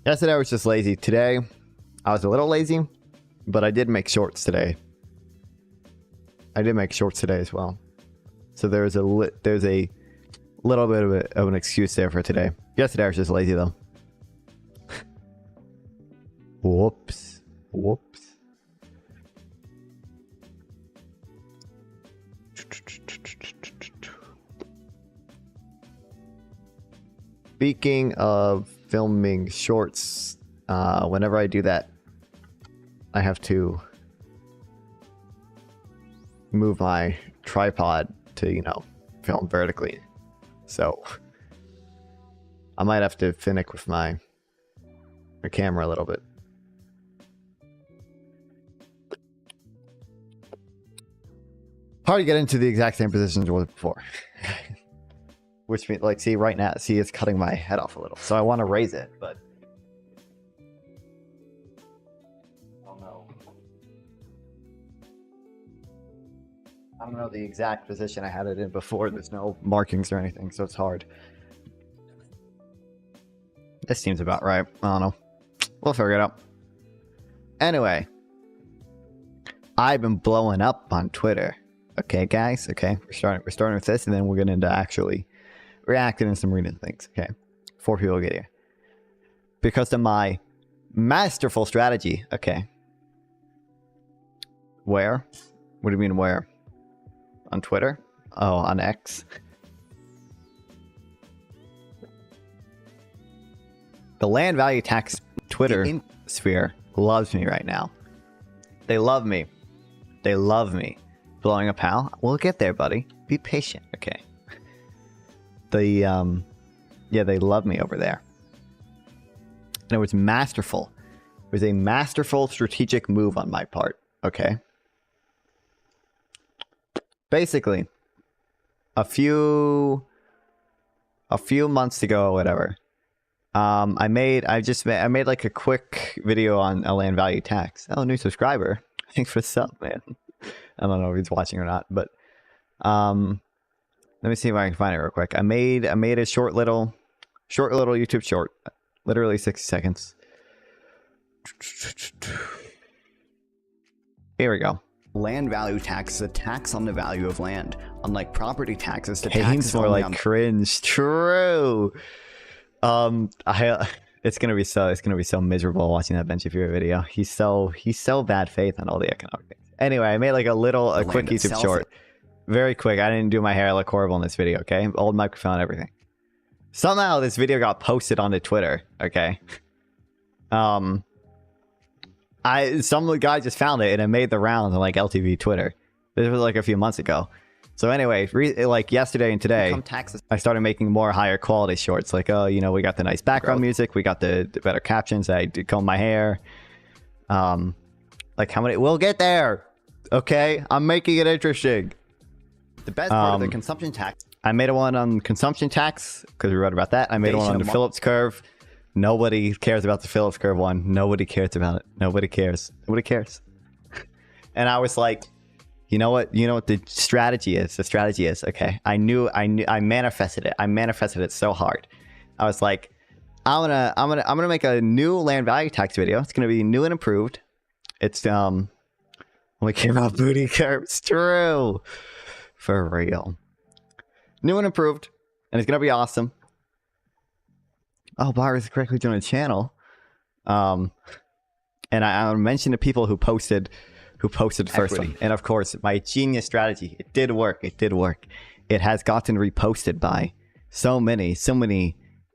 Yesterday I was just lazy. Today I was a little lazy, but I did make shorts today. I did make shorts today as well. So there's a little bit of an excuse there for today. Yesterday I was just lazy though. Whoops. Whoops. Speaking of filming shorts, whenever I do that, I have to move my tripod to, you know, film vertically. So I might have to finick with my camera a little bit. Hard to get into the exact same position as it was before. Which means, like, see right now, see it's cutting my head off a little. So I want to raise it, but I don't know the exact position I had it in before. There's no markings or anything, so it's hard. This seems about right. I don't know. We'll figure it out. Anyway, I've been blowing up on Twitter. Okay, guys. Okay, we're starting with this, and then we're getting into actually reacting and some reading things. Okay, before people get here, because of my masterful strategy. Okay, where? What do you mean where? On Twitter? Oh, on X. The land value tax Twitter sphere loves me right now. They love me. They love me. Blowing up how? We'll get there, buddy. Be patient, okay? Yeah, they love me over there. And it was masterful. It was a masterful strategic move on my part, okay? Basically, a few months ago or whatever, I made like a quick video on a land value tax. Oh, new subscriber. Thanks for the sub, man. I don't know if he's watching or not, but let me see if I can find it real quick. I made a short little YouTube short, literally 60 seconds. Here we go. Land value tax is a tax on the value of land. Unlike property taxes, the tax Keynes is more only like on cringe. True. It's gonna be so miserable watching that Ben Shapiro video. He's so bad faith on all the economic things. Anyway, I made like a quick YouTube short. Very quick. I didn't do my hair look horrible in this video, okay? Old microphone, everything. Somehow this video got posted onto Twitter, okay? Some guy just found it and it made the rounds on like LTV Twitter. This was like a few months ago. So anyway, like yesterday and today, I started making more higher quality shorts. Like, oh, you know, we got the nice background music, we got the better captions. I did comb my hair. Like how many? We'll get there. Okay, I'm making it interesting. the best part of the consumption tax. I made one on consumption tax because we wrote about that. I made one on the Phillips curve. Nobody cares about the Phillips curve one. Nobody cares about it. Nobody cares. Nobody cares. And I was like, you know what? You know what the strategy is? The strategy is, okay. I manifested it. I manifested it so hard. I was like, I'm gonna make a new land value tax video. It's gonna be new and improved. It's we came out booty curves. True. For real. New and improved. And it's gonna be awesome. Oh, Barbara's correctly doing a channel. And I mentioned the people who posted the first one. And of course, my genius strategy, it did work. It did work. It has gotten reposted by so many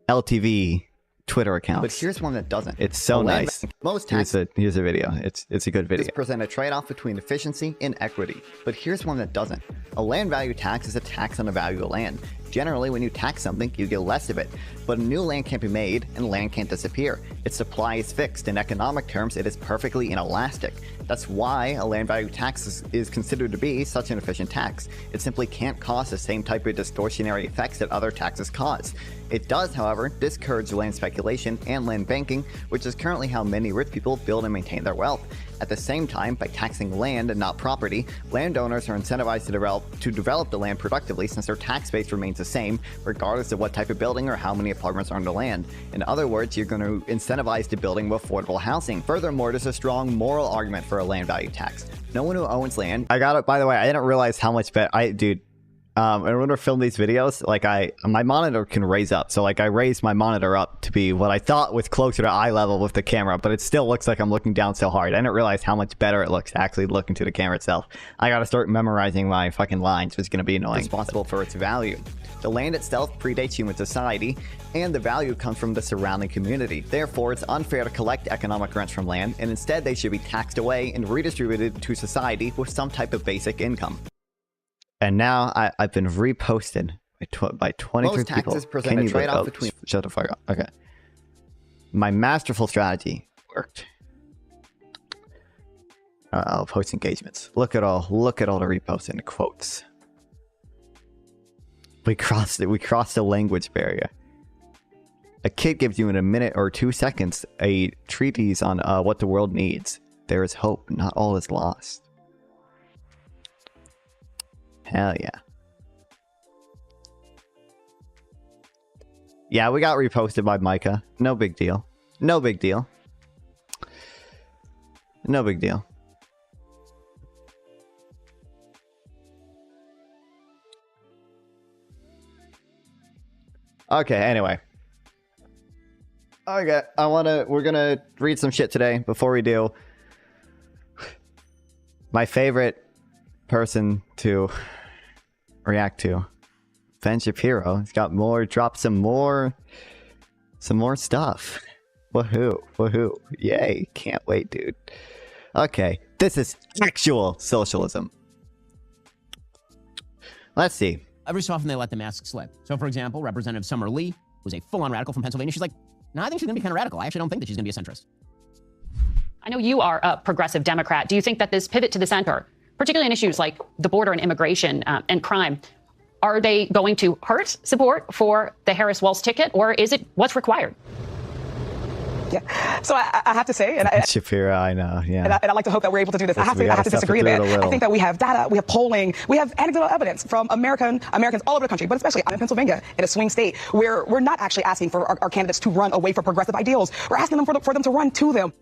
LTV Twitter accounts. But here's one that doesn't. It's so nice. Most taxes. Here's a video. It's a good video. Present a trade-off between efficiency and equity. But here's one that doesn't. A land value tax is a tax on the value of land. Generally, when you tax something, you get less of it. But new land can't be made, and land can't disappear. Its supply is fixed. In economic terms, it is perfectly inelastic. That's why a land value tax is considered to be such an efficient tax. It simply can't cause the same type of distortionary effects that other taxes cause. It does, however, discourage land speculation and land banking, which is currently how many rich people build and maintain their wealth. At the same time, by taxing land and not property, landowners are incentivized to develop the land productively since their tax base remains the the same, regardless of what type of building or how many apartments are on the land. In other words, you're going to incentivize the building of affordable housing. Furthermore, there's a strong moral argument for a land value tax. No one who owns land... I got it, by the way, I didn't realize how much better... in order to film these videos, like my monitor can raise up. So like I raised my monitor up to be what I thought was closer to eye level with the camera, but it still looks like I'm looking down so hard. I didn't realize how much better it looks actually looking to the camera itself. I gotta start memorizing my fucking lines, which is gonna be annoying. Responsible for its value. The land itself predates human society, and the value comes from the surrounding community. Therefore, it's unfair to collect economic rents from land, and instead they should be taxed away and redistributed to society with some type of basic income. And now I've been reposted by 23 Most people. taxes present a trade-off between... Shut the fuck up. Okay. My masterful strategy worked. I'll post engagements. Look at all the reposts and quotes. We crossed it. We crossed the language barrier. A kid gives you in a minute or 2 seconds a treatise on what the world needs. There is hope. Not all is lost. Hell yeah. Yeah, we got reposted by Micah. No big deal. No big deal. No big deal. Okay, anyway. Okay, we're gonna read some shit today. Before we do, my favorite person to react to, Ben Shapiro. He's got dropped some more stuff. Woohoo. Yay. Can't wait, dude. Okay, this is actual socialism. Let's see. Every so often they let the mask slip. So for example, Representative Summer Lee was a full-on radical from Pennsylvania. She's like, no, I think she's gonna be kind of radical. I actually don't think that she's gonna be a centrist. I know you are a progressive Democrat. Do you think that this pivot to the center, particularly in issues like the border and immigration and crime, are they going to hurt support for the Harris-Wells ticket, or is it what's required? Yeah. So I have to say, and Shapiro, I know, yeah. And I like to hope that we're able to do this. I have to disagree there. I think that we have data, we have polling, we have anecdotal evidence from Americans all over the country, but especially I'm in Pennsylvania, in a swing state, where we're not actually asking for our candidates to run away from progressive ideals. We're asking them for them to run to them.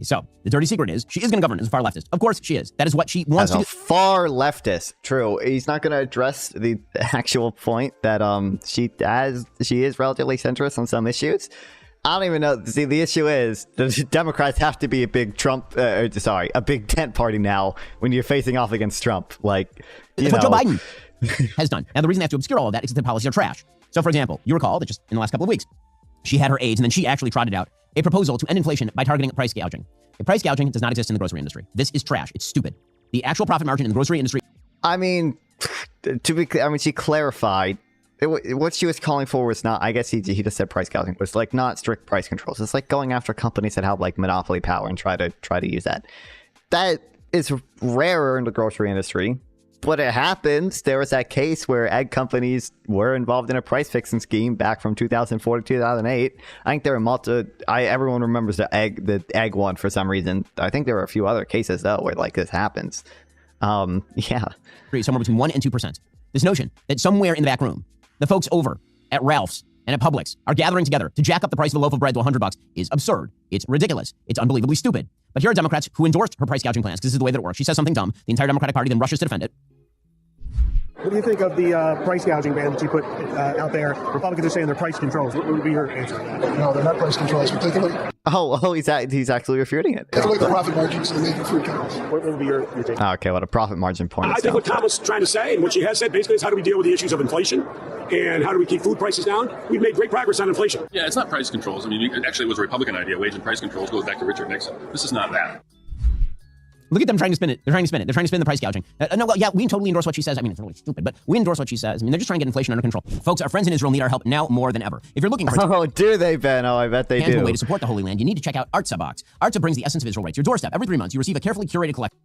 So the dirty secret is she is going to govern as a far leftist. Of course she is. That is what she wants to do. Far leftist. True. He's not going to address the actual point that she is relatively centrist on some issues. I don't even know. See, the issue is the Democrats have to be a big a big tent party now when you're facing off against Trump. Like, that's what Joe Biden has done. Now, the reason they have to obscure all of that is that the policies are trash. So, for example, you recall that just in the last couple of weeks, she had her aides, and then she actually trotted out a proposal to end inflation by targeting price gouging. The price gouging does not exist in the grocery industry. This is trash. It's stupid. The actual profit margin in the grocery industry. I mean, she clarified. What she was calling for was not, I guess he just said price gouging, was like not strict price controls. It's like going after companies that have like monopoly power and try to use that. That is rarer in the grocery industry, but it happens. There was that case where egg companies were involved in a price fixing scheme back from 2004 to 2008. I think there were everyone remembers the egg one for some reason. I think there were a few other cases though where like this happens. Yeah. Somewhere between 1% and 2%. This notion that somewhere in the back room, the folks over at Ralph's and at Publix are gathering together to jack up the price of a loaf of bread to $100 is absurd. It's ridiculous. It's unbelievably stupid. But here are Democrats who endorsed her price gouging plans because this is the way that it works. She says something dumb. The entire Democratic Party then rushes to defend it. What do you think of the price gouging ban that you put out there? Republicans are saying they're price controls. What would be your answer to that? No, they're not price controls, particularly. He's actually refuting it. It's like the profit margins in making food companies. What would be your take? Okay, what a profit margin point. I think what Tom was trying to say and what she has said basically is how do we deal with the issues of inflation and how do we keep food prices down? We've made great progress on inflation. Yeah, it's not price controls. I mean, actually it was a Republican idea. Wage and price controls goes back to Richard Nixon. This is not that. Look at them trying to spin it. They're trying to spin it. They're trying to spin the price gouging. We totally endorse what she says. I mean, it's really stupid, but we endorse what she says. I mean, they're just trying to get inflation under control. Folks, our friends in Israel need our help now more than ever. If you're looking for do they, Ben? Oh, I bet they do. tangible way to support the Holy Land, you need to check out Artsa Box. Artsa brings the essence of Israel right to your doorstep. Every 3 months, you receive a carefully curated collection.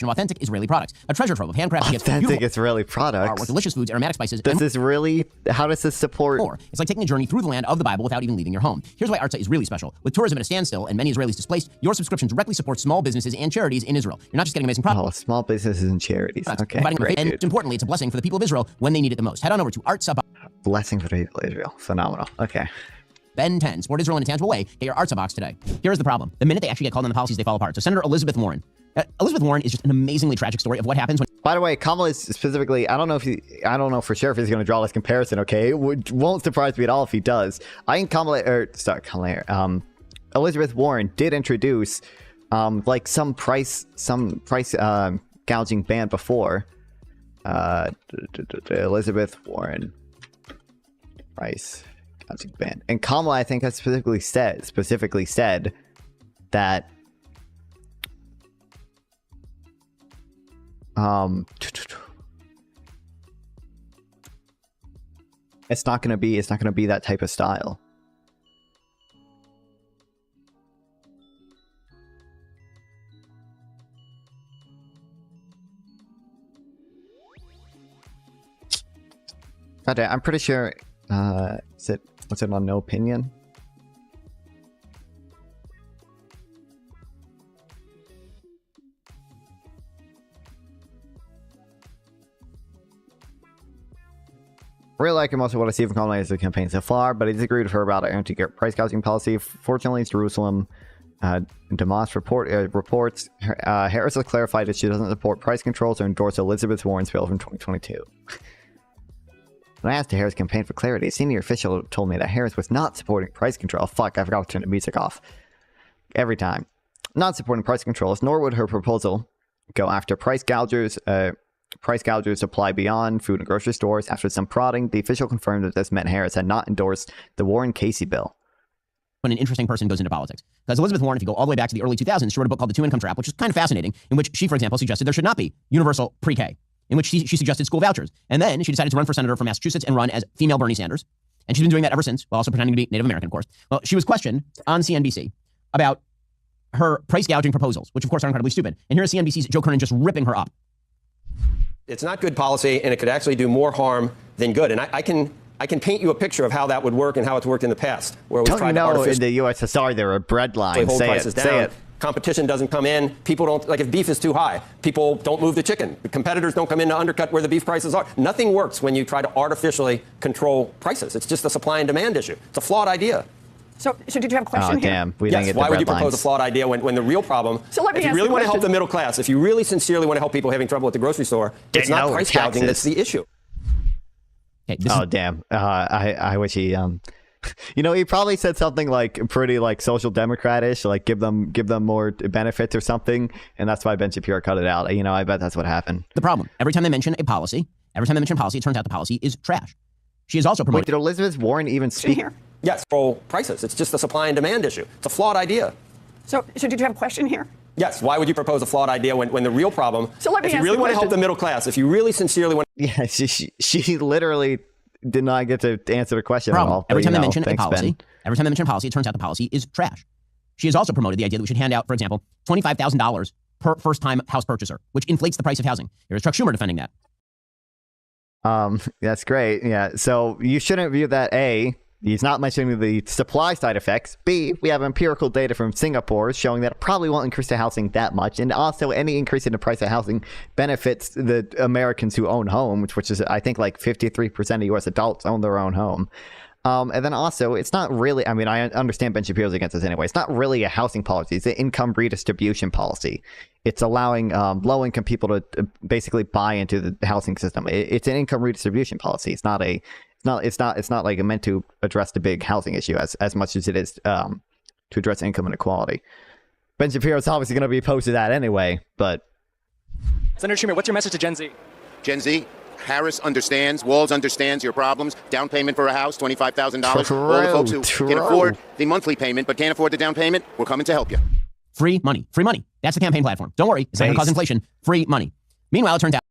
of authentic Israeli products. A treasure trove of handcrafted gifts. Authentic Israeli products. Artwork, delicious foods, aromatic spices. Does this really? How does this support? More. It's like taking a journey through the land of the Bible without even leaving your home. Here's why Artza is really special. With tourism at a standstill and many Israelis displaced, your subscription directly supports small businesses and charities in Israel. You're not just getting amazing products. Oh, small businesses and charities. Okay, great, and importantly, it's a blessing for the people of Israel when they need it the most. Head on over to Artza. Blessing for the people of Israel. Phenomenal. Okay. Ben 10. Support Israel in a tangible way. Get your Artza box today. Here's the problem. The minute they actually get called on the policies, they fall apart. So Senator Elizabeth Warren. Elizabeth Warren is just an amazingly tragic story of what happens when... By the way, Kamala is specifically, I don't know for sure if he's going to draw this comparison, okay? It won't surprise me at all if he does. I think Elizabeth Warren did introduce like some price gouging ban before. Elizabeth Warren price gouging ban. And Kamala, I think, has specifically said that it's not going to be that type of style. God, I'm pretty sure what's it on no opinion? Really like him. Also, what I see from Kamala is the campaign so far, but I disagree with her about an anti-price gouging policy. Fortunately, Jerusalem Damas reports Harris has clarified that she doesn't support price controls or endorse Elizabeth Warren's bill from 2022. When I asked the Harris campaign for clarity, a senior official told me that Harris was not supporting price control. Fuck, I forgot to turn the music off. Every time. Not supporting price controls, nor would her proposal go after price gougers. Price gougers apply beyond food and grocery stores. After some prodding, the official confirmed that this meant Harris had not endorsed the Warren-Casey bill. When an interesting person goes into politics. Because Elizabeth Warren, if you go all the way back to the early 2000s, she wrote a book called The Two-Income Trap, which is kind of fascinating, in which she, for example, suggested there should not be universal pre-K, in which she suggested school vouchers. And then she decided to run for senator from Massachusetts and run as female Bernie Sanders. And she's been doing that ever since, while also pretending to be Native American, of course. Well, she was questioned on CNBC about her price gouging proposals, which of course are incredibly stupid. And here's CNBC's Joe Kernan just ripping her up. It's not good policy, and it could actually do more harm than good. And I can paint you a picture of how that would work and how it's worked in the past, where we tried to artificially in the USSR there are bread lines. Hold prices down. Say it. Competition doesn't come in. People don't, like if beef is too high, people don't move the chicken. The competitors don't come in to undercut where the beef prices are. Nothing works when you try to artificially control prices. It's just a supply and demand issue. It's a flawed idea. So did you have a question here? Damn. We yes, didn't get why the would you red propose lines. a flawed idea when the real problem, so let me if you really want to help the middle class, if you really sincerely want to help people having trouble at the grocery store, it's not price gouging that's the issue. Okay, damn. I wish he he probably said something like pretty like social democrat-ish, like give them more benefits or something, and that's why Ben Shapiro cut it out. I bet that's what happened. The problem, every time they mention a policy, it turns out the policy is trash. She is also promoting... Wait, did Elizabeth Warren even speak here? Yes, control prices. It's just a supply and demand issue. It's a flawed idea. So did you have a question here? Yes. Why would you propose a flawed idea when the real problem, so let me if you really want to help the middle class, if you really sincerely want... Yeah, she literally did not get to answer the question at all. Every time they mention a policy, it turns out the policy is trash. She has also promoted the idea that we should hand out, for example, $25,000 per first-time house purchaser, which inflates the price of housing. Here's Chuck Schumer defending that. That's great. Yeah. So you shouldn't view that. A, he's not mentioning the supply side effects. B, we have empirical data from Singapore showing that it probably won't increase the housing that much. And also any increase in the price of housing benefits the Americans who own homes, which is, I think, like 53% of U.S. adults own their own home. And then also, it's not really, I understand Ben Shapiro's against this anyway. It's not really a housing policy. It's an income redistribution policy. It's allowing low-income people to basically buy into the housing system. It's an income redistribution policy. It's not like meant to address the big housing issue as much as it is to address income inequality. Ben Shapiro's obviously going to be opposed to that anyway, but... Senator Schumer, what's your message to Gen Z? Gen Z? Harris understands, Walz understands your problems. Down payment for a house, $25,000. All the folks who can afford the monthly payment but can't afford the down payment, we're coming to help you. Free money. Free money. That's the campaign platform. Don't worry. It's not going to cause inflation. Free money. Meanwhile, it turns out...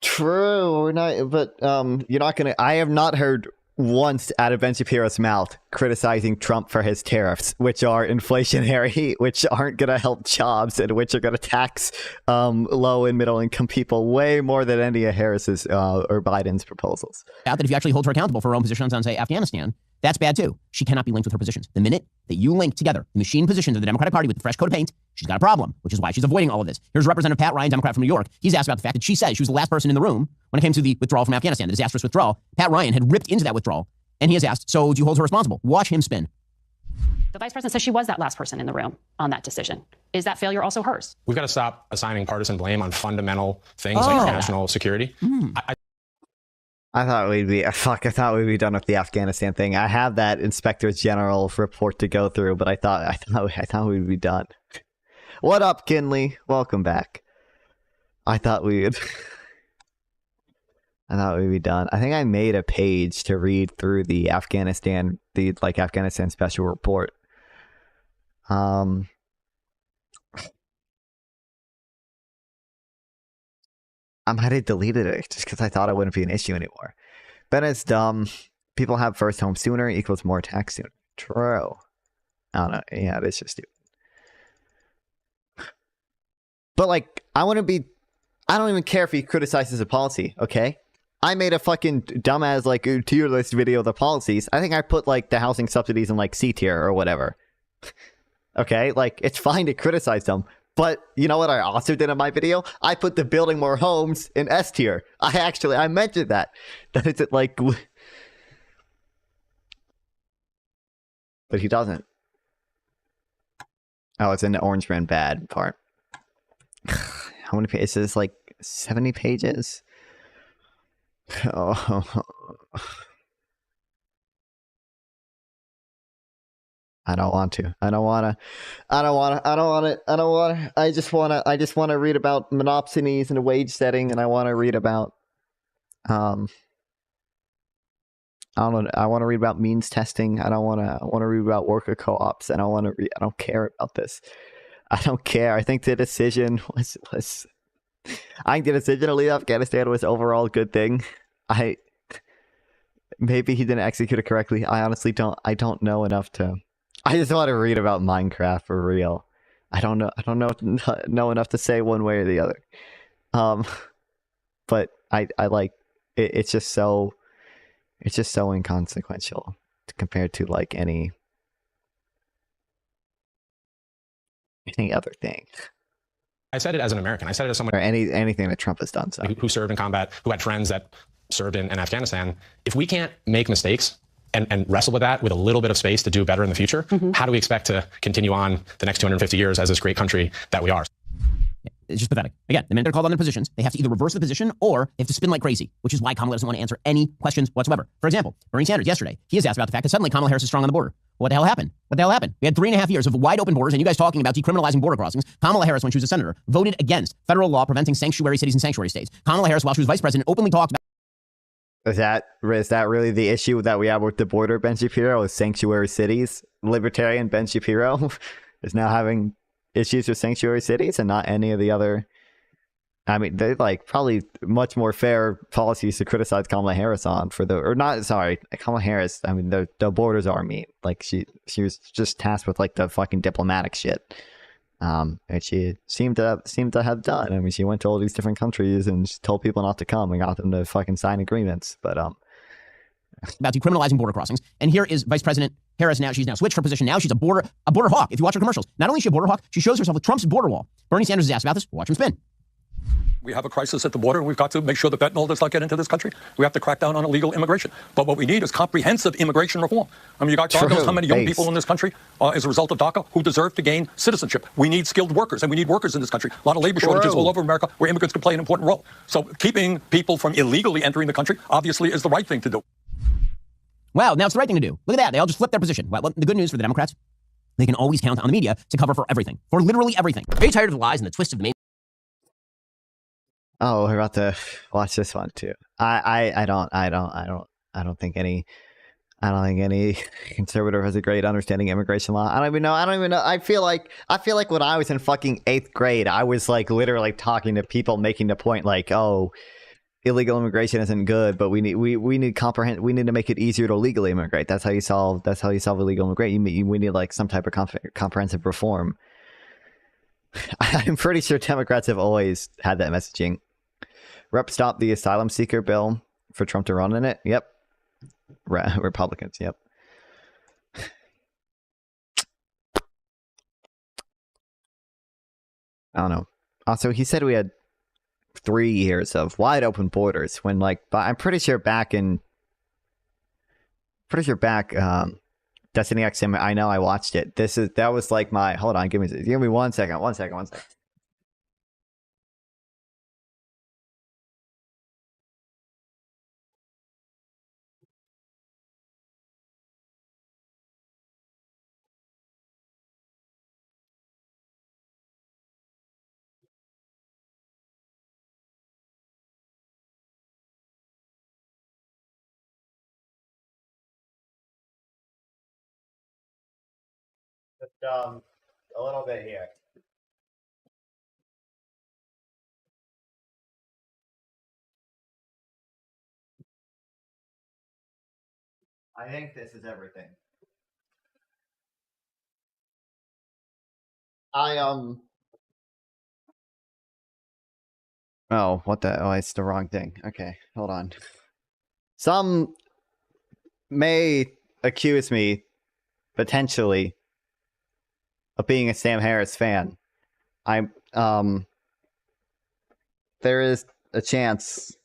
True. We're not, but you're not going to... I have not heard once out of Ben Shapiro's mouth criticizing Trump for his tariffs, which are inflationary, which aren't going to help jobs, and which are going to tax low and middle income people way more than any of Harris's or Biden's proposals. Out that if you actually hold her accountable for her own positions on, say, Afghanistan, that's bad too. She cannot be linked with her positions. The minute that you link together the machine positions of the Democratic Party with the fresh coat of paint, she's got a problem, which is why she's avoiding all of this. Here's Representative Pat Ryan, Democrat from New York. He's asked about the fact that she said she was the last person in the room when it came to the withdrawal from Afghanistan, the disastrous withdrawal. Pat Ryan had ripped into that withdrawal, and he has asked, so do you hold her responsible? Watch him spin. The vice president says she was that last person in the room on that decision. Is that failure also hers? We've got to stop assigning partisan blame on fundamental things like national security. I thought we'd be done with the Afghanistan thing. I have that Inspector General report to go through, but I thought we'd be done. What up, Kinley? Welcome back. I thought we'd be done. I think I made a page to read through the Afghanistan special report. I might have deleted it just because I thought it wouldn't be an issue anymore. Bennett's dumb. People have first home sooner equals more tax sooner. True. I don't know. Yeah, it's just stupid. But I don't even care if he criticizes a policy, okay? I made a fucking dumbass tier list video of the policies. I think I put the housing subsidies in C tier or whatever. Okay? it's fine to criticize them. But you know what I also did in my video? I put the building more homes in S tier. I mentioned that. That is but he doesn't. Oh, it's in the orange brand bad part. How many pages? Is this 70 pages? Oh. I don't want to. I just want to read about monopsonies and wage setting, and I want to read about I want to read about means testing. I want to read about worker co-ops, and I don't care about this. I don't care. I think the decision was I think the decision to leave Afghanistan was overall a good thing. Maybe he didn't execute it correctly. I honestly don't know enough to. I just want to read about Minecraft for real. I don't know enough to say one way or the other. But I like it. It's just so inconsequential compared to any other thing. I said it as an American. I said it as someone or anything that Trump has done. So who served in combat, who had friends that served in Afghanistan. If we can't make mistakes and wrestle with that with a little bit of space to do better in the future, how do we expect to continue on the next 250 years as this great country that we are? It's just pathetic. Again, the minute they're called on their positions, they have to either reverse the position or they have to spin like crazy, which is why Kamala doesn't want to answer any questions whatsoever. For example, Bernie Sanders yesterday, he is asked about the fact that suddenly Kamala Harris is strong on the border. What the hell happened? We had 3.5 years of wide open borders and you guys talking about decriminalizing border crossings. Kamala Harris, when she was a senator, voted against federal law preventing sanctuary cities and sanctuary states. Kamala Harris, while she was vice president, openly talked about. Is that really the issue that we have with the border, Ben Shapiro, is sanctuary cities? Libertarian Ben Shapiro is now having issues with sanctuary cities and not any of the other. I mean, they're probably much more fair policies to criticize Kamala Harris on Kamala Harris. I mean, the borders are mean. She was just tasked with the fucking diplomatic shit. And she seemed to have done. I mean, she went to all these different countries and she told people not to come and got them to fucking sign agreements. But about decriminalizing border crossings. And here is Vice President Harris now. She's now switched her position. Now she's a border hawk. If you watch her commercials, not only is she a border hawk, she shows herself with Trump's border wall. Bernie Sanders is asked about this. Watch him spin. We have a crisis at the border, and we've got to make sure that fentanyl does not get into this country. We have to crack down on illegal immigration. But what we need is comprehensive immigration reform. I mean, you got God knows how many young people in this country, as a result of DACA, who deserve to gain citizenship. We need skilled workers, and we need workers in this country. A lot of labor shortages all over America where immigrants can play an important role. So keeping people from illegally entering the country obviously is the right thing to do. Wow, now it's the right thing to do. Look at that. They all just flipped their position. Well, the good news for the Democrats, they can always count on the media to cover for everything. For literally everything. Very tired of the lies and the twists of the main. Oh, we're about to watch this one too. I don't think any conservative has a great understanding of immigration law. I don't even know. I feel like when I was in fucking 8th grade, I was literally talking to people making the point oh, illegal immigration isn't good, but we need to make it easier to legally immigrate. That's how you solve illegal immigration. We need like some type of comprehensive reform. I'm pretty sure Democrats have always had that messaging. Rep stopped the asylum seeker bill for Trump to run in it. Yep. Republicans. Yep. I don't know. Also, he said we had 3 years of wide open borders when, like, but I'm pretty sure back Destiny X. I know I watched it. That was like my. Hold on, give me 1 second. 1 second. 1 second. Just a little bit here. I think this is everything. Oh, what the? Oh, it's the wrong thing. Okay, hold on. Some may accuse me, potentially, of being a Sam Harris fan. There is a chance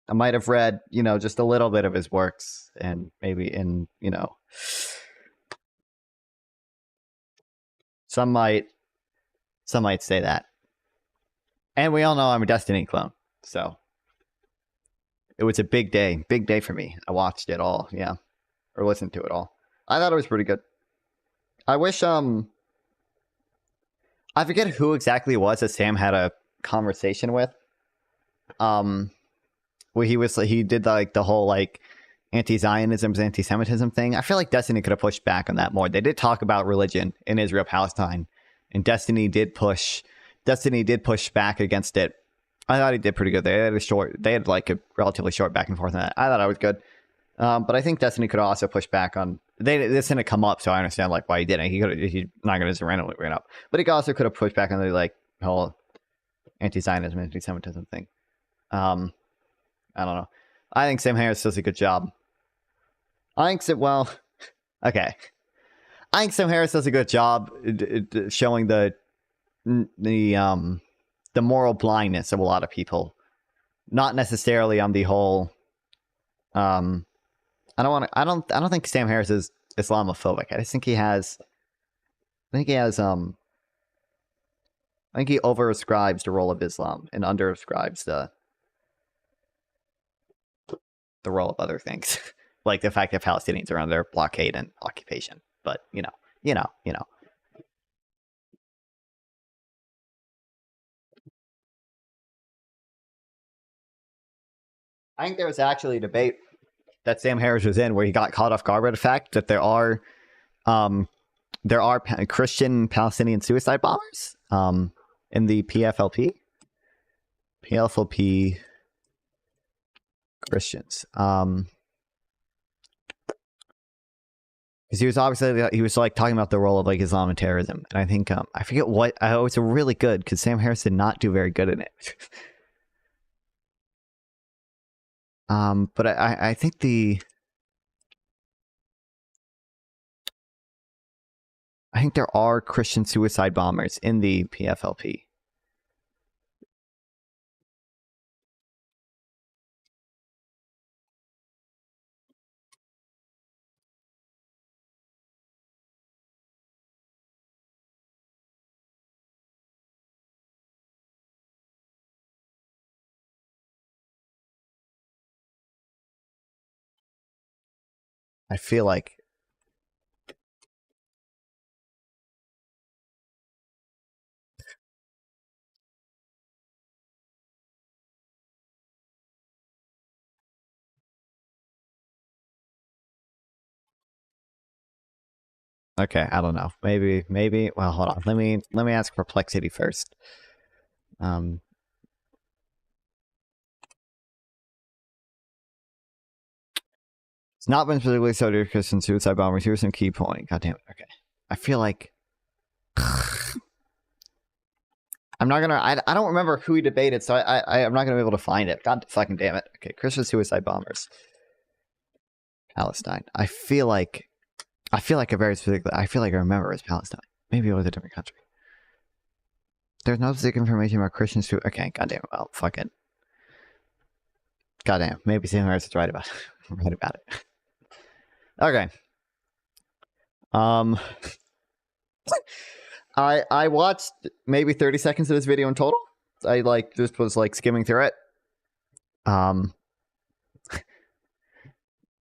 I might have read, just a little bit of his works, and maybe some might say that. And we all know I'm a Destiny clone, so it was a big day for me. I watched it all, yeah, or listened to it all. I thought it was pretty good. I wish I forget who exactly it was that Sam had a conversation with. Where he did like the whole like anti-Zionism, anti-Semitism thing. I feel like Destiny could have pushed back on that more. They did talk about religion in Israel Palestine, and Destiny did push back against it. I thought he did pretty good. They had like a relatively short back and forth on that. I thought I was good. But I think Destiny could also push back on. This didn't come up, so I understand like why he didn't. He's not going to just randomly bring it up. But he also could have pushed back on the like whole anti-Zionism, anti-Semitism thing. I don't know. I think Sam Harris does a good job. I think Sam Harris does a good job showing the moral blindness of a lot of people. Not necessarily on the whole. I don't think Sam Harris is Islamophobic. I just think he has. I think he overascribes the role of Islam and underascribes the role of other things, like the fact that Palestinians are under blockade and occupation. But you know. I think there was actually a debate that Sam Harris was in where he got caught off guard by the fact that there are Christian Palestinian suicide bombers in the PFLP Christians. Because he was like talking about the role of like Islam and terrorism, and I think I forget what. It's really good because Sam Harris did not do very good in it. But I think there are Christian suicide bombers in the PFLP. I feel like okay, I don't know. Maybe. Well, hold on. Let me ask Perplexity first. It's not been particularly so to Christian suicide bombers. Here's some key point. God damn it. Okay. I feel like I'm not gonna. I don't remember who he debated, so I'm not gonna be able to find it. God fucking damn it. Okay, Christian suicide bombers. Palestine. I feel like a very specific. I feel like I remember it was Palestine. Maybe it was a different country. There's no specific information about Christians who. Okay, goddamn. Well, fuck it. Goddamn. Maybe Sam Harris is right about it. Okay. I watched maybe 30 seconds of this video in total. I just was skimming through it.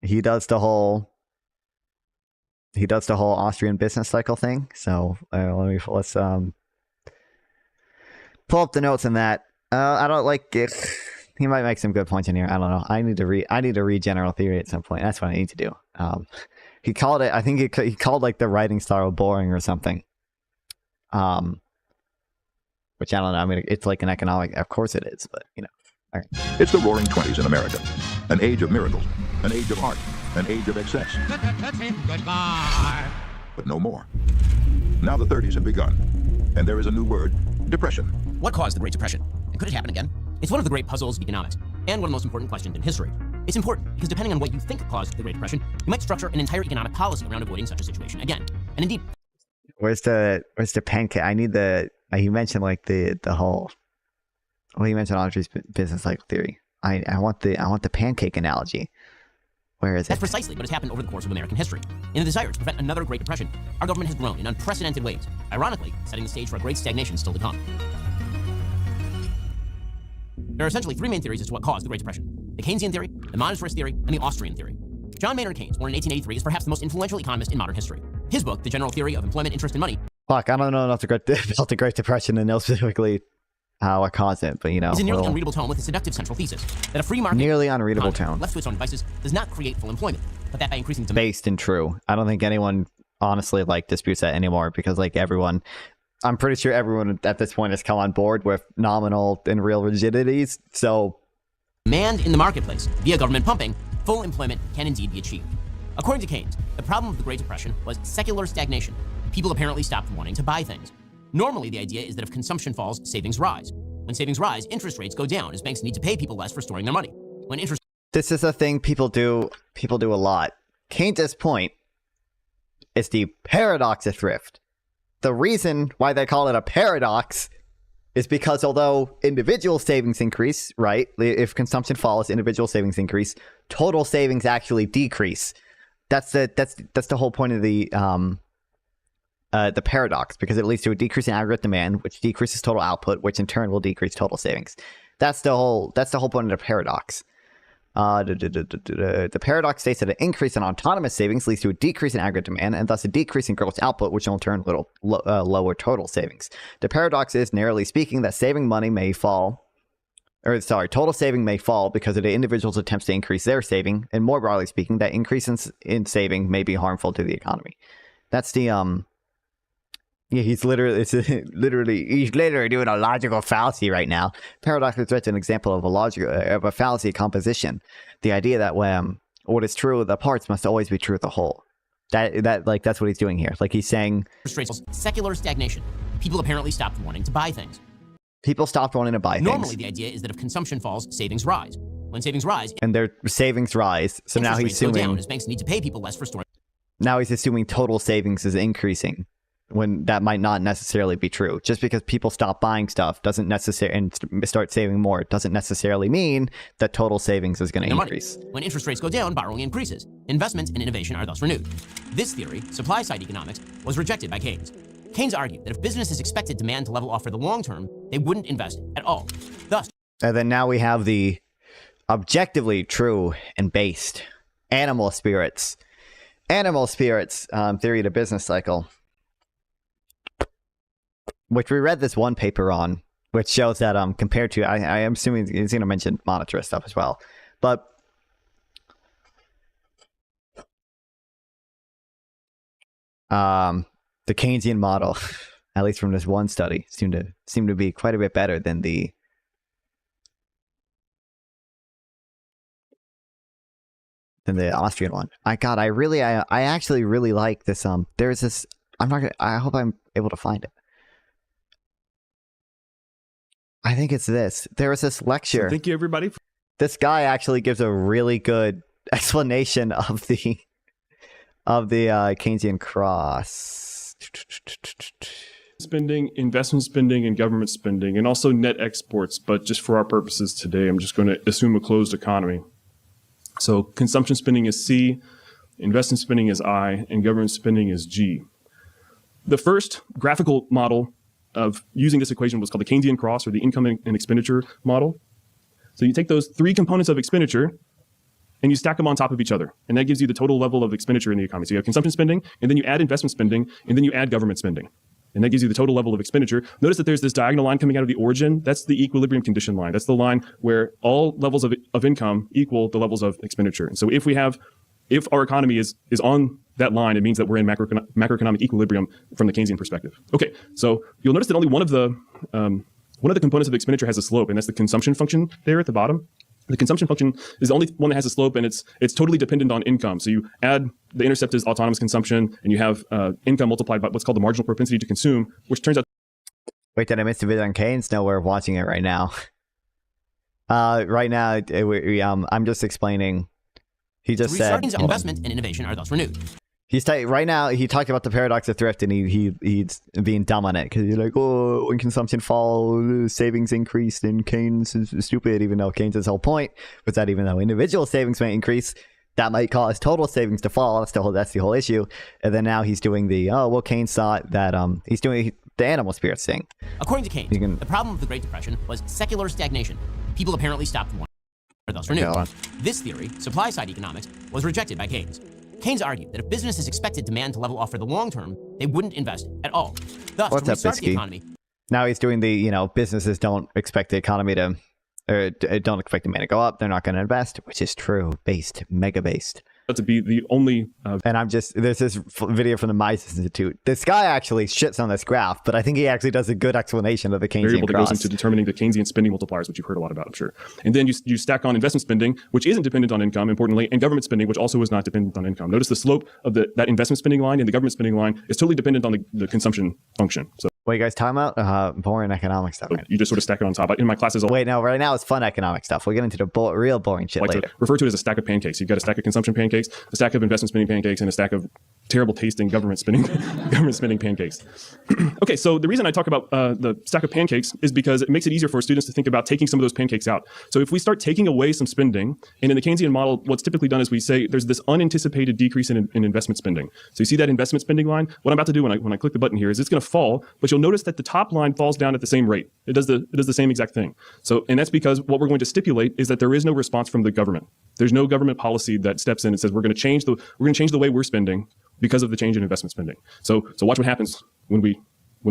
He does the whole Austrian business cycle thing. So let's pull up the notes on that. I don't like it. He might make some good points in here. I don't know. I need to read general theory at some point. That's what I need to do. He called it. I think he called the writing style boring or something. Which I don't know. I mean, it's like an economic. Of course it is, but you know. All right. It's the Roaring '20s in America, an age of miracles, an age of art, an age of excess. Goodbye. But no more. Now the '30s have begun, and there is a new word: depression. What caused the Great Depression? And could it happen again? It's one of the great puzzles of economics, and one of the most important questions in history. It's important because depending on what you think caused the Great Depression, you might structure an entire economic policy around avoiding such a situation again. And indeed, where's the pancake? I need the. He mentioned the whole. Well, he mentioned Audrey's business cycle theory. I want the pancake analogy. Where is it? That's precisely what has happened over the course of American history. In the desire to prevent another Great Depression, our government has grown in unprecedented ways, ironically setting the stage for a great stagnation still to come. There are essentially three main theories as to what caused the Great Depression: the Keynesian theory, the monetarist theory, and the Austrian theory. John Maynard Keynes, born in 1883, is perhaps the most influential economist in modern history. His book, The General Theory of Employment, Interest, and Money, fuck, I don't know enough about the Great Depression and know specifically how it caused it, but you know. Is a nearly unreadable tome with a seductive central thesis that a free market nearly unreadable tone left to its own devices does not create full employment, but that by increasing demand. Based and true. I don't think anyone honestly disputes that anymore because everyone, I'm pretty sure everyone at this point has come on board with nominal and real rigidities. So demand in the marketplace via government pumping, full employment can indeed be achieved. According to Keynes, the problem of the Great Depression was secular stagnation. People apparently stopped wanting to buy things. Normally, the idea is that if consumption falls, savings rise. When savings rise, interest rates go down as banks need to pay people less for storing their money. When interest This is a thing people do a lot. Keynes' point is the paradox of thrift. The reason why they call it a paradox is because although individual savings increase, right? If consumption falls, individual savings increase, total savings actually decrease. That's the whole point of the paradox, because it leads to a decrease in aggregate demand, which decreases total output, which in turn will decrease total savings. That's the whole point of the paradox. The paradox states that an increase in autonomous savings leads to a decrease in aggregate demand, and thus a decrease in gross output, which will in turn lower total savings. The paradox is, narrowly speaking, that total saving may fall because of the individual's attempts to increase their saving, and more broadly speaking, that increase in saving may be harmful to the economy. That's the he's literally doing a logical fallacy right now. Paradox is an example of a fallacy composition. The idea that when what is true of the parts must always be true of the whole. That's what he's doing here. He's saying secular stagnation. People apparently stopped wanting to buy things. People stopped wanting to buy things. Normally, the idea is that if consumption falls, savings rise. When savings rise, and their savings rise, so now he's assuming down as banks need to pay people less for storing. Now he's assuming total savings is increasing, when that might not necessarily be true. Just because people stop buying stuff and start saving more doesn't necessarily mean that total savings is going to increase. When interest rates go down, borrowing increases. Investments and innovation are thus renewed. This theory, supply-side economics, was rejected by Keynes. Keynes argued that if businesses expected demand to level off for the long term, they wouldn't invest at all. Thus, and then now we have the objectively true and based animal spirits theory of the business cycle, which we read this one paper on, which shows that compared to, I am assuming he's going to mention monetarist stuff as well, but the Keynesian model, at least from this one study, seemed to be quite a bit better than the than the Austrian one. I actually really like this. There's this. I hope I'm able to find it. I think it's this. There was this lecture. So thank you, everybody. This guy actually gives a really good explanation of the Keynesian cross. Spending, investment spending, and government spending, and also net exports. But just for our purposes today, I'm just going to assume a closed economy. So consumption spending is C, investment spending is I, and government spending is G. The first graphical model of using this equation was called the Keynesian cross, or the income and expenditure model. So you take those three components of expenditure and you stack them on top of each other. And that gives you the total level of expenditure in the economy. So you have consumption spending, and then you add investment spending, and then you add government spending. And that gives you the total level of expenditure. Notice that there's this diagonal line coming out of the origin. That's the equilibrium condition line. That's the line where all levels of income equal the levels of expenditure. And so if our economy is on that line, it means that we're in macroeconomic equilibrium from the Keynesian perspective. Okay, so you'll notice that only one of the components of expenditure has a slope, and that's the consumption function there at the bottom. The consumption function is the only one that has a slope, and it's totally dependent on income. So you add the intercept as autonomous consumption, and you have income multiplied by what's called the marginal propensity to consume, which turns out. Wait, did I miss the video on Keynes? No, we're watching it right now. Right now, I'm just explaining. He just said investment and innovation are thus renewed. Right now, he talked about the paradox of thrift, and he's being dumb on it because he's like, oh, when consumption falls, savings increased, and Keynes is stupid, even though Keynes' whole point was that even though individual savings may increase, that might cause total savings to fall. That's the whole issue. And then now he's doing Keynes thought that he's doing the animal spirits thing. According to Keynes, the problem of the Great Depression was secular stagnation. People apparently stopped wanting, or thus renewed. This theory, supply-side economics, was rejected by Keynes. Keynes argued that if businesses expected demand to level off for the long term, they wouldn't invest at all. Thus, to restart the economy. Now he's doing businesses don't expect the economy to, or don't expect demand to go up. They're not going to invest, which is true. Mega based. To be the only and there's this video from the Mises Institute. This guy actually shits on this graph, but I think he actually does a good explanation of the Keynesian variable cross. that goes into determining the Keynesian spending multipliers, which you've heard a lot about, I'm sure. And then you stack on investment spending, which isn't dependent on income, importantly, and government spending, which also is not dependent on income. Notice the slope of that investment spending line and the government spending line is totally dependent on the consumption function. So what are you guys talking about? Boring economic stuff. So you just sort of stack it on top. In my classes, wait, no, right now it's fun economic stuff. We'll get into the real boring shit later. To refer to it as a stack of pancakes. You've got a stack of consumption pancakes, a stack of investment spending pancakes, and a stack of terrible tasting government spending pancakes. Okay, so the reason I talk about the stack of pancakes is because it makes it easier for students to think about taking some of those pancakes out. So if we start taking away some spending, and in the Keynesian model, what's typically done is we say there's this unanticipated decrease in investment spending. So you see that investment spending line? What I'm about to do when I click the button here is it's going to fall, but you'll notice that the top line falls down at the same rate. It does the same exact thing. So, and that's because what we're going to stipulate is that there is no response from the government. There's no government policy that steps in and says we're going to change the way we're spending because of the change in investment spending. So watch what happens when we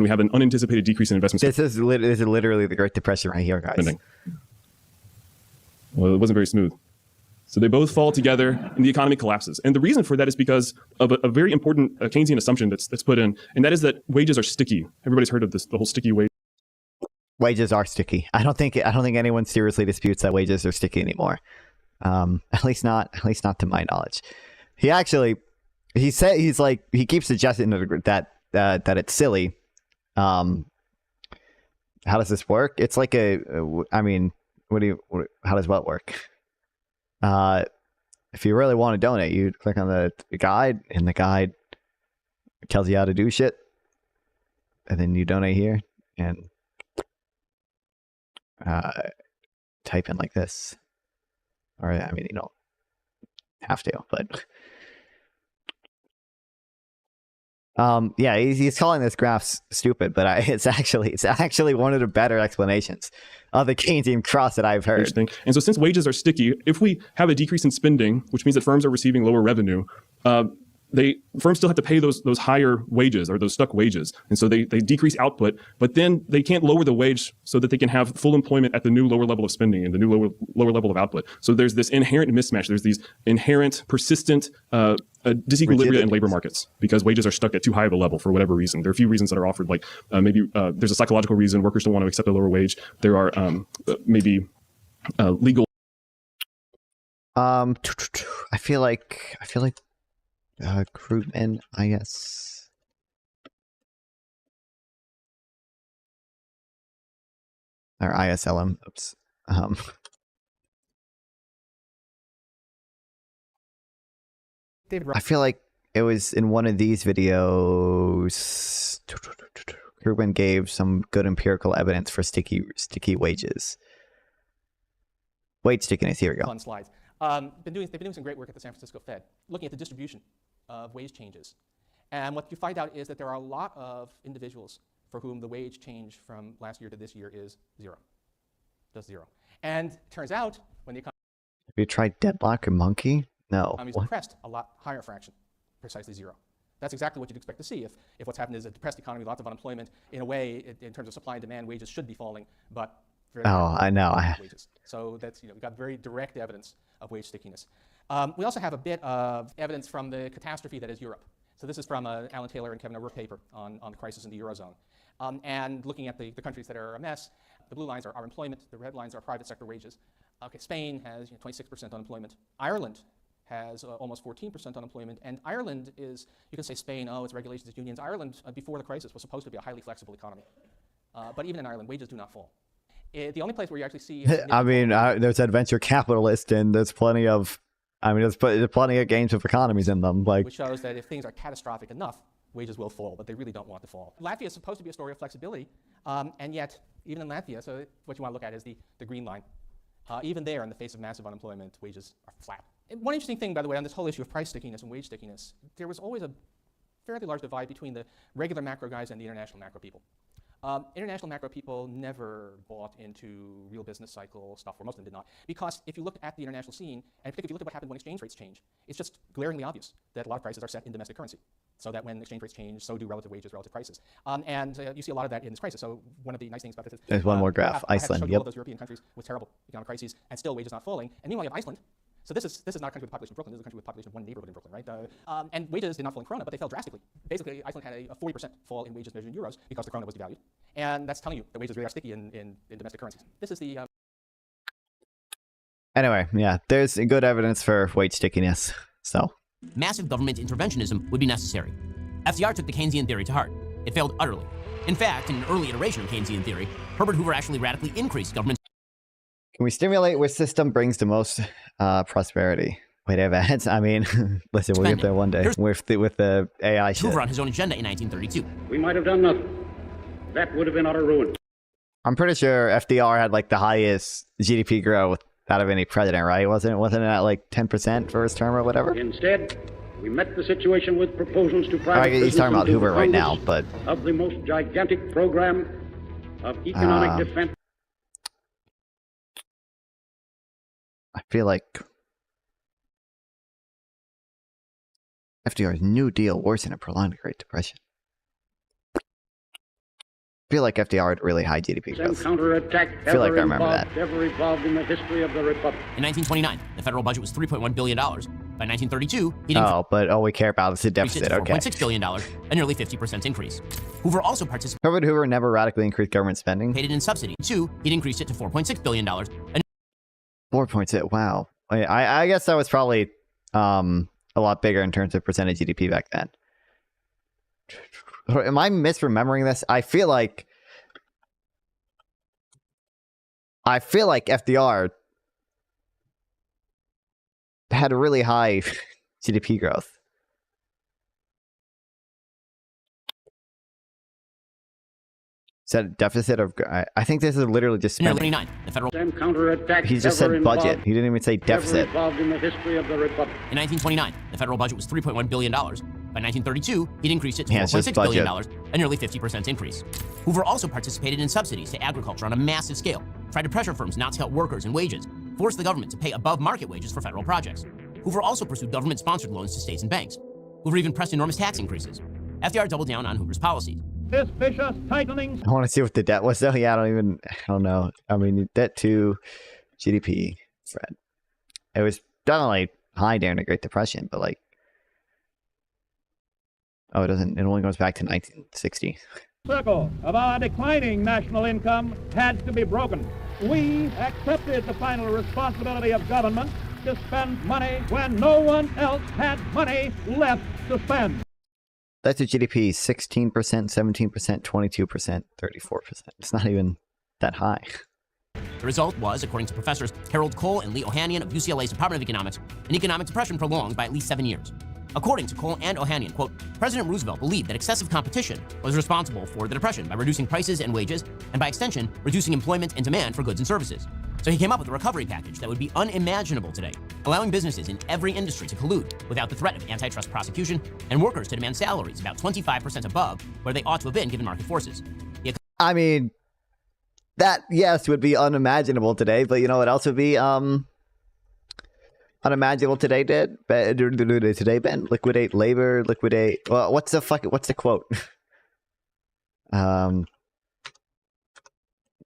have an unanticipated decrease in investment spending. This is literally the Great Depression right here, guys. Spending. Well, it wasn't very smooth. So they both fall together and the economy collapses. And the reason for that is because of a very important Keynesian assumption that's put in, and that is that wages are sticky. Everybody's heard of this, the whole sticky wage. Wages are sticky. I don't think anyone seriously disputes that wages are sticky anymore. At least not to my knowledge. He keeps suggesting that it's silly. How does this work? It's like how does what work? If you really want to donate, you click on the guide, and the guide tells you how to do shit, and then you donate here and type in like this. Or you don't have to, but yeah, he's calling this graph stupid, but it's actually one of the better explanations of the Keynesian cross that I've heard. Interesting. And so since wages are sticky, if we have a decrease in spending, which means that firms are receiving lower revenue, firms still have to pay those higher wages or those stuck wages. And so they decrease output, but then they can't lower the wage so that they can have full employment at the new lower level of spending and the new lower level of output. So there's this inherent mismatch. There's these inherent persistent disequilibria in labor markets because wages are stuck at too high of a level for whatever reason. There are a few reasons that are offered, like maybe there's a psychological reason workers don't want to accept a lower wage. There are maybe legal. I feel like Krugman, I guess. Or ISLM. Oops. I feel like it was in one of these videos. Krugman gave some good empirical evidence for sticky wages. Wage stickiness. Here we go. On slides. They've been doing some great work at the San Francisco Fed, looking at the distribution of wage changes. And what you find out is that there are a lot of individuals for whom the wage change from last year to this year is zero. Just zero. And it turns out when the economy Have you tried Deadlock or Monkey? No. is depressed, a lot higher fraction, precisely zero. That's exactly what you'd expect to see if what's happened is a depressed economy, lots of unemployment. In a way, in terms of supply and demand, wages should be falling, but I know. Wages. So that's, we've got very direct evidence of wage stickiness. We also have a bit of evidence from the catastrophe that is Europe. So this is from Alan Taylor and Kevin O'Rourke paper on the crisis in the Eurozone. And looking at the countries that are a mess, the blue lines are employment, the red lines are private sector wages. Okay, Spain has 26% unemployment. Ireland has almost 14% unemployment. And Ireland is, you can say Spain, oh, it's regulations, it's unions. Ireland, before the crisis, was supposed to be a highly flexible economy. But even in Ireland, wages do not fall. The only place where you actually see... I mean, there's that venture capitalist, and there's plenty of... there's plenty of games with economies in them. Which shows that if things are catastrophic enough, wages will fall, but they really don't want to fall. Latvia is supposed to be a story of flexibility, and yet, even in Latvia, so what you want to look at is the green line. Even there, in the face of massive unemployment, wages are flat. One interesting thing, by the way, on this whole issue of price stickiness and wage stickiness, there was always a fairly large divide between the regular macro guys and the international macro people. International macro people never bought into real business cycle stuff, or most of them did not, because if you look at the international scene, and particularly if you look at what happened when exchange rates change, it's just glaringly obvious that a lot of prices are set in domestic currency. So that when exchange rates change, so do relative wages, relative prices. And you see a lot of that in this crisis. So one of the nice things about this is... There's one more graph, Iceland, all those European countries with terrible economic crises, and still wages not falling. And meanwhile, you have Iceland. So this is not a country with a population of Brooklyn. This is a country with a population of one neighborhood in Brooklyn, right? And wages did not fall in krona, but they fell drastically. Basically, Iceland had a 40% fall in wages measured in euros because the krona was devalued. And that's telling you that wages really are sticky in domestic currencies. This is the... Anyway, yeah, there's good evidence for wage stickiness, so... Massive government interventionism would be necessary. FDR took the Keynesian theory to heart. It failed utterly. In fact, in an early iteration of Keynesian theory, Herbert Hoover actually radically increased government... Can we stimulate which system brings the most prosperity? Wait, ads. I mean, listen, we'll get there one day with the AI shit. Hoover on his own agenda in 1932. We might have done nothing. That would have been utter ruin. I'm pretty sure FDR had like the highest GDP growth out of any president, right? Wasn't it at like 10% for his term or whatever? Instead, we met the situation with proposals to private he's talking about Hoover right now, but of the most gigantic program of economic defense. I feel like FDR's New Deal worsened a prolonged Great Depression. I feel like FDR had really high GDP growth. I feel like I remember that. Ever evolved in the history of the Republic. In 1929, the federal budget was $3.1 billion. By 1932, but all we care about is the deficit. Okay. $4.6 billion, a nearly 50% increase. Hoover also participated. Herbert Hoover never radically increased government spending. Paid it in subsidy. Two, he'd increased it to $4.6 billion. 4.6. Wow. I guess that was probably a lot bigger in terms of percentage GDP back then. Am I misremembering this? I feel like FDR had a really high GDP growth. Said deficit of... I think this is literally just spending. The federal he just said budget. He didn't even say deficit. In the history of the Republic. In 1929, the federal budget was $3.1 billion. By 1932, he'd increased it to $4.6 billion, a nearly 50% increase. Hoover also participated in subsidies to agriculture on a massive scale, tried to pressure firms not to cut workers and wages, forced the government to pay above market wages for federal projects. Hoover also pursued government-sponsored loans to states and banks. Hoover even pressed enormous tax increases. FDR doubled down on Hoover's policies. This vicious tightening. I want to see what the debt was though. Yeah, I don't know. I mean, debt to GDP, Fred. It was definitely high during the Great Depression, but like, oh, it only goes back to 1960. Circle of our declining national income had to be broken. We accepted the final responsibility of government to spend money when no one else had money left to spend. That's a GDP 16%, 17%, 22%, 34%. It's not even that high. The result was, according to professors Harold Cole and Lee Ohanian of UCLA's Department of Economics, an economic depression prolonged by at least 7 years. According to Cole and Ohanian, quote, President Roosevelt believed that excessive competition was responsible for the depression by reducing prices and wages, and by extension, reducing employment and demand for goods and services. So he came up with a recovery package that would be unimaginable today, allowing businesses in every industry to collude without the threat of antitrust prosecution, and workers to demand salaries about 25% above where they ought to have been given market forces. I mean, that, yes, would be unimaginable today, but you know what else would be unimaginable today, Ben? Liquidate labor, liquidate... Well, what's the quote?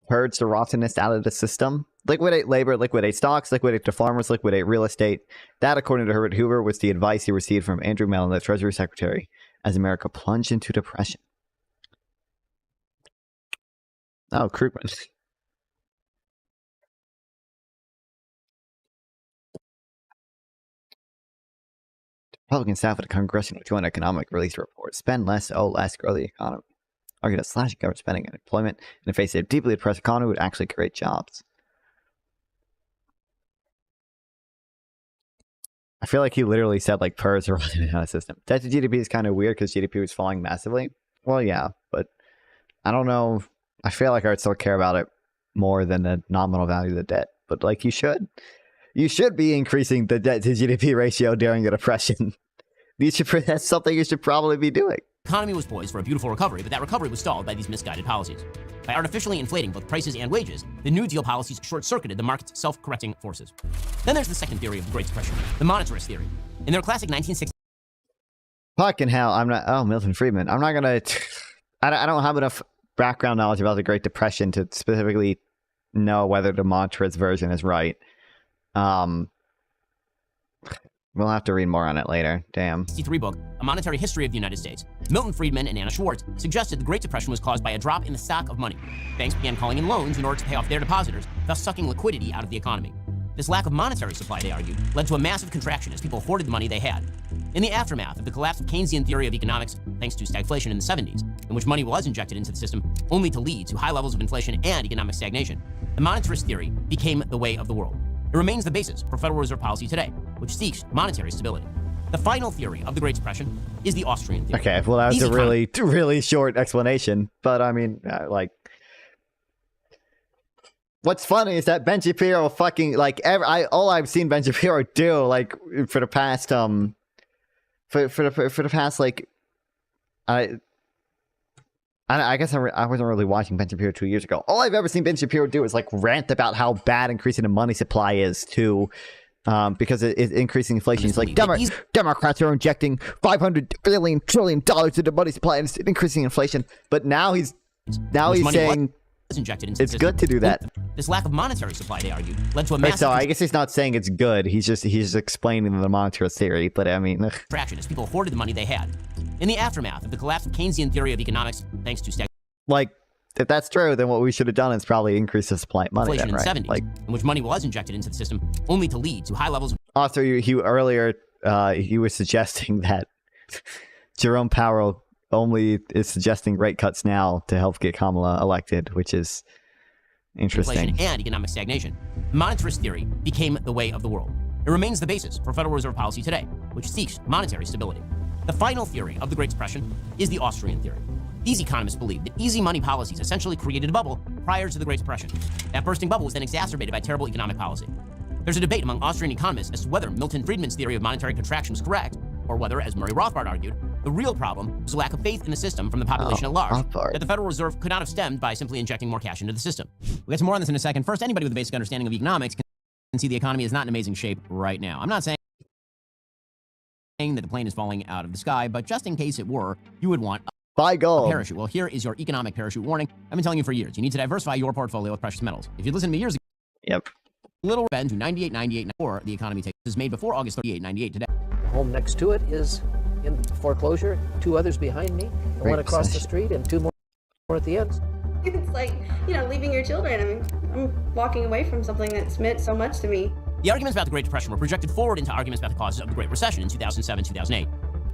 Purge the rottenness out of the system. Liquidate labor, liquidate stocks, liquidate the farmers, liquidate real estate. That, according to Herbert Hoover, was the advice he received from Andrew Mellon, the Treasury Secretary, as America plunged into depression. Oh, Krugman. Republican staff at a Congressional Joint Economic Release report. Spend less, owe less, grow the economy. Argue that slashing government spending and employment in the face of a deeply depressed economy would actually create jobs. I feel like he literally said, like, purrs are running out of system. Debt to GDP is kind of weird because GDP was falling massively. Well, yeah, but I don't know. I feel like I would still care about it more than the nominal value of the debt. But, like, you should. You should be increasing the debt to GDP ratio during a depression. That's something you should probably be doing. The economy was poised for a beautiful recovery, but that recovery was stalled by these misguided policies. By artificially inflating both prices and wages, the New Deal policies short-circuited the market's self-correcting forces. Then there's the second theory of the Great Depression, the monetarist theory. In their classic 1960s... Fucking hell, I'm not... Oh, Milton Friedman. I'm not gonna... I don't have enough background knowledge about the Great Depression to specifically know whether the monetarist version is right. We'll have to read more on it later. Damn. 63 book, A Monetary History of the United States. Milton Friedman and Anna Schwartz suggested the Great Depression was caused by a drop in the stock of money. Banks began calling in loans in order to pay off their depositors, thus sucking liquidity out of the economy. This lack of monetary supply, they argued, led to a massive contraction as people hoarded the money they had. In the aftermath of the collapse of Keynesian theory of economics, thanks to stagflation in the 70s, in which money was injected into the system only to lead to high levels of inflation and economic stagnation, the monetarist theory became the way of the world. It remains the basis for Federal Reserve policy today, which seeks monetary stability. The final theory of the Great Depression is the Austrian theory. Okay, well, that was a really short explanation, but I mean, like, what's funny is that Ben Shapiro fucking, like, all I've seen Ben Shapiro do, like, for the past, for the past, like, I guess I wasn't really watching Ben Shapiro 2 years ago. All I've ever seen Ben Shapiro do is, like, rant about how bad increasing the money supply is to, because it's increasing inflation. He's like, Democrats are injecting $500 billion trillion into the money supply and it's increasing inflation. But now he's saying it's good to do that. This lack of monetary supply, they argued, led to a massive... So I guess he's not saying it's good. He's just explaining the monetarist theory. But I mean, contraction as people hoarded the money they had. In the aftermath of the collapse of Keynesian theory of economics, thanks to like, if that's true, then what we should have done is probably increase the supply of money. Inflation then, right? in the 70s, in which money was injected into the system only to lead to high levels of... Also, earlier he was suggesting that Jerome Powell only is suggesting rate cuts now to help get Kamala elected, which is interesting. Inflation and economic stagnation. Monetarist theory became the way of the world. It remains the basis for Federal Reserve policy today, which seeks monetary stability. The final theory of the Great Depression is the Austrian theory. These economists believe that easy money policies essentially created a bubble prior to the Great Depression. That bursting bubble was then exacerbated by terrible economic policy. There's a debate among Austrian economists as to whether Milton Friedman's theory of monetary contraction was correct, or whether, as Murray Rothbard argued, the real problem was a lack of faith in the system from the population at large, that the Federal Reserve could not have stemmed by simply injecting more cash into the system. We'll get to more on this in a second. First, anybody with a basic understanding of economics can see the economy is not in amazing shape right now. I'm not saying that the plane is falling out of the sky, but just in case it were, you would want a parachute. Well, here is your economic parachute warning. I've been telling you for years. You need to diversify your portfolio with precious metals. If you listened to me years ago, little bend to 98.98 or the economy takes is made before August 38.98 today. The home next to it is in foreclosure. 2 others behind me, and 1 across the street, and 2 more at the end. It's like, leaving your children. I mean, I'm walking away from something that's meant so much to me. The arguments about the Great Depression were projected forward into arguments about the causes of the Great Recession in 2007, 2008.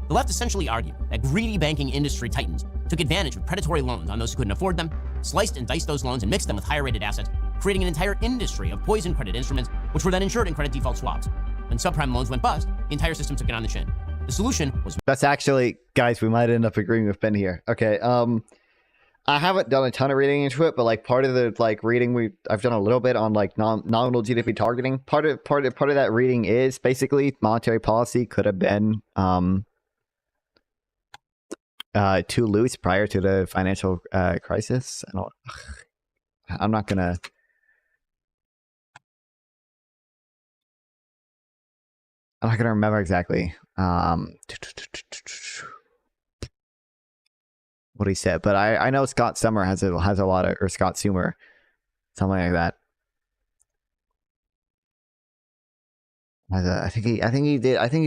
The left essentially argued that greedy banking industry titans took advantage of predatory loans on those who couldn't afford them, sliced and diced those loans and mixed them with higher-rated assets, creating an entire industry of poison credit instruments, which were then insured in credit default swaps. When subprime loans went bust, the entire system took it on the chin. The solution was... That's actually, guys, we might end up agreeing with Ben here. Okay, I haven't done a ton of reading into it, but like part of the like reading I've done a little bit on like nominal GDP targeting. Part of that reading is basically monetary policy could have been too loose prior to the financial crisis. I'm not gonna. Remember exactly what he said, but I know Scott Summer has a lot of, or Scott Sumer, something like that. I think he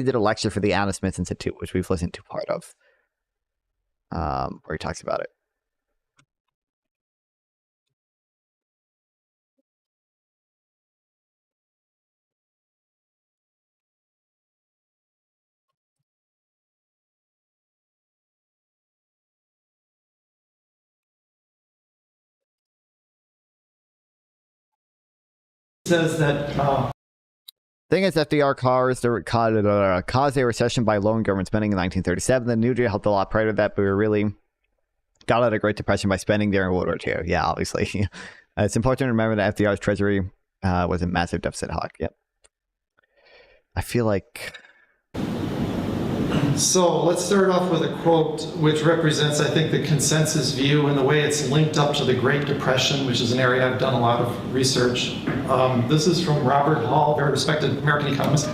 did a lecture for the Adam Smith Institute, which we've listened to part of, where he talks about it. Says that thing is, FDR caused a recession by lowering government spending in 1937. The New Deal helped a lot prior to that, but we really got out of the Great Depression by spending during World War II. Yeah, obviously. It's important to remember that FDR's treasury was a massive deficit hawk. Yep. I feel like... So let's start off with a quote which represents, I think, the consensus view and the way it's linked up to the Great Depression, which is an area I've done a lot of research. This is from Robert Hall, very respected American economist.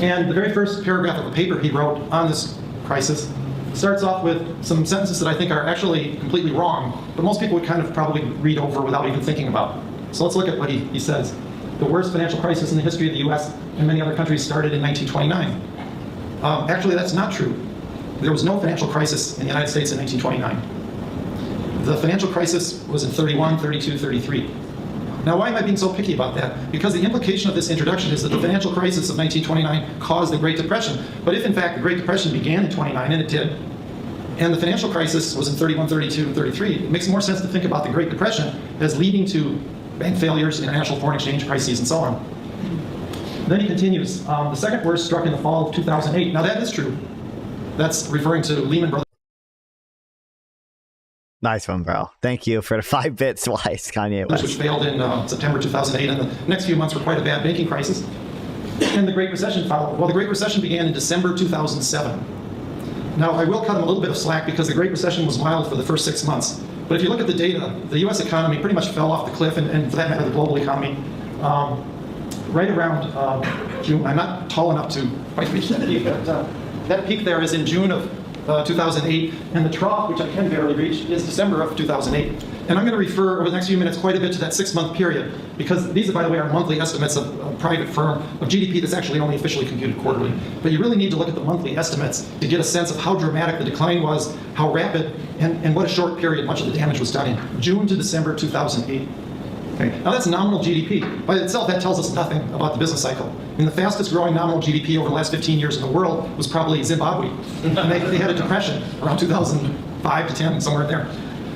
And the very first paragraph of the paper he wrote on this crisis starts off with some sentences that I think are actually completely wrong, but most people would kind of probably read over without even thinking about. So let's look at what he says. The worst financial crisis in the history of the US and many other countries started in 1929. Actually, that's not true. There was no financial crisis in the United States in 1929. The financial crisis was in 31, 32, 33. Now, why am I being so picky about that? Because the implication of this introduction is that the financial crisis of 1929 caused the Great Depression. But if, in fact, the Great Depression began in 29, and it did, and the financial crisis was in 31, 32, and 33, it makes more sense to think about the Great Depression as leading to bank failures, international foreign exchange crises, and so on. Then he continues, the second worst struck in the fall of 2008. Now that is true. That's referring to Lehman Brothers. Nice one, bro. Thank you for the 5 bits, Wise Kanye West. Which failed in September 2008, and the next few months were quite a bad banking crisis. And the Great Recession followed. Well, the Great Recession began in December 2007. Now, I will cut him a little bit of slack because the Great Recession was mild for the first 6 months. But if you look at the data, the U.S. economy pretty much fell off the cliff, and for that matter, the global economy. Right around June. I'm not tall enough to quite reach that peak, but that peak there is in June of 2008, and the trough, which I can barely reach, is December of 2008. And I'm going to refer over the next few minutes quite a bit to that 6-month period, because these, by the way, are monthly estimates of a private firm of GDP that's actually only officially computed quarterly. But you really need to look at the monthly estimates to get a sense of how dramatic the decline was, how rapid, and what a short period much of the damage was done in. June to December 2008. Okay. Now that's nominal GDP. By itself, that tells us nothing about the business cycle. I mean, the fastest growing nominal GDP over the last 15 years in the world was probably Zimbabwe. And they had a depression around 2005 to 10, somewhere there.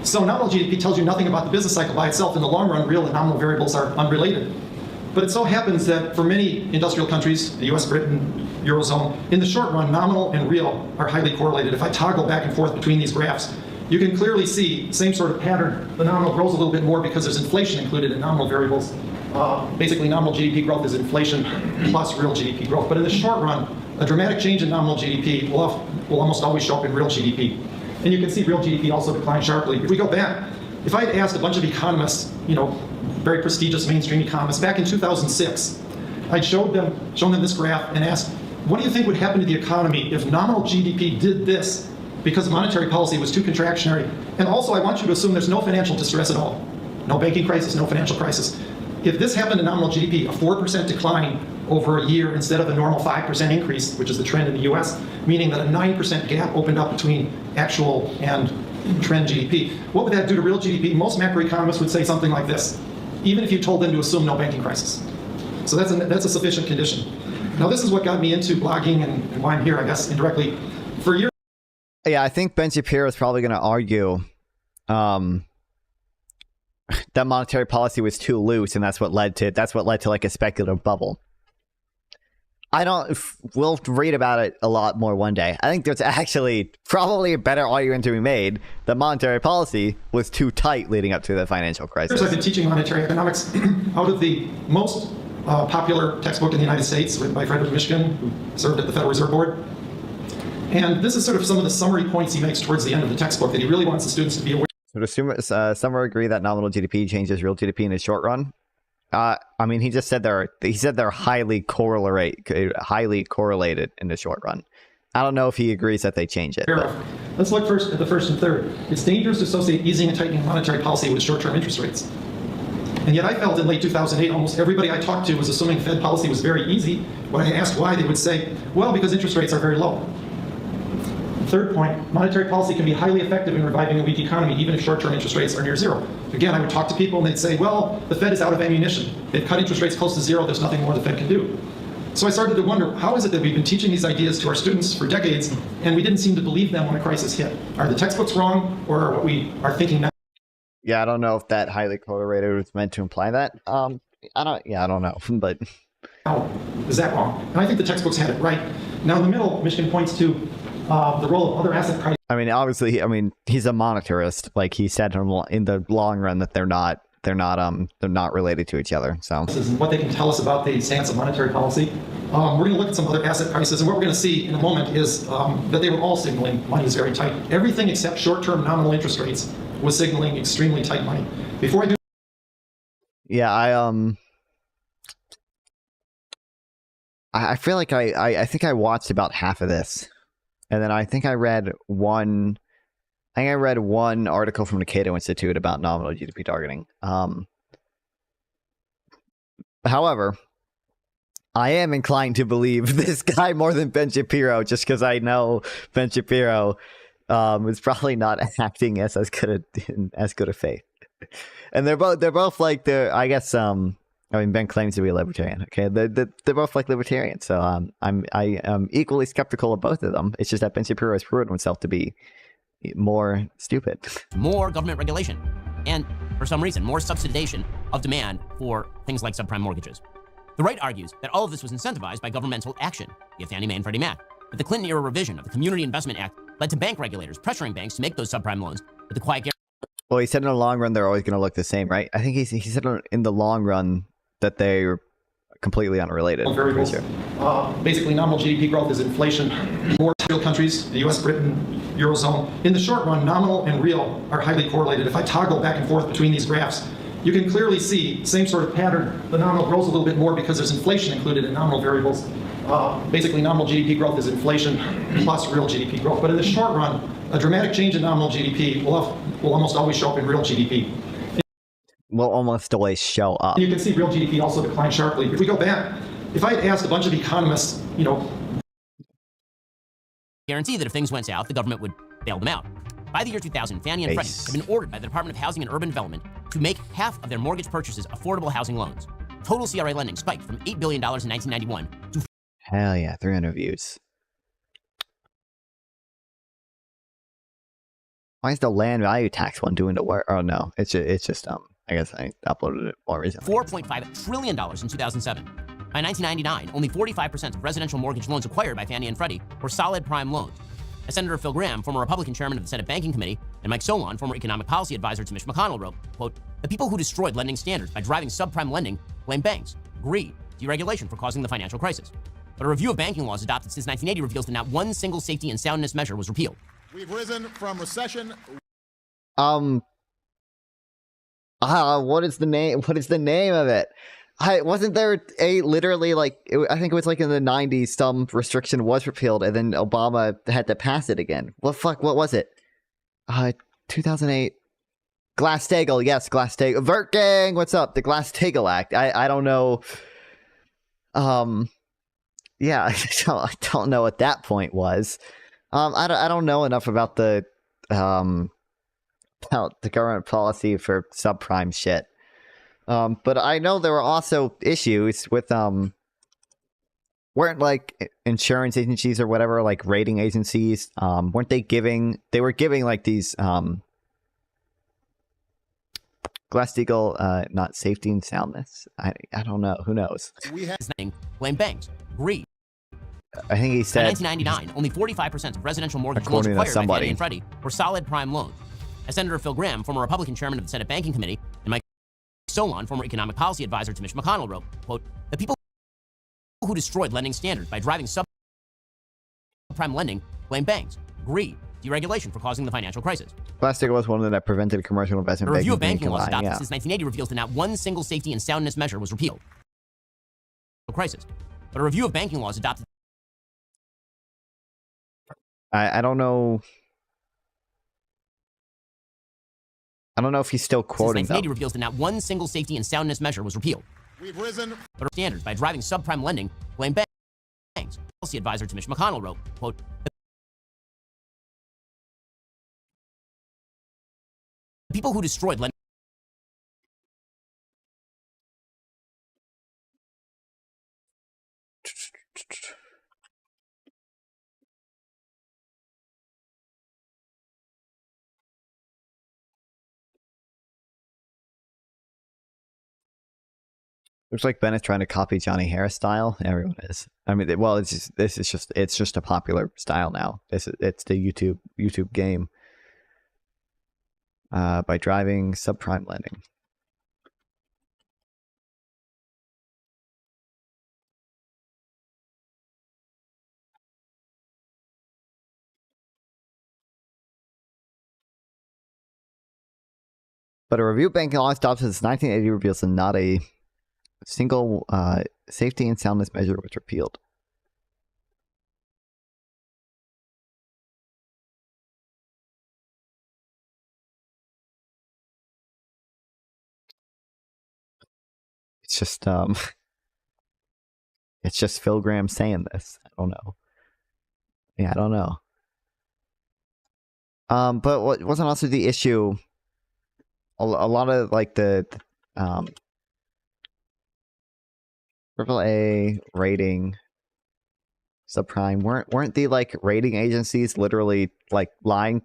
So nominal GDP tells you nothing about the business cycle by itself. In the long run, real and nominal variables are unrelated. But it so happens that for many industrial countries, the US, Britain, Eurozone, in the short run, nominal and real are highly correlated. If I toggle back and forth between these graphs, you can clearly see the same sort of pattern. The nominal grows a little bit more because there's inflation included in nominal variables. Basically, nominal GDP growth is inflation plus real GDP growth. But in the short run, a dramatic change in nominal GDP will almost always show up in real GDP. And you can see real GDP also decline sharply. If we go back, if I had asked a bunch of economists, very prestigious mainstream economists, back in 2006, I'd shown them this graph and asked, what do you think would happen to the economy if nominal GDP did this because monetary policy was too contractionary? And also, I want you to assume there's no financial distress at all. No banking crisis, no financial crisis. If this happened to nominal GDP, a 4% decline over a year instead of a normal 5% increase, which is the trend in the US, meaning that a 9% gap opened up between actual and trend GDP. What would that do to real GDP? Most macroeconomists would say something like this, even if you told them to assume no banking crisis. So that's a sufficient condition. Now, this is what got me into blogging and why I'm here, I guess, indirectly. For years. Yeah, I think Ben Shapiro is probably going to argue that monetary policy was too loose, and that's what led to like a speculative bubble. We'll read about it a lot more one day. I think there's actually probably a better argument to be made that monetary policy was too tight leading up to the financial crisis. I've been teaching monetary economics out of the most popular textbook in the United States, written by Frederick Mishkin, who served at the Federal Reserve Board. And this is sort of some of the summary points he makes towards the end of the textbook that he really wants the students to be aware. Some will agree that nominal GDP changes real GDP in the short run. I mean, he said they're highly correlated in the short run. I don't know if he agrees that they change it. Let's look first at the first and third. It's dangerous to associate easing and tightening monetary policy with short-term interest rates. And yet I felt in late 2008, almost everybody I talked to was assuming Fed policy was very easy. When I asked why, they would say, well, because interest rates are very low. Third point, monetary policy can be highly effective in reviving a weak economy, even if short-term interest rates are near zero. Again, I would talk to people and they'd say, well, the Fed is out of ammunition. They've cut interest rates close to zero. There's nothing more the Fed can do. So I started to wonder, how is it that we've been teaching these ideas to our students for decades, and we didn't seem to believe them when a crisis hit? Are the textbooks wrong, or are what we are thinking now? Yeah, I don't know if that highly correlated was meant to imply that. I don't know, but how is that wrong? And I think the textbooks had it right. Now in the middle, Michigan points to the role of other asset prices. I mean, obviously, he's a monetarist. Like he said in the long run that they're not related to each other. So and what they can tell us about the stance of monetary policy. We're going to look at some other asset prices, and what we're going to see in a moment is that they were all signaling money is very tight. Everything except short-term nominal interest rates was signaling extremely tight money. Before I do. Yeah, I feel like I think I watched about half of this. And then I think I read one article from the Cato Institute about nominal GDP targeting. However, I am inclined to believe this guy more than Ben Shapiro, just because I know Ben Shapiro is probably not acting as good a faith. And they're both like I guess Ben claims to be a libertarian. Okay, they're both like libertarians. So I am equally skeptical of both of them. It's just that Ben Shapiro has proven himself to be more stupid. More government regulation, and for some reason, more subsidization of demand for things like subprime mortgages. The right argues that all of this was incentivized by governmental action via Fannie Mae and Freddie Mac. That the Clinton-era revision of the Community Investment Act led to bank regulators pressuring banks to make those subprime loans with the quiet guarantee. Well, he said in the long run they're always going to look the same, right? I think he said in the long run that they're completely unrelated. Variables. Basically, nominal GDP growth is inflation. More real countries, the U.S., Britain, Eurozone. In the short run, nominal and real are highly correlated. If I toggle back and forth between these graphs, you can clearly see same sort of pattern. The nominal grows a little bit more because there's inflation included in nominal variables. Basically, nominal GDP growth is inflation plus real GDP growth. But in the short run, a dramatic change in nominal GDP will almost always show up in real GDP. Will almost always show up. You can see real GDP also decline sharply. If we go back, if I had asked a bunch of economists, guarantee that if things went south, the government would bail them out. By the year 2000, Fannie and Freddie had been ordered by the Department of Housing and Urban Development to make half of their mortgage purchases affordable housing loans. Total CRA lending spiked from $8 billion in 1991 to... Hell yeah, 300 views. Why is the land value tax one doing the work? Oh no, it's just I guess I uploaded it more recently. $4.5 trillion in 2007. By 1999, only 45% of residential mortgage loans acquired by Fannie and Freddie were solid prime loans. As Senator Phil Gramm, former Republican chairman of the Senate Banking Committee, and Mike Solon, former economic policy advisor to Mitch McConnell, wrote, quote, "The people who destroyed lending standards by driving subprime lending blame banks, greed, deregulation for causing the financial crisis. But a review of banking laws adopted since 1980 reveals that not one single safety and soundness measure was repealed." We've risen from recession. What is the name? What is the name of it? Wasn't there literally I think it was like in the 90s, some restriction was repealed and then Obama had to pass it again. What was it? 2008. Glass-Steagall, yes, Glass-Steagall. Vert Gang, what's up? The Glass-Steagall Act. I don't know. Yeah, I don't know what that point was. I don't know enough about the government policy for subprime shit. But I know there were also issues with weren't like insurance agencies or whatever, like rating agencies, weren't they giving like these Glass-Steagall, not safety and soundness. I don't know. Who knows? Blame banks. Greed. I think he said. In 1999, only 45% of residential mortgage loans acquired by Fannie and Freddie were solid prime loans. As Senator Phil Gramm, former Republican chairman of the Senate Banking Committee, and Mike Solon, former economic policy advisor to Mitch McConnell, wrote, quote, the people who destroyed lending standards by driving subprime lending blame banks. Greed. Deregulation for causing the financial crisis. Glass-Steagall was one of them that prevented commercial investment banking. A review of banking laws adopted since 1980 reveals that not one single safety and soundness measure was repealed. Crisis. But a review of banking laws adopted. I don't know. I don't know if he's still quoting them. 1980 reveals that not one single safety and soundness measure was repealed. We've risen. But standards by driving subprime lending blame banks. Policy advisor to Mitch McConnell wrote, quote, people who destroyed lending. Looks like Ben is trying to copy Johnny Harris style. Everyone is. I mean, well, it's just a popular style now. It's the YouTube game. By driving subprime lending. But a review of banking law adopted since 1980 reveals that not a single safety and soundness measure was repealed. It's just Phil Gramm saying this. I don't know. Yeah, I don't know. But what wasn't also the issue? A lot of like the AAA rating subprime weren't the like rating agencies literally like lying?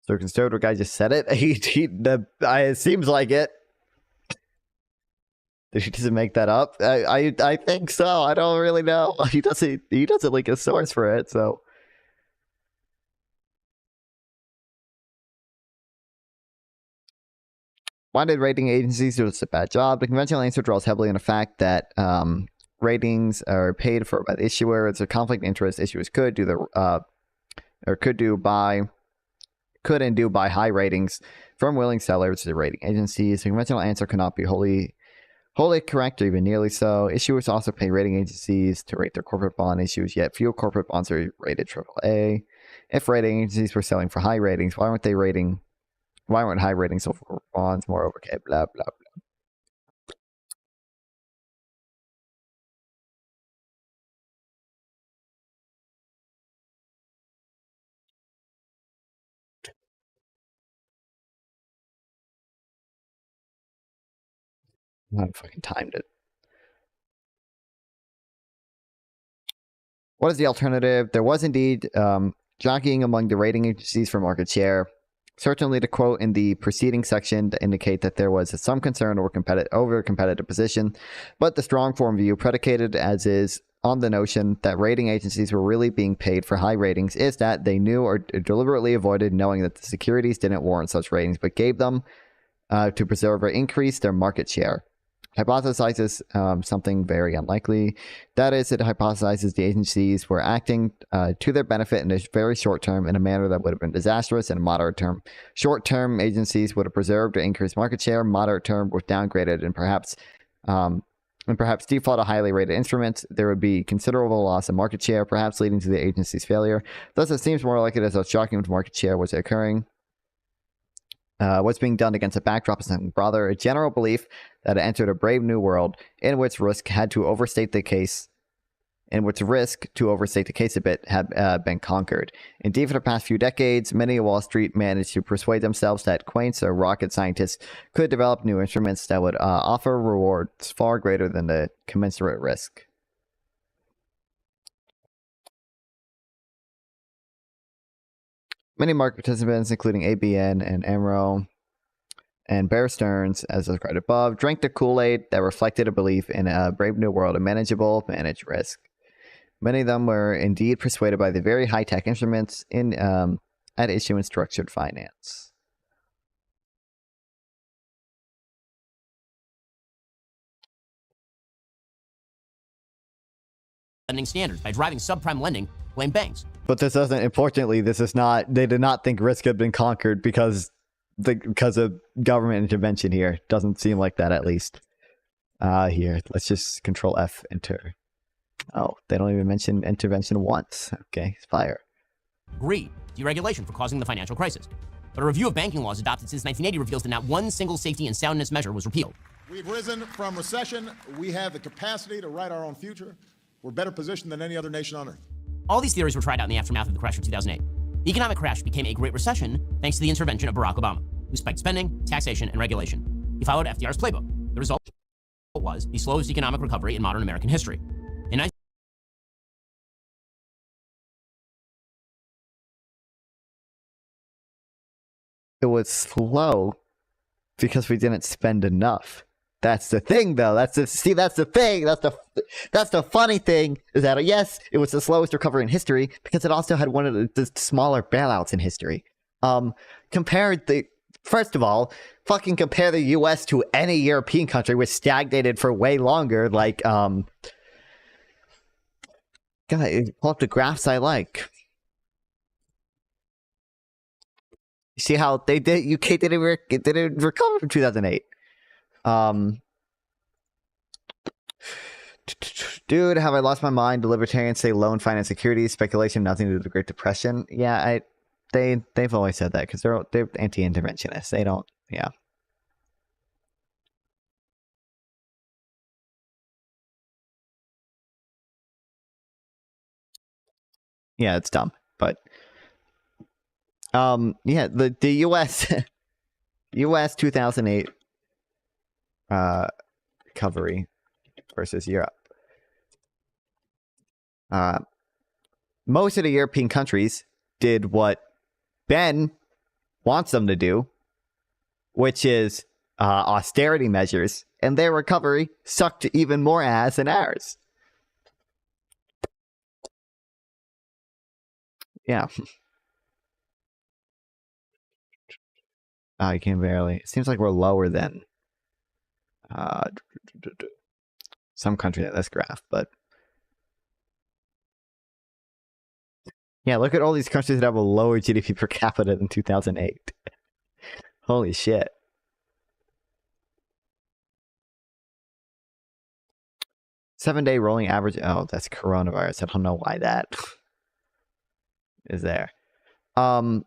So conservative guy just said it. It seems like it. Did he just make that up? I think so. I don't really know. He doesn't link a source for it. So why did rating agencies do a bad job? The conventional answer draws heavily on the fact that ratings are paid for by the issuer. It's a conflict of interest. Issuers could and do buy high ratings from willing sellers to the rating agencies. The conventional answer cannot be wholly correct or even nearly so. Issuers also pay rating agencies to rate their corporate bond issues, yet few corporate bonds are rated AAA. If rating agencies were selling for high ratings, why weren't high ratings sold for bonds? Moreover, okay, blah, blah, blah. I haven't fucking timed it. What is the alternative? There was indeed jockeying among the rating agencies for market share. Certainly the quote in the preceding section to indicate that there was some concern over competitive position, but the strong form view, predicated as is on the notion that rating agencies were really being paid for high ratings, is that they knew or deliberately avoided knowing that the securities didn't warrant such ratings, but gave them to preserve or increase their market share. Hypothesizes something very unlikely. That is, it hypothesizes the agencies were acting to their benefit in a very short term in a manner that would have been disastrous in a moderate term. Short term agencies would have preserved or increased market share. Moderate term was downgraded and perhaps default to highly rated instruments. There would be considerable loss of market share, perhaps leading to the agency's failure. Thus, it seems more likely that such shocking market share was occurring. What's being done against a backdrop of something broader, a general belief that it entered a brave new world in which risk had to overstate the case and which risk, to overstate the case a bit, have been conquered. Indeed, for the past few decades, many at Wall Street managed to persuade themselves that quaint or rocket scientists could develop new instruments that would offer rewards far greater than the commensurate risk. Many market participants, including ABN and AMRO and Bear Stearns, as described above, drank the Kool-Aid that reflected a belief in a brave new world of manageable managed risk. Many of them were indeed persuaded by the very high-tech instruments at issue in structured finance. Lending standards by driving subprime lending, blame banks. But this doesn't, importantly, this is not, they did not think risk had been conquered because of government intervention here. Doesn't seem like that, at least. Here, let's just Control F, enter. Oh, they don't even mention intervention once. Okay, fire. Greed, deregulation for causing the financial crisis. But a review of banking laws adopted since 1980 reveals that not one single safety and soundness measure was repealed. We've risen from recession. We have the capacity to write our own future. We're better positioned than any other nation on earth. All these theories were tried out in the aftermath of the crash of 2008. The economic crash became a Great Recession thanks to the intervention of Barack Obama, who spiked spending, taxation, and regulation. He followed FDR's playbook. The result was the slowest economic recovery in modern American history. In It was slow because we didn't spend enough. That's the thing, though. That's the thing. That's the funny thing is that yes, it was the slowest recovery in history because it also had one of the smaller bailouts in history. First of all, fucking compare the U.S. to any European country which stagnated for way longer. Like, God, pull up the graphs I like. You see how they did? UK didn't recover from 2008. Dude, have I lost my mind? The libertarians say loan, finance, securities, speculation, nothing to do with the Great Depression. Yeah, they've always said that because they're anti-interventionists. They don't. Yeah. Yeah, it's dumb, but yeah, the U.S. U.S. 2008 recovery versus Europe. Most of the European countries did what Ben wants them to do, which is austerity measures, and their recovery sucked even more ass than ours. Yeah. I can barely. It seems like we're lower than some country in this graph, but yeah, look at all these countries that have a lower GDP per capita than 2008. Holy shit. Seven-day rolling average. Oh, that's coronavirus. I don't know why that is there. But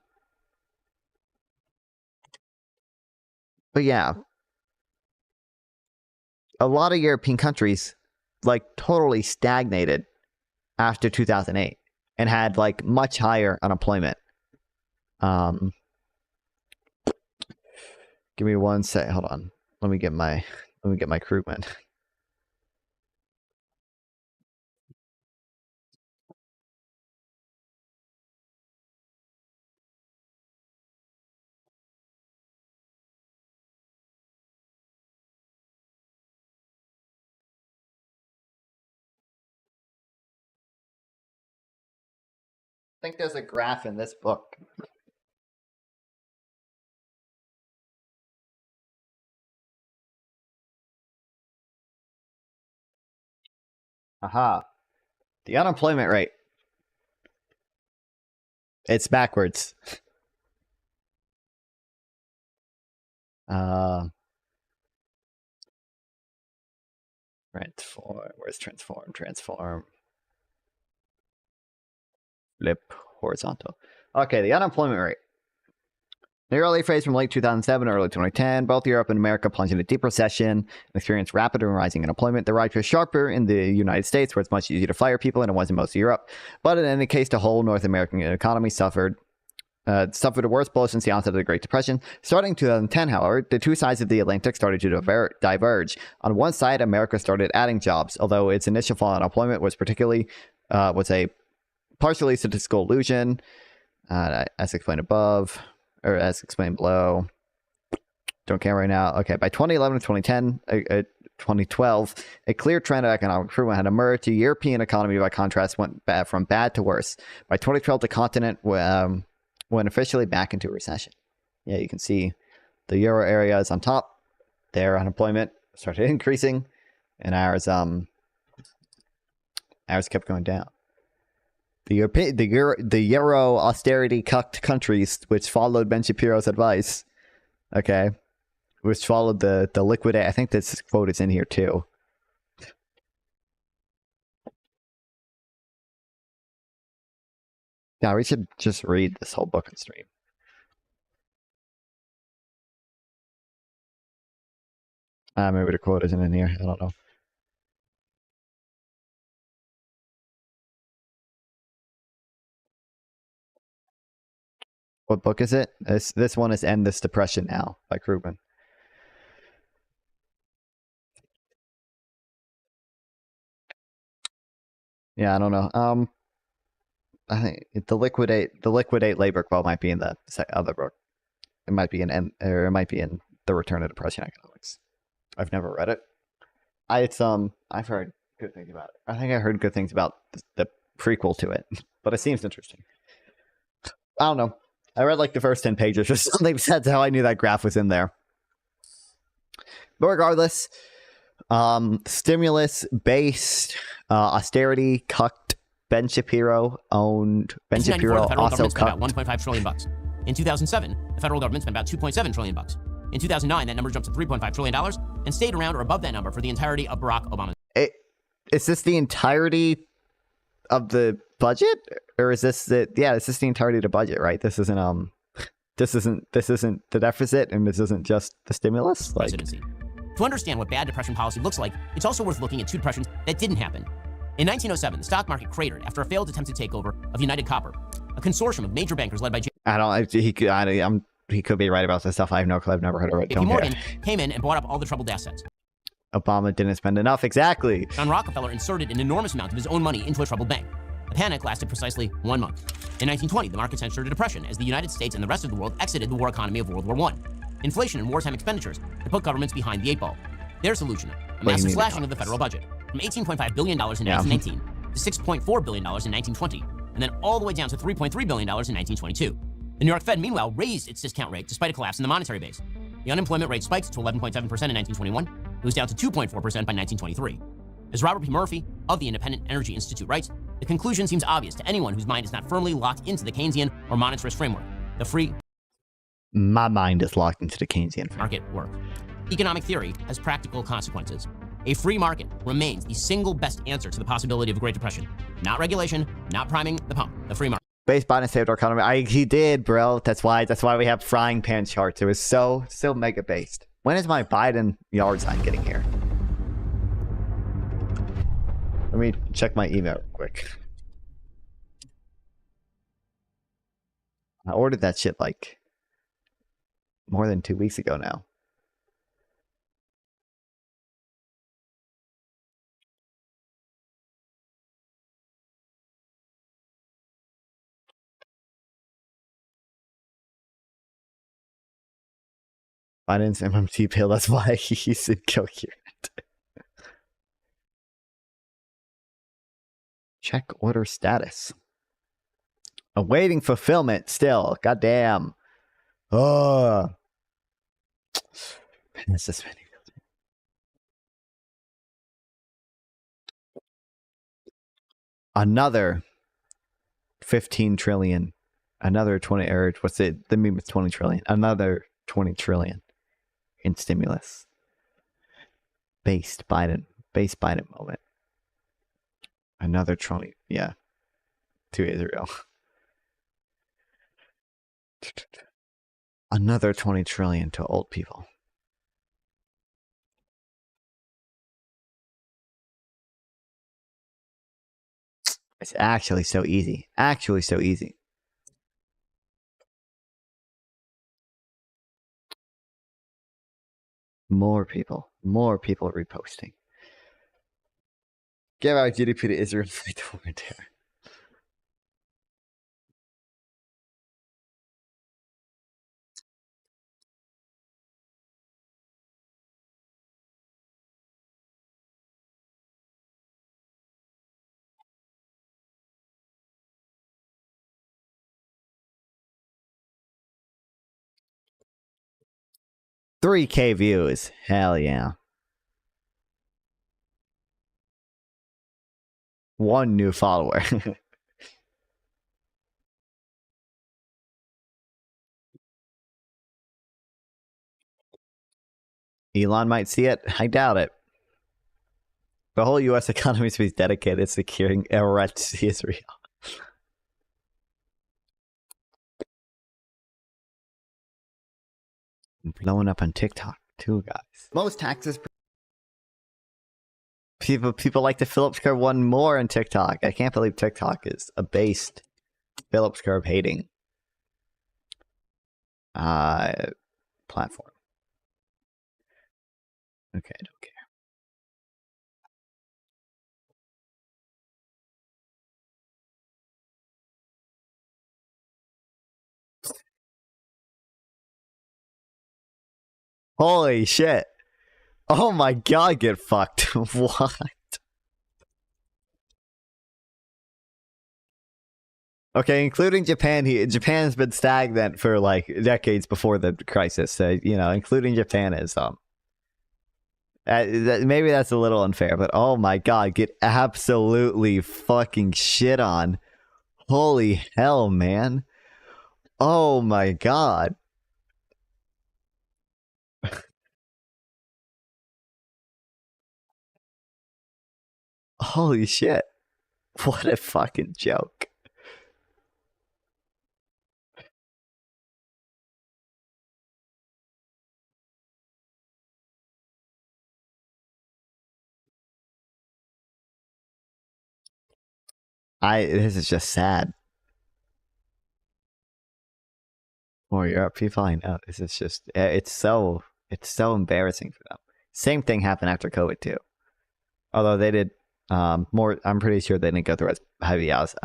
yeah, a lot of European countries like totally stagnated after 2008 and had like much higher unemployment. Give me one sec. Hold on. Let me get my Krugman. I think there's a graph in this book. Aha. The unemployment rate. It's backwards. Transform. Where's transform? Transform. Flip horizontal. Okay, the unemployment rate. The early phase from late 2007 to early 2010, both Europe and America plunged into deep recession and experienced rapid and rising unemployment. The rise was sharper in the United States, where it's much easier to fire people than it was in most of Europe. But in any case, the whole North American economy suffered the worst blow since the onset of the Great Depression. Starting in 2010, however, the two sides of the Atlantic started to diverge. On one side, America started adding jobs, although its initial fall in unemployment was a partially statistical illusion, as explained above. Or as explained below. Don't care right now. Okay, by 2011 to 2012, a clear trend of economic improvement had emerged. The European economy, by contrast, went from bad to worse. By 2012, the continent went officially back into a recession. Yeah, you can see the euro area is on top. Their unemployment started increasing, and ours kept going down. The Euro austerity cucked countries, which followed Ben Shapiro's advice, okay, which followed the liquidate. I think this quote is in here too. Yeah, we should just read this whole book on stream. Maybe the quote isn't in here. I don't know. What book is it? This one is End This Depression Now by Krugman. Yeah, I don't know. I think the liquidate labor quote might be in the other book. It might be in The Return of Depression Economics. I've never read it. I've heard good things about it. I think I heard good things about the prequel to it, but it seems interesting. I don't know. I read like the first 10 pages or something. That's how I knew that graph was in there. But regardless, stimulus-based austerity cucked Ben Shapiro owned. Ben Shapiro also cucked. About $1.5 trillion. In 2007, the federal government spent about $2.7 trillion. In 2009, that number jumped to $3.5 trillion and stayed around or above that number for the entirety of Barack Obama's. Is this the entirety of the budget, or is this it's just the entirety of the budget, right? This isn't the deficit, and this isn't just the stimulus. Presidency. To understand what bad depression policy looks like, it's also worth looking at two depressions that didn't happen. In 1907, the stock market cratered after a failed attempted takeover of United Copper, a consortium of major bankers led by he could be right about this stuff. I have no clue. I've never heard of it. JP Morgan came in and bought up all the troubled assets. Obama didn't spend enough. Exactly. John Rockefeller inserted an enormous amount of his own money into a troubled bank. The panic lasted precisely 1 month. In 1920, the markets entered a depression as the United States and the rest of the world exited the war economy of World War I. Inflation and wartime expenditures had put governments behind the 8 ball. Their solution, a massive slashing of the federal budget, from $18.5 billion in 1919 to $6.4 billion in 1920, and then all the way down to $3.3 billion in 1922. The New York Fed, meanwhile, raised its discount rate despite a collapse in the monetary base. The unemployment rate spiked to 11.7% in 1921. It was down to 2.4% by 1923. As Robert P. Murphy of the Independent Energy Institute writes, the conclusion seems obvious to anyone whose mind is not firmly locked into the Keynesian or monetarist framework. The free My mind is locked into the Keynesian market work. Economic theory has practical consequences. A free market remains the single best answer to the possibility of a Great Depression. Not regulation, not priming the pump. The free market. Base Biden saved our economy. He did, bro. That's why we have frying pan charts. It was so mega based. When is my Biden yard sign getting here? Let me check my email real quick. I ordered that shit like more than 2 weeks ago now. Biden's MMT pill, that's why he's incoherent. Check order status. Awaiting fulfillment still. Goddamn. Oh. Another 15 trillion. Another 20, or what's it? The meme is 20 trillion. Another 20 trillion in stimulus. Base Biden moment. Another 20, yeah. 2 days ago. Another 20 trillion to old people. It's actually so easy. Actually so easy. More people reposting. Give out GDP to Israel and fight the war there. $3K views. Hell yeah. One new follower. Elon might see it. I doubt it. The whole U.S. economy is dedicated to securing Eret to Israel. Blowing up on TikTok too, guys. Most taxes. People like the Phillips curve one more on TikTok. I can't believe TikTok is a based Phillips curve hating platform. Okay, I don't care. Holy shit. Oh my god, get fucked. What? Okay, including Japan. Japan's been stagnant for like decades before the crisis. So, you know, including Japan is maybe that's a little unfair, but oh my god, get absolutely fucking shit on. Holy hell, man. Oh my god. Holy shit. What a fucking joke. This is just sad. For Europe people, I know. This is just, it's so embarrassing for them. Same thing happened after COVID too. Although they did more, I'm pretty sure they didn't go through as heavy as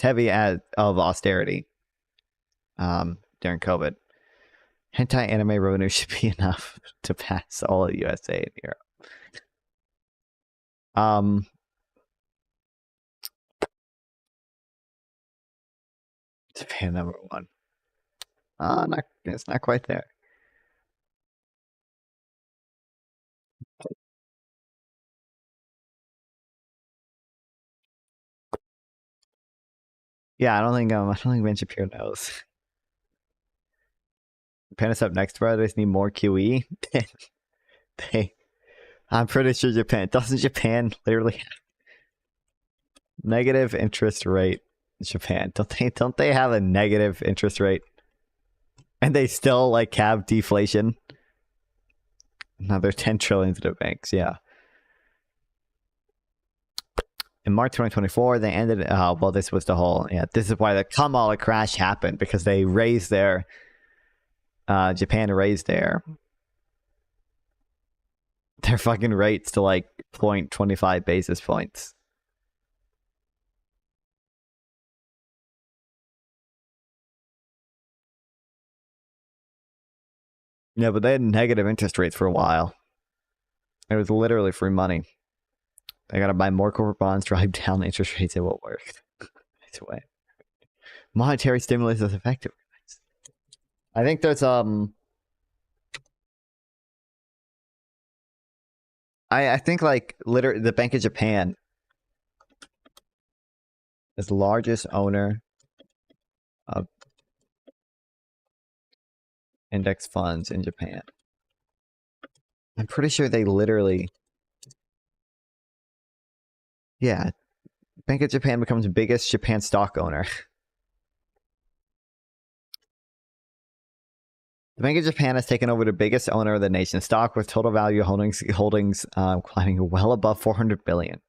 heavy as of austerity during COVID. Hentai anime revenue should be enough to pass all of USA and Europe. Japan number one. It's not quite there. Yeah, I don't think Ben Shapiro knows. Japan is up next, bro. They just need more QE. I'm pretty sure doesn't Japan literally have negative interest rate? Japan, don't they have a negative interest rate? And they still like have deflation. Another 10 trillion to the banks, yeah. In March 2024, they ended. Well, this was the whole. Yeah, this is why the Kamala crash happened, because they raised their. Japan raised their fucking rates to like 0.25 basis points. Yeah, but they had negative interest rates for a while. It was literally free money. They gotta buy more corporate bonds, drive down interest rates. It won't work. It's a way. Monetary stimulus is effective. I think there's I think like literally the Bank of Japan is the largest owner of index funds in Japan. I'm pretty sure they literally, yeah, Bank of Japan becomes the biggest Japan stock owner. The Bank of Japan has taken over the biggest owner of the nation's stock, with total value holdings climbing well above $400 billion.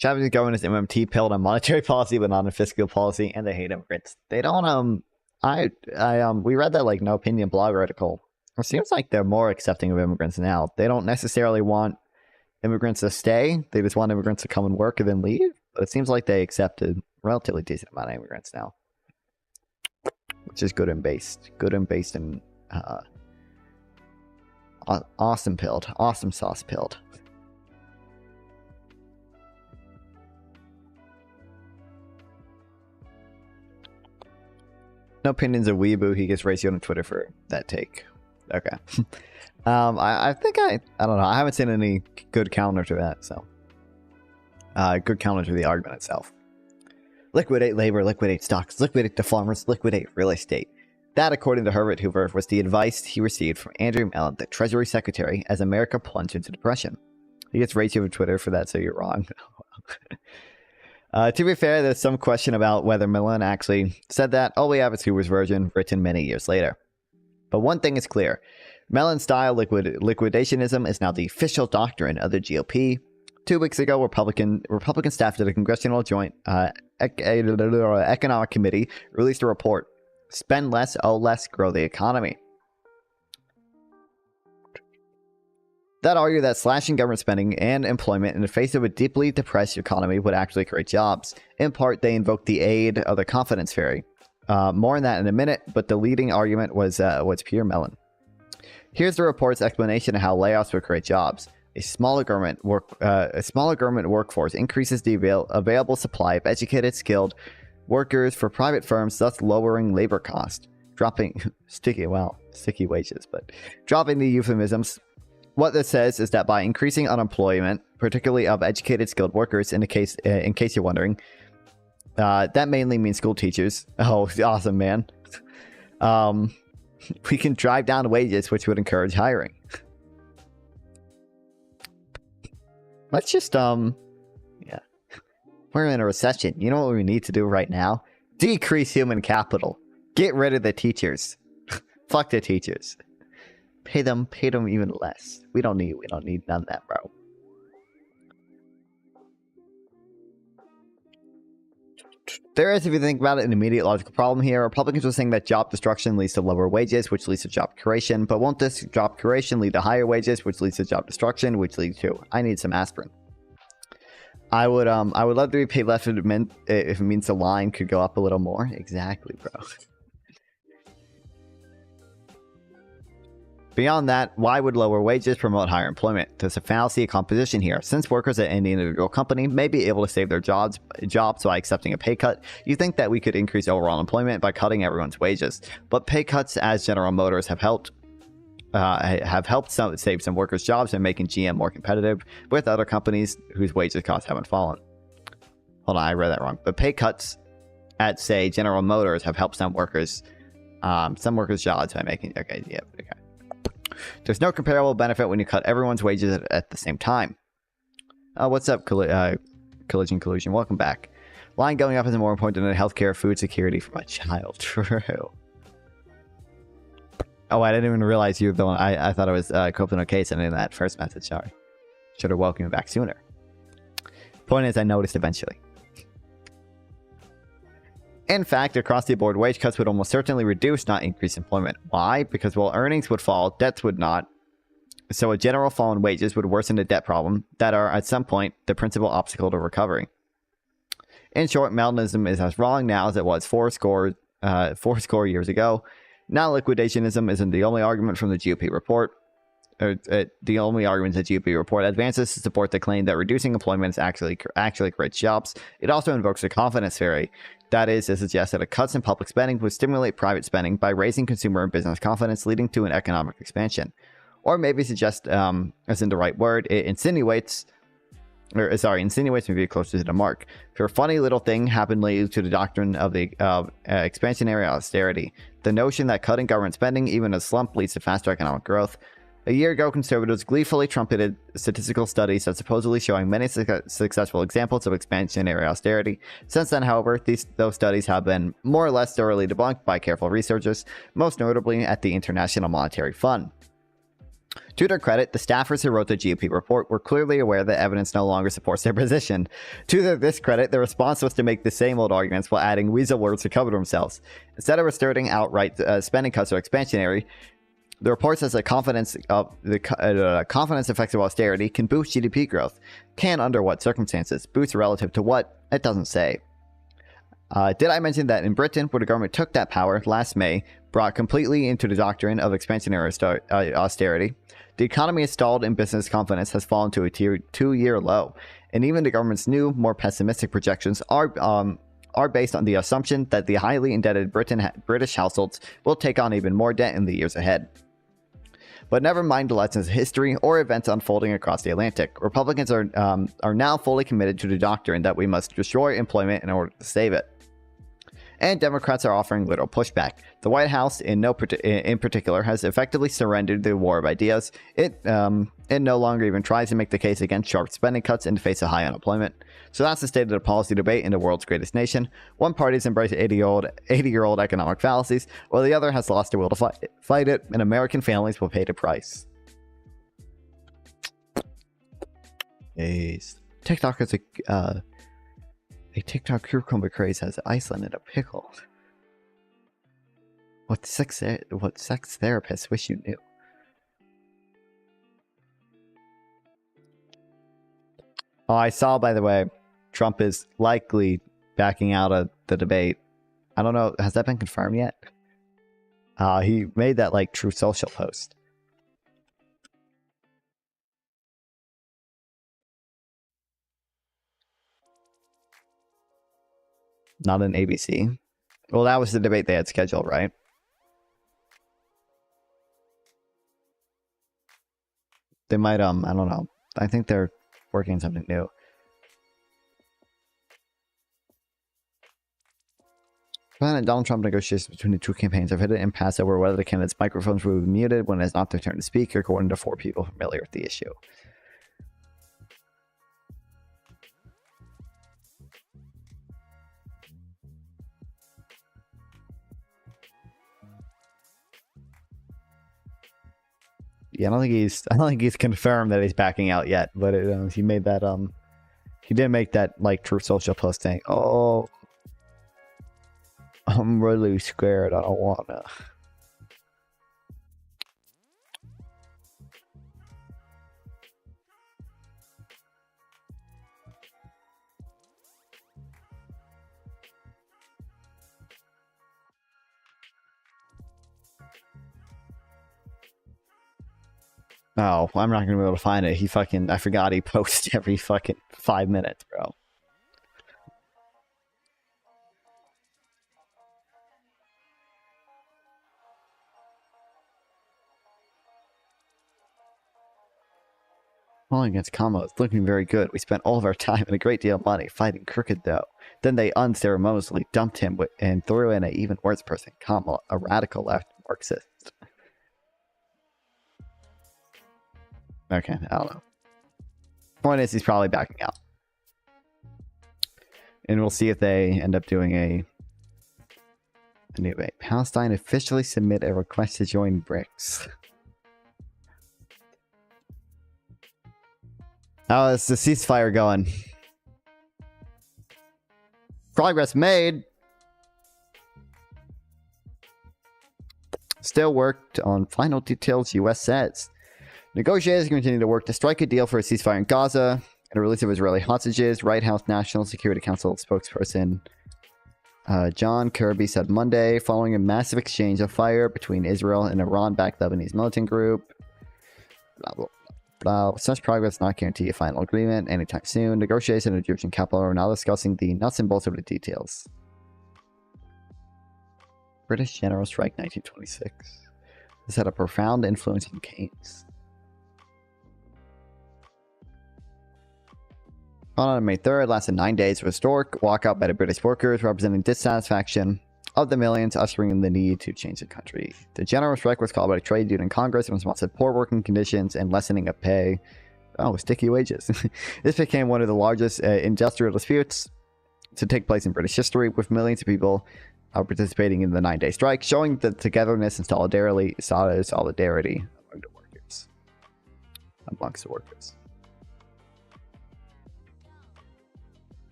Japanese government is MMT pilled on monetary policy but not on fiscal policy, and they hate immigrants. They don't we read that like No Opinion blog article. It seems like they're more accepting of immigrants now. They don't necessarily want immigrants to stay. They just want immigrants to come and work and then leave. But it seems like they accepted a relatively decent amount of immigrants now, which is good and based and awesome pilled, awesome sauce pilled. No Opinion's a weeaboo. He gets ratioed on Twitter for that take. Okay. I think I don't know. I haven't seen any good counter to that, so. Good counter to the argument itself. Liquidate labor, liquidate stocks, liquidate the farmers, liquidate real estate. That, according to Herbert Hoover, was the advice he received from Andrew Mellon, the Treasury Secretary, as America plunged into depression. He gets ratioed on Twitter for that, so you're wrong. To be fair, there's some question about whether Mellon actually said that. All we have is Hoover's version, written many years later. But one thing is clear. Mellon-style liquidationism is now the official doctrine of the GOP. 2 weeks ago, Republican staff at the Congressional Joint Economic Committee released a report, Spend Less, Owe Less, Grow the Economy. That argued that slashing government spending and employment in the face of a deeply depressed economy would actually create jobs. In part, they invoked the aid of the confidence fairy. More on that in a minute, but the leading argument was Pierre Mellon. Here's the report's explanation of how layoffs would create jobs. A smaller government workforce increases the available supply of educated, skilled workers for private firms, thus lowering labor cost, dropping sticky wages, but dropping the euphemisms. What this says is that by increasing unemployment, particularly of educated, skilled workers, in case you're wondering, that mainly means school teachers. Oh, awesome, man. We can drive down wages, which would encourage hiring. Let's just, yeah. We're in a recession. You know what we need to do right now? Decrease human capital. Get rid of the teachers. Fuck the teachers. Pay them even less. We don't need none of that, bro. There is, if you think about it, an immediate logical problem here. Republicans are saying that job destruction leads to lower wages, which leads to job creation. But won't this job creation lead to higher wages, which leads to job destruction, which leads to I need some aspirin. I would love to be paid less if it means the line could go up a little more. Exactly, bro. Beyond that, why would lower wages promote higher employment? There's a fallacy of composition here. Since workers at any individual company may be able to save their jobs by accepting a pay cut, you think that we could increase overall employment by cutting everyone's wages. But pay cuts, as General Motors have helped save some workers' jobs and making GM more competitive with other companies whose wages costs haven't fallen. Hold on, I read that wrong. But pay cuts at, say, General Motors have helped some workers' jobs by making... Okay, yeah, okay. There's no comparable benefit when you cut everyone's wages at the same time. What's up, Collision? Welcome back. Line going up is more important than healthcare, food security for my child. True. Oh, I didn't even realize you were the one. I thought it was Copeland O'Kay sending that first message. Sorry. Should have welcomed you back sooner. Point is, I noticed eventually. In fact, across-the-board wage cuts would almost certainly reduce, not increase employment. Why? Because while earnings would fall, debts would not. So a general fall in wages would worsen the debt problem that are, at some point, the principal obstacle to recovery. In short, Mellonism is as wrong now as it was fourscore years ago. Now, liquidationism isn't the only argument from the GOP report. The only argument the GOP report advances to support the claim that reducing employment is actually creates jobs. It also invokes the confidence theory. That is, it suggests that a cuts in public spending would stimulate private spending by raising consumer and business confidence, leading to an economic expansion. Or maybe suggest, isn't the right word, it insinuates insinuates maybe closer to the mark. For a funny little thing happened lately to the doctrine of the expansionary austerity, the notion that cutting government spending, even a slump, leads to faster economic growth. A year ago, conservatives gleefully trumpeted statistical studies that supposedly showing many successful examples of expansionary austerity. Since then, however, those studies have been more or less thoroughly debunked by careful researchers, most notably at the International Monetary Fund. To their credit, the staffers who wrote the GOP report were clearly aware that evidence no longer supports their position. To their discredit, the response was to make the same old arguments while adding weasel words to cover themselves. Instead of asserting outright spending cuts are expansionary, the report says that confidence effects of austerity can boost GDP growth. Can under what circumstances? Boost relative to what? It doesn't say. Did I mention that in Britain, where the government took that power last May, brought completely into the doctrine of expansionary austerity, the economy is stalled and business confidence has fallen to a 2-year low, and even the government's new, more pessimistic projections are based on the assumption that the highly indebted British households will take on even more debt in the years ahead. But never mind the lessons of history or events unfolding across the Atlantic. Republicans are now fully committed to the doctrine that we must destroy employment in order to save it. And Democrats are offering little pushback. The White House, in particular, has effectively surrendered the war of ideas. It no longer even tries to make the case against sharp spending cuts in the face of high unemployment. So that's the state of the policy debate in the world's greatest nation. One party has embraced 80-year-old economic fallacies, while the other has lost the will to fight it, and American families will pay the price. TikTok is a TikTok cucumber craze has Iceland in a pickle. What sex therapists wish you knew. Oh, I saw, by the way, Trump is likely backing out of the debate. I don't know, has that been confirmed yet? He made that like True Social post. Not an ABC. Well, that was the debate they had scheduled, right? They might, I don't know. I think they're working on something new. President Donald Trump negotiations between the two campaigns have hit an impasse over whether the candidates' microphones will be muted when it's not their turn to speak, according to 4 people familiar with the issue. Yeah, I don't think he's confirmed that he's backing out yet, but he made that he did make that like True Social post saying, "Oh, I'm really scared. I don't wanna." Oh, I'm not gonna be able to find it. I forgot he posts every fucking 5 minutes, bro. Falling against Kamala is looking very good. We spent all of our time and a great deal of money fighting crooked, though. Then they unceremoniously dumped him and threw in an even worse person, Kamala, a radical left Marxist. Okay, I don't know. Point is, he's probably backing out. And we'll see if they end up doing a new debate. Palestine officially submit a request to join BRICS. How is the ceasefire going? Progress made. Still worked on final details, U.S. says. Negotiators continue to work to strike a deal for a ceasefire in Gaza and a release of Israeli hostages. White House National Security Council spokesperson John Kirby said Monday, following a massive exchange of fire between Israel and Iran-backed Lebanese militant group. Blah, blah, blah. Such progress not guarantee a final agreement anytime soon. Negotiators in the Egyptian capital are now discussing the nuts and bolts of the details. British general strike 1926. This had a profound influence on Keynes. On May 3rd, lasted 9 days of historic walkout by the British workers, representing dissatisfaction of the millions, ushering in the need to change the country. The general strike was called by the trade union Congress in response to poor working conditions and lessening of pay. Oh, sticky wages. This became one of the largest industrial disputes to take place in British history, with millions of people participating in the 9-day strike, showing the togetherness and solidarity amongst the workers.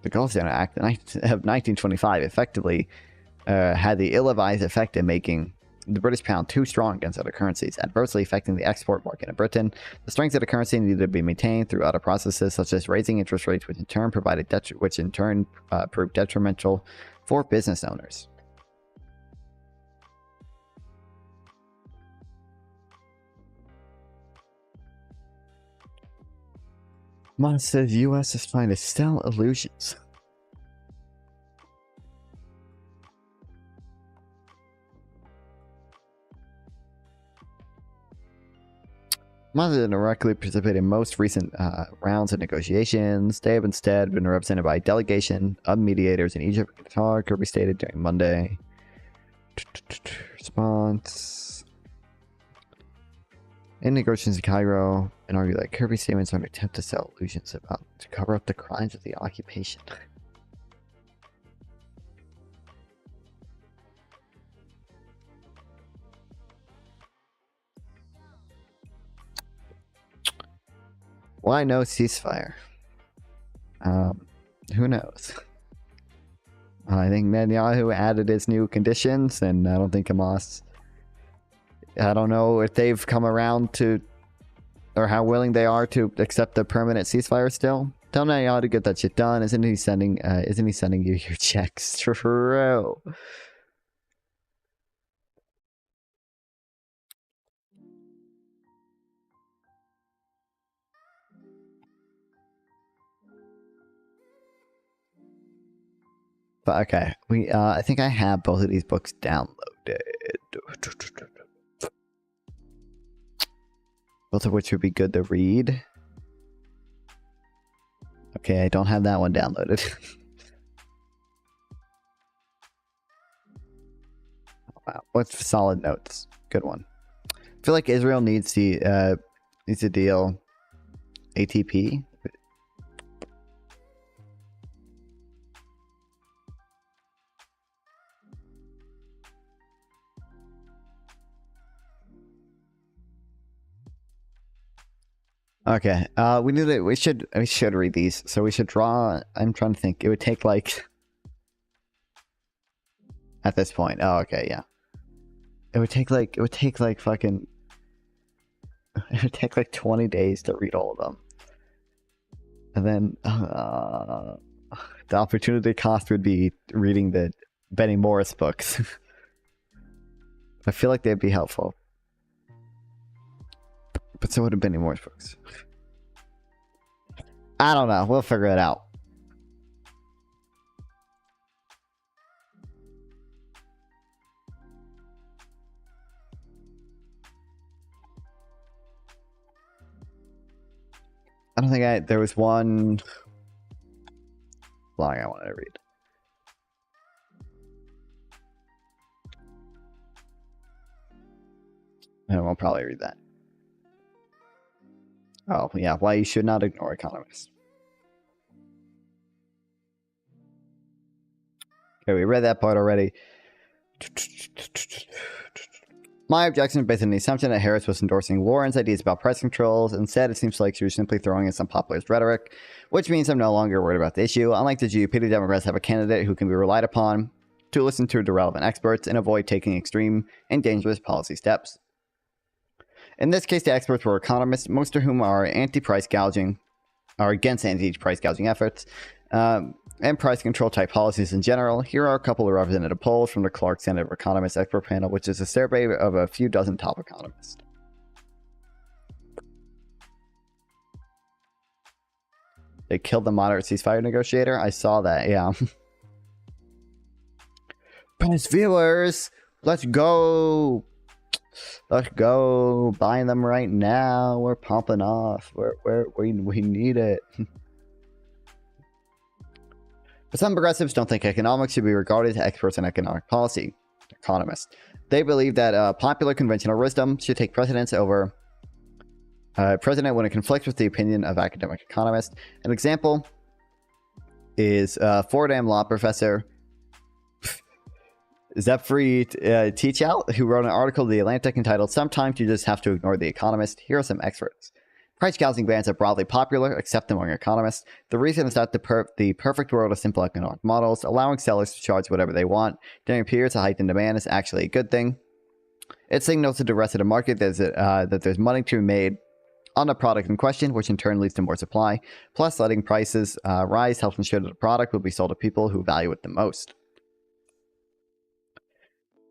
The Gold Standard Act of 1925 effectively had the ill-advised effect of making the British pound too strong against other currencies, adversely affecting the export market in Britain. The strength of the currency needed to be maintained through other processes, such as raising interest rates, which in turn proved detrimental for business owners. Mon says U.S. is trying to sell illusions. Mon didn't directly participate in most recent rounds of negotiations. They have instead been represented by a delegation of mediators in Egypt and Qatar, Kirby stated during Monday. Response. In negotiations in Cairo, and argue that Kirby's statements are an attempt to sell illusions about to cover up the crimes of the occupation. Why no ceasefire? Who knows? I think Netanyahu added his new conditions, and I don't think Hamas. I don't know if they've come around to, or how willing they are to accept the permanent ceasefire still. Tell Netanyahu to get that shit done. Isn't he sending you your checks? True. But okay, I think I have both of these books downloaded. Both of which would be good to read. Okay, I don't have that one downloaded. Wow, what's solid notes? Good one. I feel like Israel needs to deal ATP. Okay, we should read these. So we should draw. I'm trying to think. It would take like at this point. Oh, okay, yeah. It would take like fucking. It would take like 20 days to read all of them, and then the opportunity cost would be reading the Benny Morris books. I feel like they'd be helpful. But so would have Benny Morris books. I don't know. We'll figure it out. I don't think there was one blog I wanted to read. And we'll probably read that. Oh, yeah, why you should not ignore economists. Okay, we read that part already. My objection is based on the assumption that Harris was endorsing Warren's ideas about price controls. Instead, it seems like she was simply throwing in some populist rhetoric, which means I'm no longer worried about the issue. Unlike the GOP, the Democrats have a candidate who can be relied upon to listen to the relevant experts and avoid taking extreme and dangerous policy steps. In this case, the experts were economists, most of whom are anti-price gouging, are against anti-price gouging efforts, and price control type policies in general. Here are a couple of representative polls from the Clark Center of Economists expert panel, which is a survey of a few dozen top economists. They killed the moderate ceasefire negotiator. I saw that, yeah. Press viewers, let's go. Let's go. Buying them right now. We're pumping off. We need it. But some progressives don't think economics should be regarded as experts in economic policy. Economists. They believe that popular conventional wisdom should take precedence over precedent when it conflicts with the opinion of academic economists. An example is Fordham law professor Zephyr Teachout, who wrote an article in The Atlantic entitled "Sometimes You Just Have to Ignore the Economist. Here are some experts." Price gouging bans are broadly popular, except among economists. The reason is that the perfect world of simple economic models, allowing sellers to charge whatever they want during periods of heightened demand, is actually a good thing. It signals to the rest of the market that there's money to be made on the product in question, which in turn leads to more supply. Plus, letting prices rise helps ensure that the product will be sold to people who value it the most.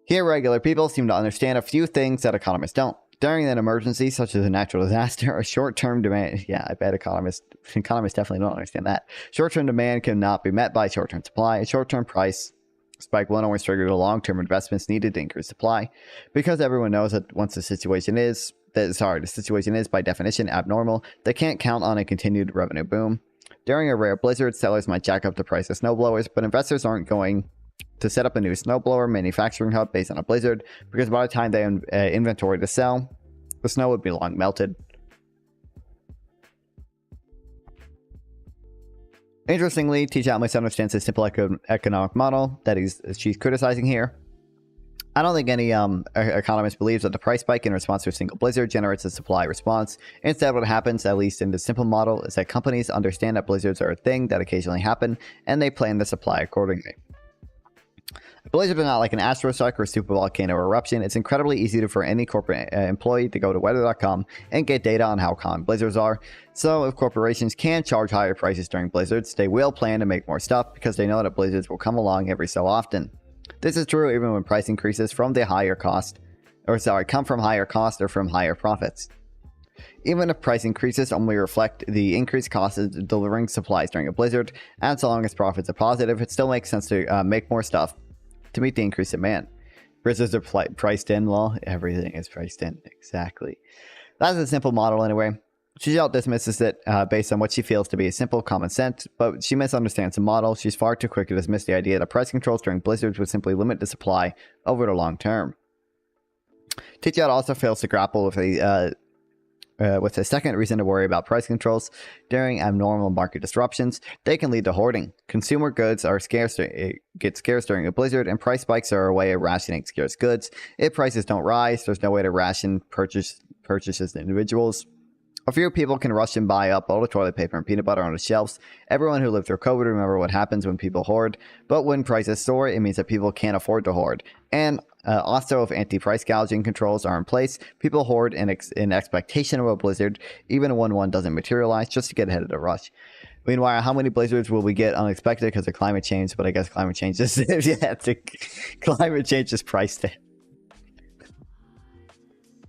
Here, regular people seem to understand a few things that economists don't. During an emergency, such as a natural disaster, a short-term demand... Yeah, I bet economists definitely don't understand that. Short-term demand cannot be met by short-term supply. A short-term price spike won't always trigger the long-term investments needed to increase supply. Because everyone knows that once the situation is, by definition, abnormal, they can't count on a continued revenue boom. During a rare blizzard, sellers might jack up the price of snowblowers, but investors aren't going to set up a new snowblower manufacturing hub based on a blizzard, because by the time they inventory to sell, the snow would be long melted. Interestingly, Teachout misunderstands the simple economic model that she's criticizing here. I don't think any economist believes that the price spike in response to a single blizzard generates a supply response. Instead, what happens, at least in the simple model, is that companies understand that blizzards are a thing that occasionally happen, and they plan the supply accordingly. A blizzard is not like an asterostrike or a supervolcano eruption. It's incredibly easy for any corporate employee to go to weather.com and get data on how common blizzards are. So if corporations can charge higher prices during blizzards, they will plan to make more stuff because they know that blizzards will come along every so often. This is true even when price increases come from higher cost or from higher profits. Even if price increases only reflect the increased cost of delivering supplies during a blizzard, and so long as profits are positive, it still makes sense to make more stuff to meet the increased demand. Blizzards are priced in, everything is priced in, exactly. That's a simple model anyway. Teachout dismisses it based on what she feels to be a simple common sense, but she misunderstands the model. She's far too quick to dismiss the idea that price controls during blizzards would simply limit the supply over the long term. Teachout also fails to grapple with the second reason to worry about price controls. During abnormal market disruptions, they can lead to hoarding. Consumer goods are get scarce during a blizzard, and price spikes are a way of rationing scarce goods. If prices don't rise, there's no way to ration purchases to individuals. A few people can rush and buy up all the toilet paper and peanut butter on the shelves. Everyone who lived through COVID remember what happens when people hoard. But when prices soar, it means that people can't afford to hoard. And also, if anti-price gouging controls are in place, people hoard in expectation of a blizzard, even when one doesn't materialize, just to get ahead of the rush. Meanwhile, how many blizzards will we get unexpected because of climate change? But I guess climate change is climate change is priced in.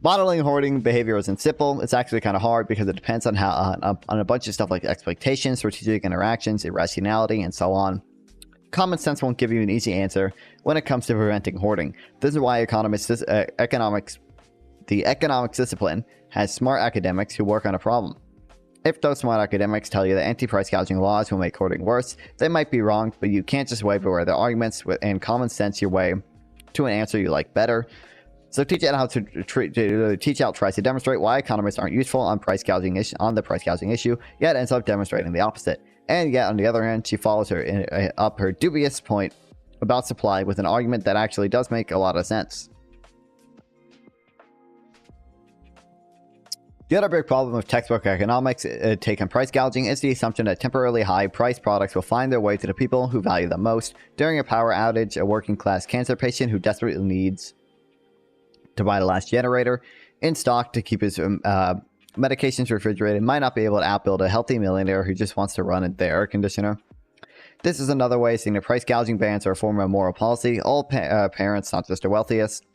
Modeling hoarding behavior isn't simple. It's actually kind of hard because it depends on on a bunch of stuff like expectations, strategic interactions, irrationality, and so on. Common sense won't give you an easy answer when it comes to preventing hoarding. This is why the economics discipline has smart academics who work on a problem. If those smart academics tell you that anti-price gouging laws will make hoarding worse, they might be wrong, but you can't just wave away their arguments and common sense your way to an answer you like better. So Teachout tries to demonstrate why economists aren't useful on the price gouging issue, yet ends up demonstrating the opposite. And yet, on the other hand, she follows up her dubious point about supply with an argument that actually does make a lot of sense. The other big problem with textbook economics take on price gouging is the assumption that temporarily high-priced products will find their way to the people who value them most. During a power outage, a working-class cancer patient who desperately needs to buy the last generator in stock to keep his medications refrigerated might not be able to outbuild a healthy millionaire who just wants to run the air conditioner. This is another way seeing the price gouging bans are a form of moral policy. All parents, not just the wealthiest,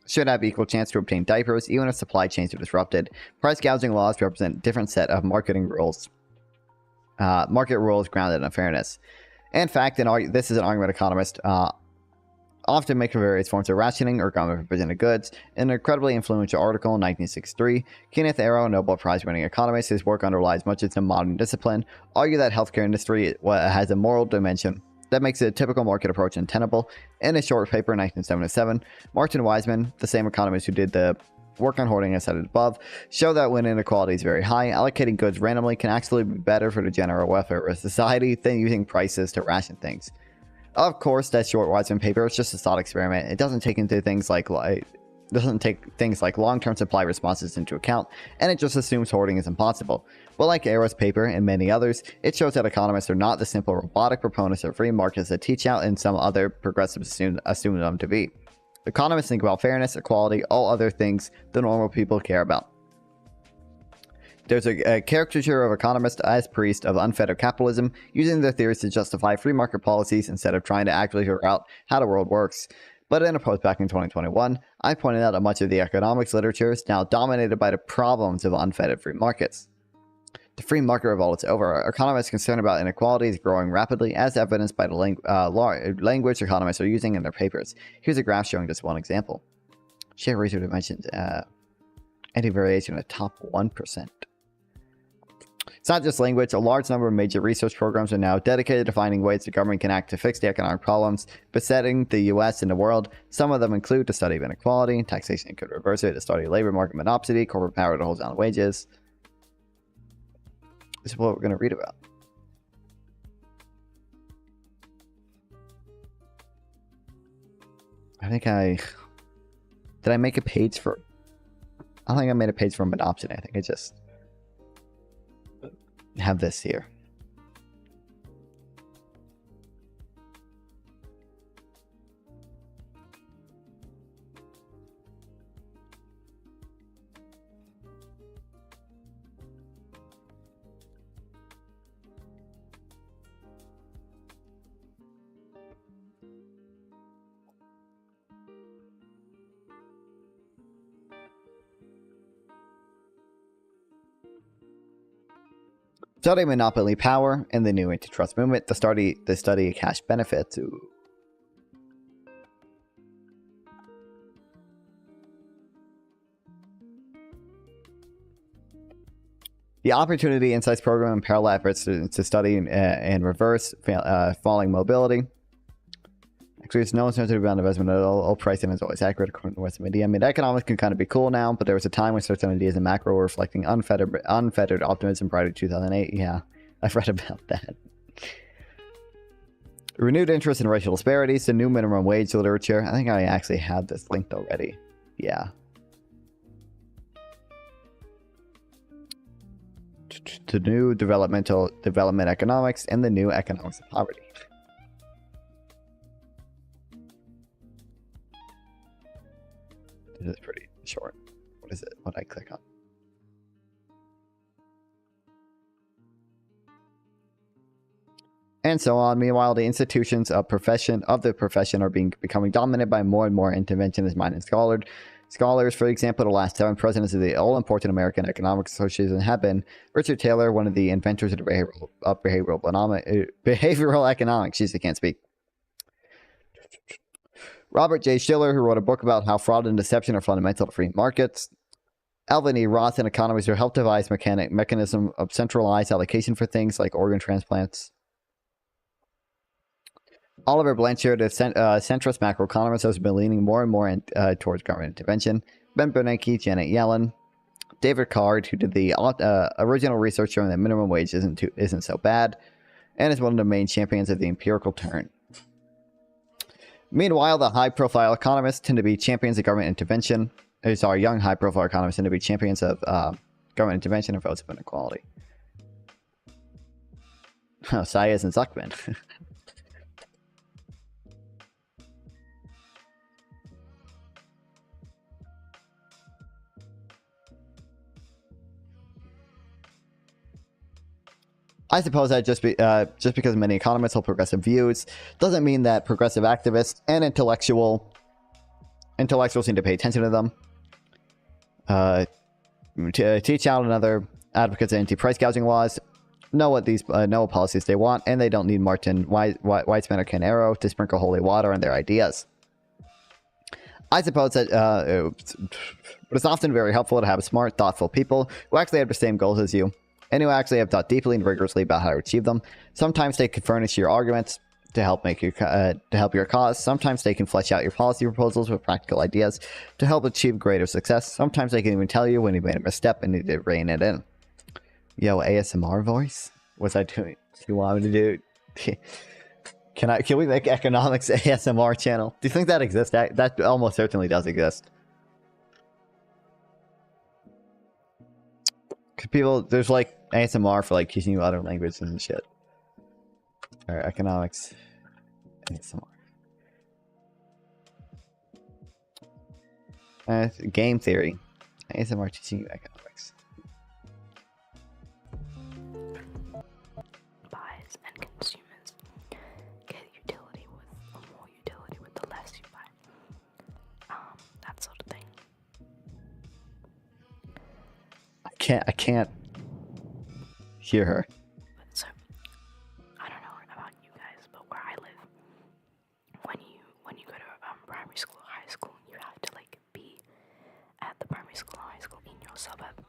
should have equal chance to obtain diapers, even if supply chains are disrupted. Price gouging laws represent a different set of market rules grounded in fairness. In fact, this is an argument economist often making various forms of rationing or government-presented goods. In an incredibly influential article in 1963, Kenneth Arrow, a Nobel Prize-winning economist whose work underlies much of the modern discipline, argued that healthcare industry has a moral dimension that makes a typical market approach untenable. In a short paper in 1977, Martin Wiseman, the same economist who did the work on hoarding as cited above, showed that when inequality is very high, allocating goods randomly can actually be better for the general welfare of society than using prices to ration things. Of course, that short Wiseman paper is just a thought experiment. It doesn't take things like long-term supply responses into account, and it just assumes hoarding is impossible. But like Arrow's paper and many others, it shows that economists are not the simple robotic proponents of free markets that teach out and some other progressives assume them to be. Economists think about fairness, equality, all other things the normal people care about. There's a caricature of economists as priests of unfettered capitalism, using their theories to justify free market policies instead of trying to actually figure out how the world works. But in a post back in 2021, I pointed out that much of the economics literature is now dominated by the problems of unfettered free markets. The free market revolt is over. Economists concerned about inequality is growing rapidly, as evidenced by the language economists are using in their papers. Here's a graph showing just one example. Share research mentioned any variation in the top 1%. It's not just language. A large number of major research programs are now dedicated to finding ways the government can act to fix the economic problems besetting the U.S. and the world. Some of them include the study of inequality, taxation could reverse it, the study of labor market monopoly, corporate power to hold down wages. This is what we're going to read about. Did I make a page for... I don't think I made a page for monopsony. I think I just have this here. Study monopoly power and the new antitrust movement. The study of cash benefits. Ooh. The Opportunity Insights Program and parallel efforts to study and reverse falling mobility. Actually, it's no incentive about investment at all. Pricing is always accurate according to Western media. I mean, economics can kind of be cool now, but there was a time when certain ideas in macro were reflecting unfettered optimism prior to 2008. Yeah, I've read about that. Renewed interest in racial disparities, the new minimum wage literature. I think I actually had this linked already. Yeah. To new development economics and the new economics of poverty. This is pretty short. What is it? What did I click on? And so on. Meanwhile, the institutions of the profession are becoming dominated by more and more interventionist-minded scholars. For example, the last 7 presidents of the all-important American Economics Association have been Richard Taylor, one of the inventors of behavioral economics. Jeez, I can't speak. Robert J. Schiller, who wrote a book about how fraud and deception are fundamental to free markets. Alvin E. Roth, an economist who helped devise mechanism of centralized allocation for things like organ transplants. Oliver Blanchard, a centrist macroeconomist, has been leaning more and more towards government intervention. Ben Bernanke, Janet Yellen. David Card, who did the original research showing that minimum wage isn't so bad, and is one of the main champions of the empirical turn. Meanwhile, the high-profile economists tend to be champions of government intervention. Young high-profile economists tend to be champions of government intervention and votes of inequality. Oh, Saez and Zuckman. I suppose that just because many economists hold progressive views doesn't mean that progressive activists and intellectuals need to pay attention to them. To teach out and other advocates of anti-price gouging laws know what policies they want, and they don't need Martin Weitzman or Ken Arrow to sprinkle holy water on their ideas. I suppose that it's often very helpful to have smart, thoughtful people who actually have the same goals as you, and who actually have thought deeply and rigorously about how to achieve them. Sometimes they can furnish your arguments to help make your cause. Sometimes they can flesh out your policy proposals with practical ideas to help achieve greater success. Sometimes they can even tell you when you made a misstep and need to rein it in. Yo, ASMR voice? What's I doing? You want me to do? Can we make economics ASMR channel? Do you think that exists? That almost certainly does exist. Cause people, there's like ASMR for like teaching you other languages and shit. Or economics ASMR. Game theory. ASMR teaching you economics. Buys and consumers get utility with more utility with the less you buy. That sort of thing. I can't hear her. So I don't know about you guys, but where I live, when you go to primary school or high school, you have to like be at the primary school or high school in your suburb.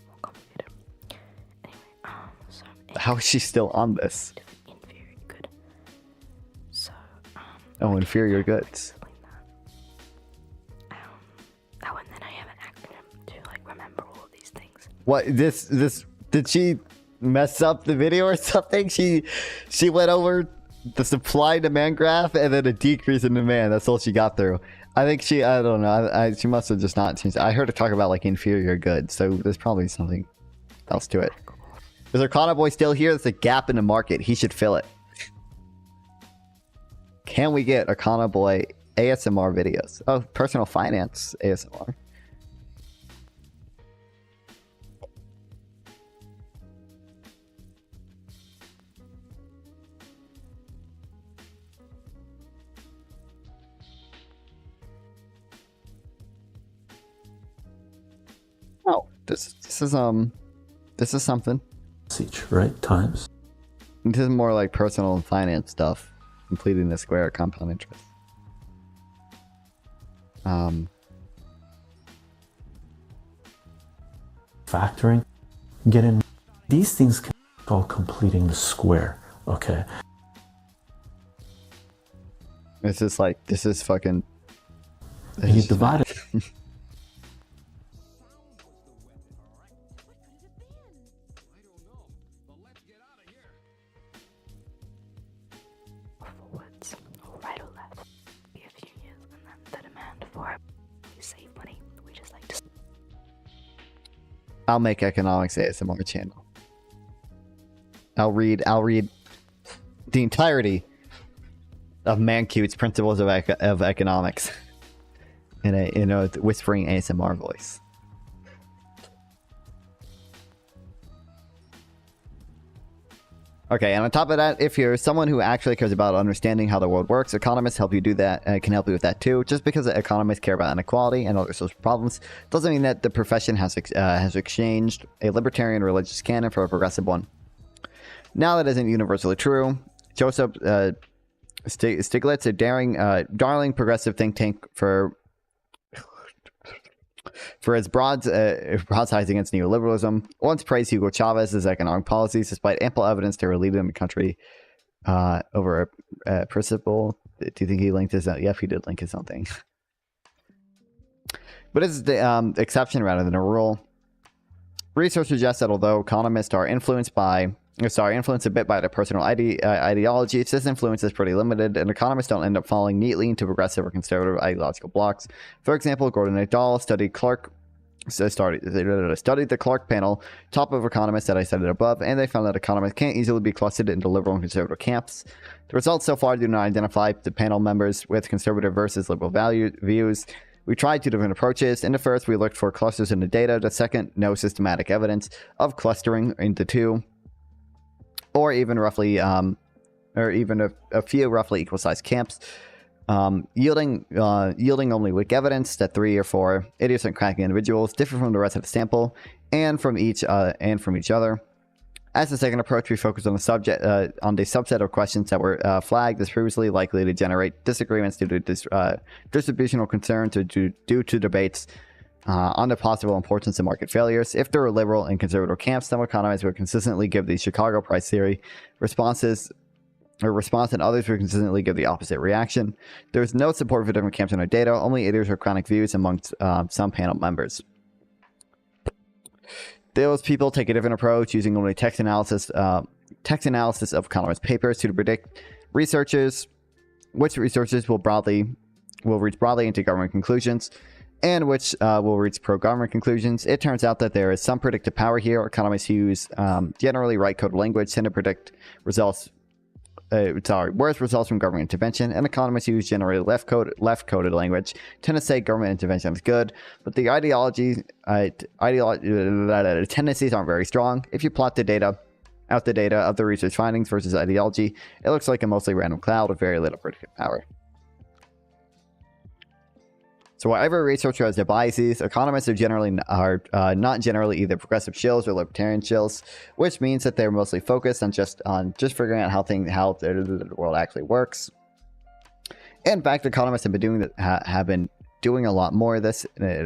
More complicated. Anyway, so How is she still on this? inferior good. So Oh, inferior goods. oh, and then I have an acronym to like remember all of these things. What this did she mess up the video or something? She went over the supply demand graph and then a decrease in demand. That's all she got through. I think I don't know. She must have just not changed. I heard her talk about like inferior goods, so there's probably something else to it. Is Arcana Boy still here? There's a gap in the market. He should fill it. Can we get Arcana Boy ASMR videos? Oh, personal finance ASMR. Oh, this is something. Right? Times. This is more like personal and finance stuff. Completing the square compound interest. Factoring. Getting these things can be called completing the square. Okay. It's just like this is fucking. You divide it. Forwards, or right or left. Be a few years, and then the demand for it. You save money. We just like to. I'll make economics ASMR channel. I'll read the entirety of Mancute's Principles of Economics in a whispering ASMR voice. Okay, and on top of that, if you're someone who actually cares about understanding how the world works, economists help you do that, can help you with that too. Just because economists care about inequality and other social problems doesn't mean that the profession has exchanged a libertarian religious canon for a progressive one. Now that isn't universally true. Joseph Stiglitz, a darling progressive think tank for his broadsides against neoliberalism, once praised Hugo Chavez's economic policies despite ample evidence they were leading the country over a principle. Do you think he linked his own? Yep, he did link his own thing. But it's the exception rather than a rule. Research suggests that although economists are influenced a bit by their personal ideologies, this influence is pretty limited, and economists don't end up falling neatly into progressive or conservative ideological blocks. For example, Gordon et al. Studied the Clark panel, top of economists that I cited above, and they found that economists can't easily be clustered into liberal and conservative camps. The results so far do not identify the panel members with conservative versus liberal views. We tried two different approaches. In the first, we looked for clusters in the data. The second, no systematic evidence of clustering into two, or even roughly, or even a few roughly equal-sized camps, yielding only weak evidence that 3 or 4 idiosyncratic individuals differ from the rest of the sample and from each other. As the second approach, we focus on the subset of questions that were flagged as previously likely to generate disagreements due to distributional concerns or due to debates on the possible importance of market failures. If there were liberal and conservative camps, some economists would consistently give the Chicago price theory response, and others would consistently give the opposite reaction. There is no support for different camps in our data, only idiosyncratic views amongst some panel members. Those people take a different approach, using only text analysis of economist papers to predict which researchers will reach broadly into government conclusions, and which will reach pro-government conclusions. It turns out that there is some predictive power here. Economists who use generally right-coded language tend to predict results. Worse results from government intervention, and economists who use generally left-coded language tend to say government intervention is good, but the tendencies aren't very strong. If you plot the data of the research findings versus ideology, it looks like a mostly random cloud with very little predictive power. So while every researcher has their biases, economists are not generally either progressive shills or libertarian shills, which means that they're mostly focused on just figuring out how the world actually works. In fact, economists have been doing a lot more of this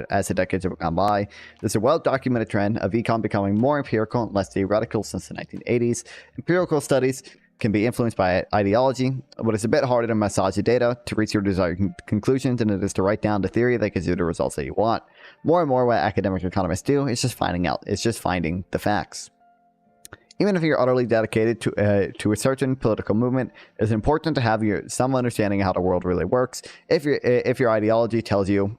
as the decades have gone by. There's a well-documented trend of econ becoming more empirical and less theoretical since the 1980s. Empirical studies can be influenced by ideology, but it's a bit harder to massage the data to reach your desired conclusions than it is to write down the theory that gives you the results that you want. More and more what academic economists do is just finding the facts. Even if you're utterly dedicated to a certain political movement, it's important to have some understanding of how the world really works. If your ideology tells you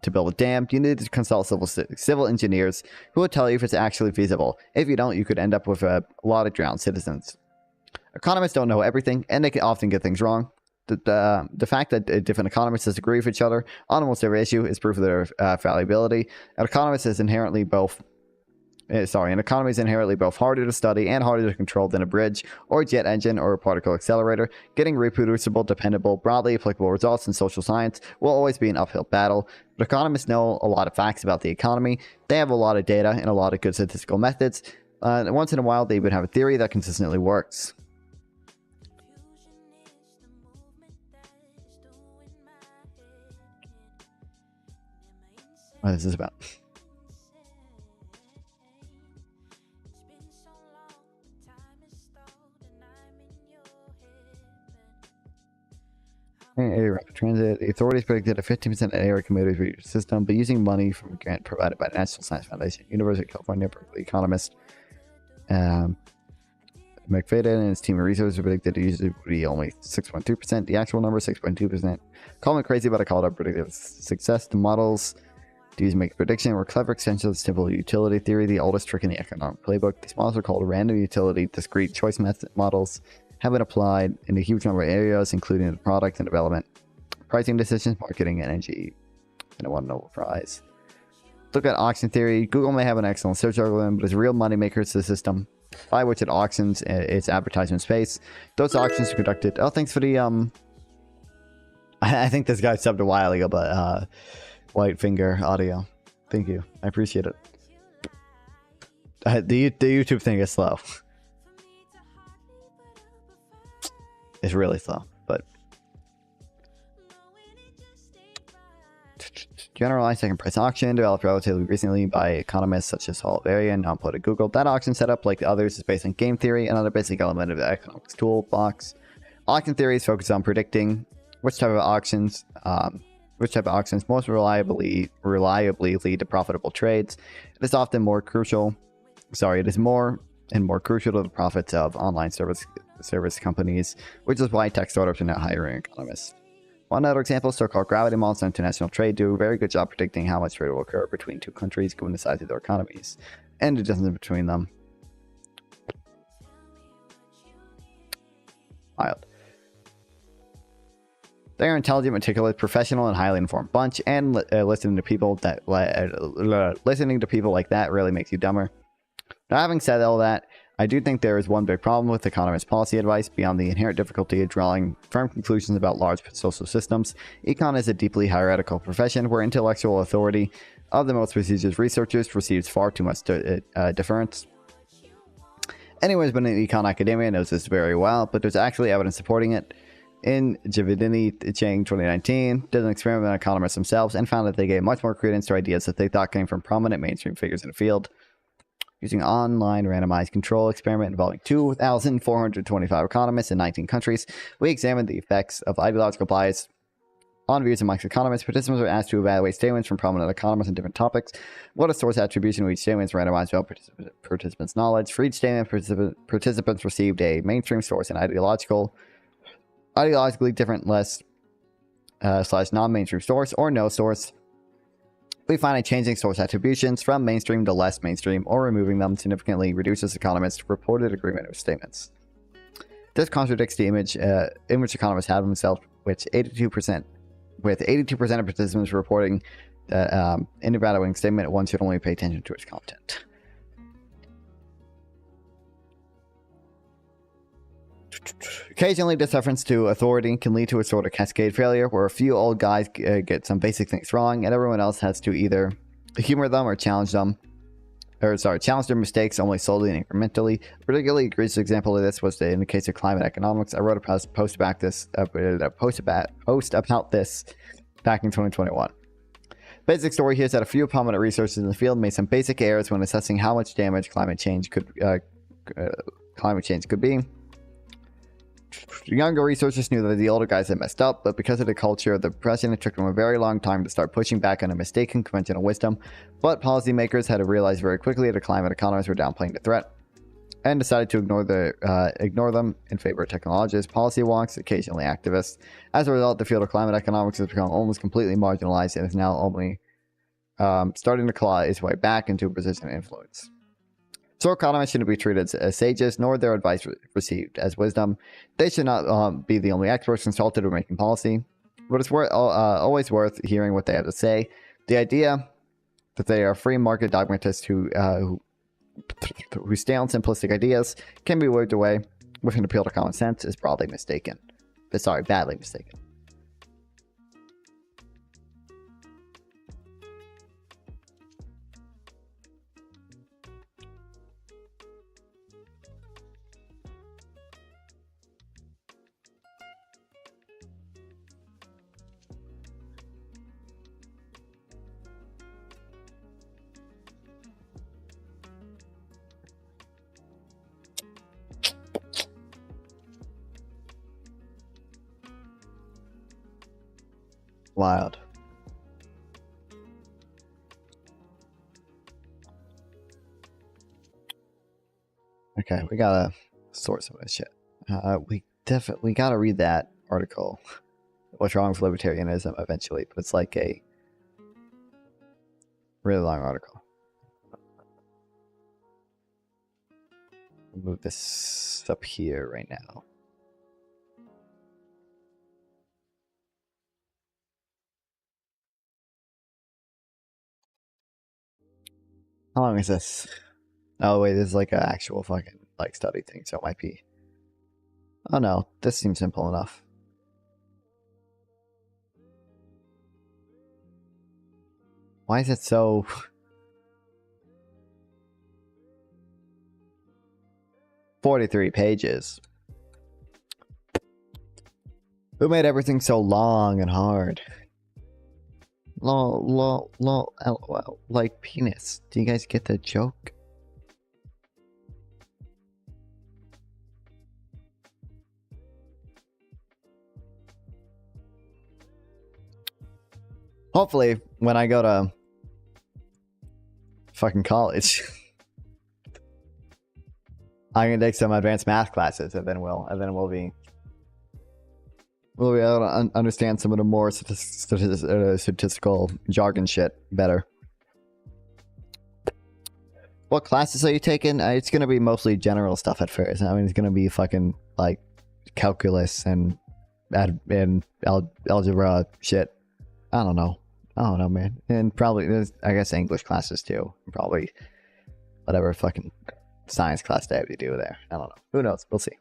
to build a dam, you need to consult civil engineers who will tell you if it's actually feasible. If you don't, you could end up with a lot of drowned citizens. Economists don't know everything, and they can often get things wrong. The fact that different economists disagree with each other on almost every issue is proof of their fallibility. An economy is inherently both harder to study and harder to control than a bridge, or a jet engine, or a particle accelerator. Getting reproducible, dependable, broadly applicable results in social science will always be an uphill battle. But economists know a lot of facts about the economy. They have a lot of data and a lot of good statistical methods. And once in a while, they even have a theory that consistently works. What is this about? Rapid transit. The authorities predicted a 15% area commuters reach the system, but using money from a grant provided by the National Science Foundation, University of California, Berkeley economist McFadden and his team of researchers predicted it usually would be only 6.2%. The actual number 6.2%. Call me crazy, but I called it predictive success. The models used to make a prediction were clever extensions of simple utility theory, the oldest trick in the economic playbook. These models are called random utility discrete choice method models, have been applied in a huge number of areas, including the product and development, pricing decisions, marketing, and energy. And I won a Nobel Prize. Look at auction theory. Google may have an excellent search algorithm, but it's a real moneymaker to the system by which it auctions its advertisement space. Those auctions are conducted. Oh, thanks for the I think this guy subbed a while ago, but White Finger Audio. Thank you. I appreciate it. The YouTube thing is slow. It's really slow, but generalized second price auction developed relatively recently by economists such as Hall and now put at Google. That auction setup, like the others, is based on game theory, another basic element of the economics toolbox. Auction theory is focused on predicting which type of auctions most reliably lead to profitable trades. It is often more crucial. It is more and more crucial to the profits of online service companies, which is why tech startups are now hiring economists. One other example, so-called gravity models on international trade do a very good job predicting how much trade will occur between two countries given the size of their economies and the distance between them. Wild. They're intelligent, meticulous, professional, and highly informed bunch, and listening to people like that really makes you dumber. Now, having said all that, I do think there is one big problem with economist policy advice beyond the inherent difficulty of drawing firm conclusions about large social systems. Econ is a deeply hierarchical profession where intellectual authority of the most prestigious researchers receives far too much deference. Anyone who's been in econ academia knows this very well, but there's actually evidence supporting it. In Javidini Chang 2019, did an experiment on economists themselves and found that they gave much more credence to ideas that they thought came from prominent mainstream figures in the field. Using online randomized control experiment involving 2,425 economists in 19 countries, we examined the effects of ideological bias on views amongst economists. Participants were asked to evaluate statements from prominent economists on different topics. What a source attribution of each statement is randomized about participants' knowledge. For each statement, participants received a mainstream source and ideologically different less / non-mainstream source or no source. We find a changing source attributions from mainstream to less mainstream or removing them significantly reduces economists' reported agreement with statements. This contradicts the image in which economists have themselves, with 82% of participants reporting that in evaluating statement, one should only pay attention to its content. Occasionally, this reference to authority can lead to a sort of cascade failure where a few old guys get some basic things wrong and everyone else has to either humor them or challenge their mistakes only slowly and incrementally. A particularly egregious example of this was in the case of climate economics. I wrote a post about this back in 2021. Basic story here is that a few prominent researchers in the field made some basic errors when assessing how much damage climate change could be. Younger researchers knew that the older guys had messed up, but because of the culture of the president, it took them a very long time to start pushing back on a mistaken conventional wisdom. But policymakers had to realize very quickly that climate economists were downplaying the threat and decided to ignore them in favor of technologists, policy wonks, occasionally activists. As a result, the field of climate economics has become almost completely marginalized and is now only starting to claw its way back into a position of influence. So economists shouldn't be treated as sages, nor their advice received as wisdom. They should not be the only experts consulted or making policy, but it's always worth hearing what they have to say. The idea that they are free market dogmatists who stay on simplistic ideas can be waved away with an appeal to common sense is badly mistaken. Wild. Okay, we gotta sort some of this shit. We gotta read that article. What's wrong with libertarianism eventually, but it's like a really long article. I'll move this up here right now. How long is this? Oh wait, this is like an actual fucking like study thing, so it might be. Oh no, this seems simple enough. Why is it so? 43 pages. Who made everything so long and hard? Lol, like penis. Do you guys get the joke? Hopefully, when I go to fucking college, I can take some advanced math classes, and then we'll be able to understand some of the more statistical jargon shit better. What classes are you taking? It's gonna be mostly general stuff at first. I mean, it's gonna be fucking like calculus and algebra shit. I don't know, man. And probably there's, I guess, English classes too. Probably whatever fucking science class they have to do there. I don't know. Who knows? We'll see.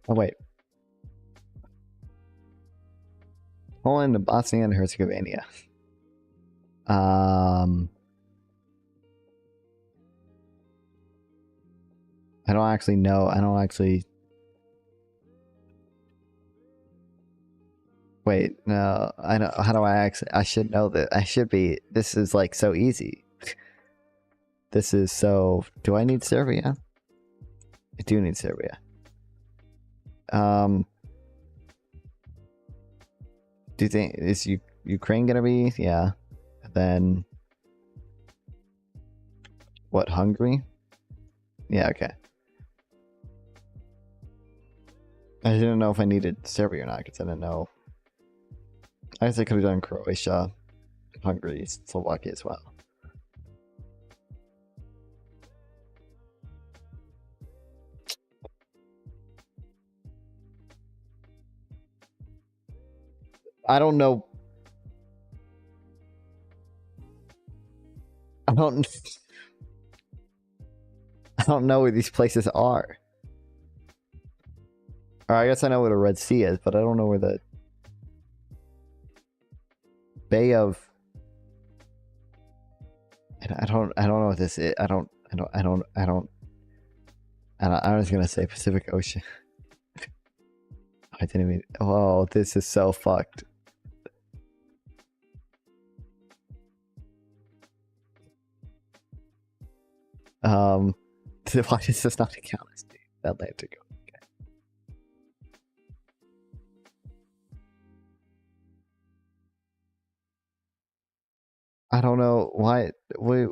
Oh, wait. Poland and Bosnia and Herzegovina. I don't actually know. I don't actually... Wait, no. I don't... How do I actually... I should know that. I should be... This is, like, so easy. This is so... Do I need Serbia? I do need Serbia. Do you think... Is Ukraine gonna be... Yeah. Then... What, Hungary? Yeah, okay. I didn't know if I needed Serbia or not, because I didn't know. I guess I could have done Croatia, Hungary, Slovakia as well. I don't know. I don't know where these places are. Or I guess I know where the Red Sea is, but I don't know where the Bay of... I don't know what this is. I was gonna say Pacific Ocean. I didn't even... Oh, this is so fucked. Why does this not count as the Atlantic? Okay. I don't know why. Wait.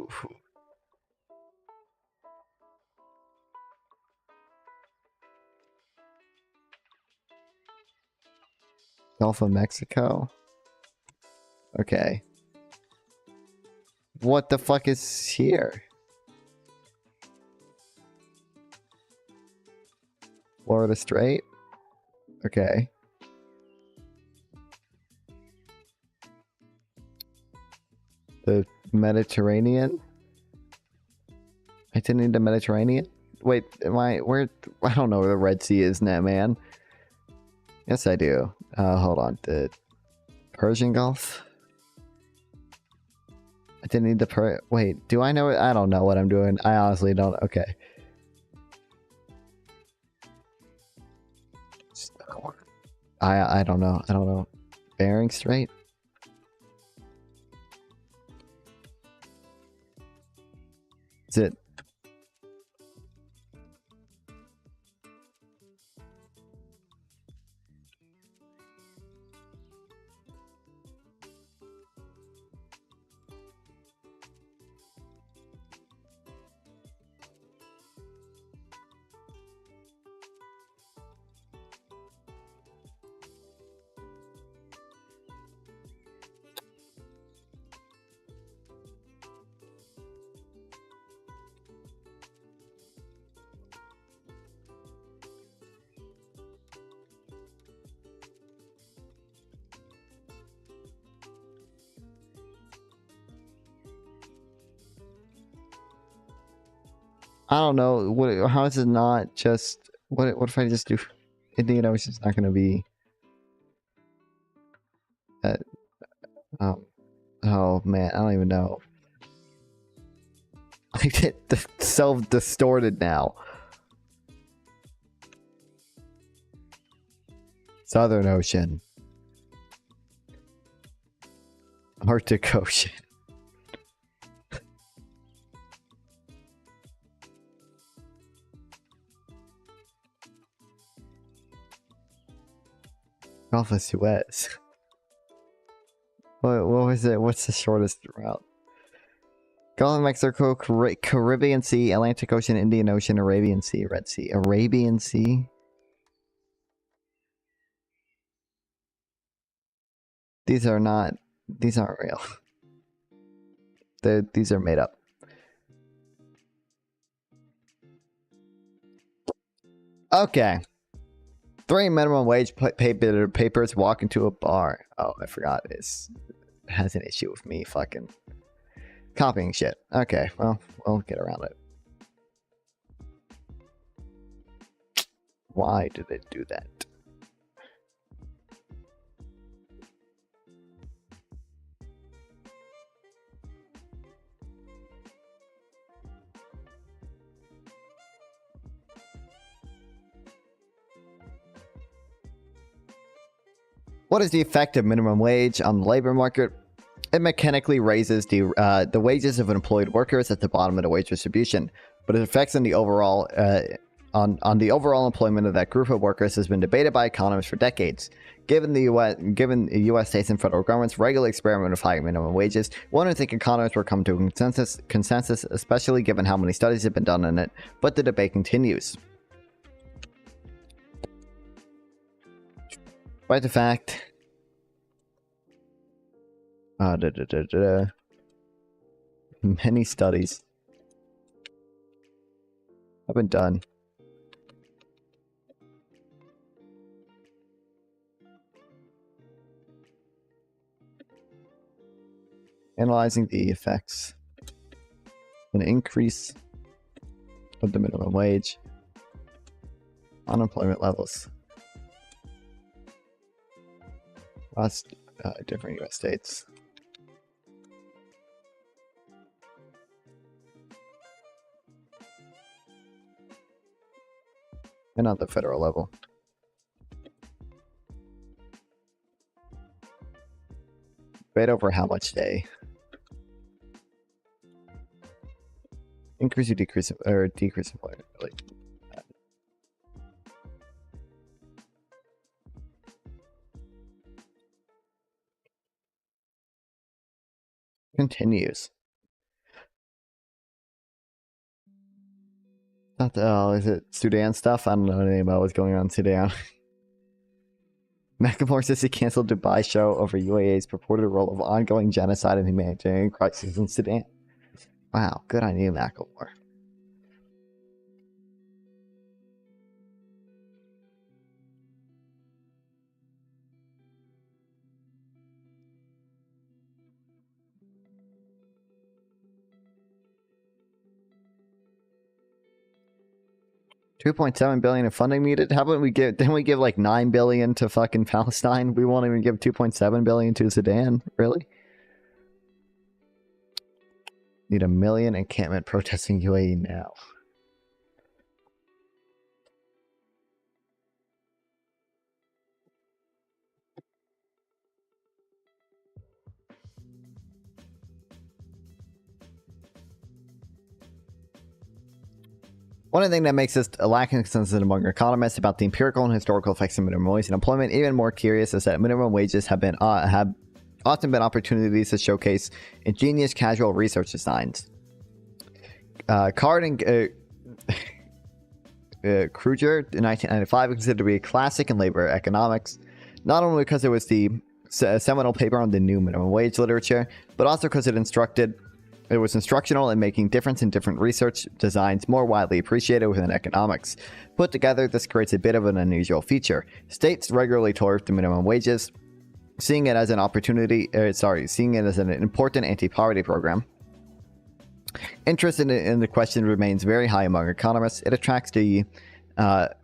Gulf of Mexico? Okay. What the fuck is here? Florida Strait? Okay. The Mediterranean? I didn't need the Mediterranean? Wait, where? I don't know where the Red Sea is now, man. Yes, I do. Hold on. The Persian Gulf? I didn't need the wait, do I know it? I don't know what I'm doing. I honestly don't. Okay. I don't know. I don't know. Bering Strait? Is it? I don't know. What? How is it not just? What if I just do? Indian Ocean's not going to be. Oh man, I don't even know. I get self-distorted now. Southern Ocean. Arctic Ocean. Gulf of Suez. What was it? What's the shortest route? Gulf of Mexico, Caribbean Sea, Atlantic Ocean, Indian Ocean, Arabian Sea, Red Sea. Arabian Sea? These aren't real. These are made up. Okay. 3 minimum wage papers walk into a bar. Oh, I forgot. It has an issue with me fucking copying shit. Okay, well, we'll get around it. Why did it do that? What is the effect of minimum wage on the labor market? It mechanically raises the wages of employed workers at the bottom of the wage distribution, but its effects on the overall employment of that group of workers has been debated by economists for decades. Given the U.S. states and federal governments regularly experiment with high minimum wages, one would think economists will come to a consensus, especially given how many studies have been done on it. But the debate continues. Despite the fact, many studies have been done. Analyzing the effects of an increase of the minimum wage on employment levels. Across different U.S. states. And on the federal level. Debate over how much they increase or decrease employment. Really. Continues. Not the, oh, is it Sudan stuff? I don't know anything about what's going on in Sudan. Macklemore says he canceled Dubai show over UAE's purported role of ongoing genocide and humanitarian crisis in Sudan. Wow, good on you, Macklemore. $2.7 billion in funding needed. How about we give? Didn't we give like $9 billion to fucking Palestine? We won't even give $2.7 billion to Sudan. Really? Need 1 million encampment protesting UAE now. One of the things that makes this a lacking consensus among economists about the empirical and historical effects of minimum wage and employment even more curious is that minimum wages have often been opportunities to showcase ingenious casual research designs. Card and Kruger in 1995 was considered to be a classic in labor economics, not only because it was the seminal paper on the new minimum wage literature, but also because it was instructional in making difference in different research designs more widely appreciated within economics. Put together, this creates a bit of an unusual feature. States regularly tour the minimum wages, seeing it as an important anti-poverty program. Interest in the question remains very high among economists. It attracts the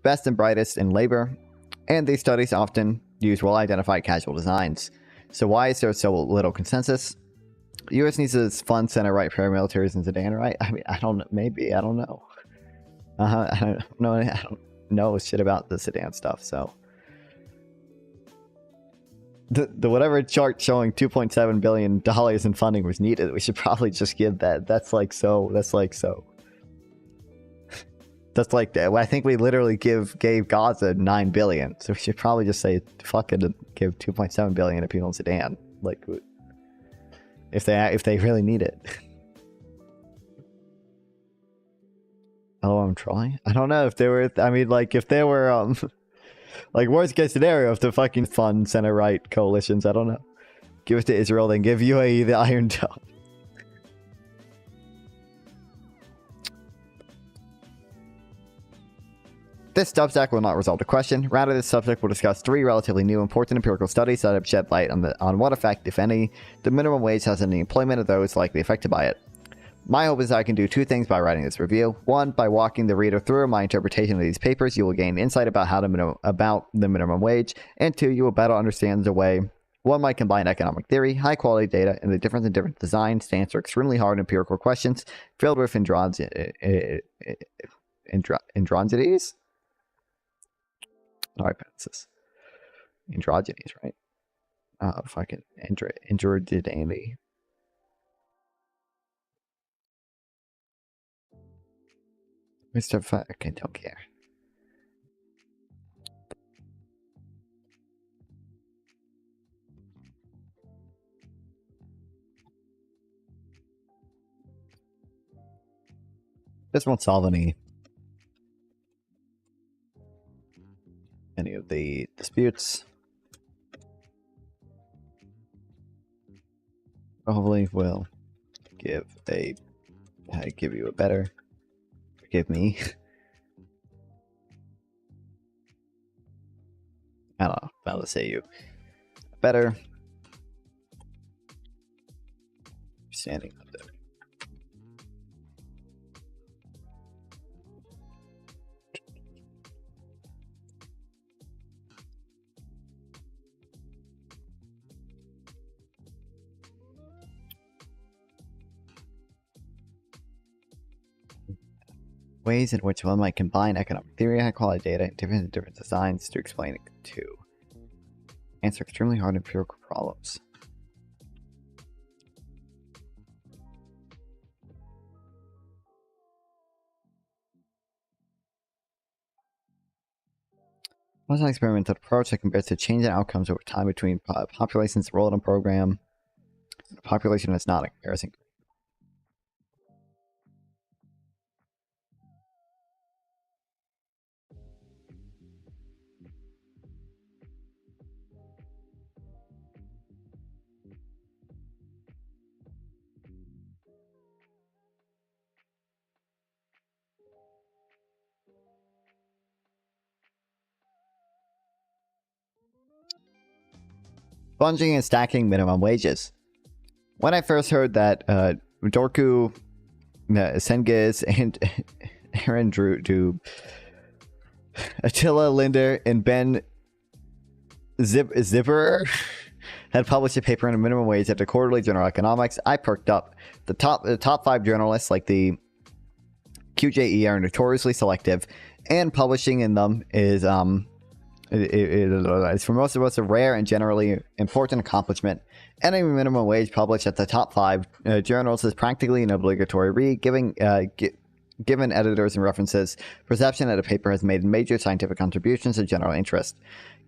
best and brightest in labor, and these studies often use well-identified casual designs. So why is there so little consensus? The U.S. needs to fund center-right paramilitaries in Sudan, right? I mean, I don't know. Maybe. I don't know. I don't know shit about the Sudan stuff, so. The whatever chart showing $2.7 billion in funding was needed, we should probably just give that. That's like so. That's like that. I think we literally gave Gaza $9 billion, so we should probably just say fuck it and give $2.7 billion to people in Sudan. Like, if they really need it. Oh, I'm trying. I don't know if they were. I mean, like if they were like worst case scenario, if the fucking fund center right coalitions, I don't know. Give it to Israel, then give UAE the Iron Dome. This Substack will not resolve the question. Rather, this subject will discuss 3 relatively new important empirical studies that have shed light on what effect, if any, the minimum wage has on the employment of those likely affected by it. My hope is I can do two things by writing this review. One, by walking the reader through my interpretation of these papers, you will gain insight about the minimum wage, and two, you will better understand the way one might combine economic theory, high quality data, and the difference in different designs to answer extremely hard empirical questions filled with androgynities. How do I pronounce this? Androgynies, right? Fucking androgyny. Mr. Fucking don't care. This won't solve any of the disputes. Probably will give you a better. Forgive me. I don't know. About to say you a better understanding of the ways in which one might combine economic theory, high quality data, and different designs to explain it to answer extremely hard empirical problems. What's an experimental approach that compares to change in outcomes over time between populations enrolled in a program and a population that's not a comparison group? Bunging and stacking minimum wages. When I first heard that Dorku, Sengiz, and Aaron Doob, Attila Linder, and Ben Zipperer had published a paper on a minimum wage at the Quarterly Journal of Economics, I perked up. The top 5 journalists, like the QJE, are notoriously selective, and publishing in them is it's for most of us a rare and generally important accomplishment. Any minimum wage published at the top 5 journals is practically an obligatory read, given editors and references perception that a paper has made major scientific contributions of general interest.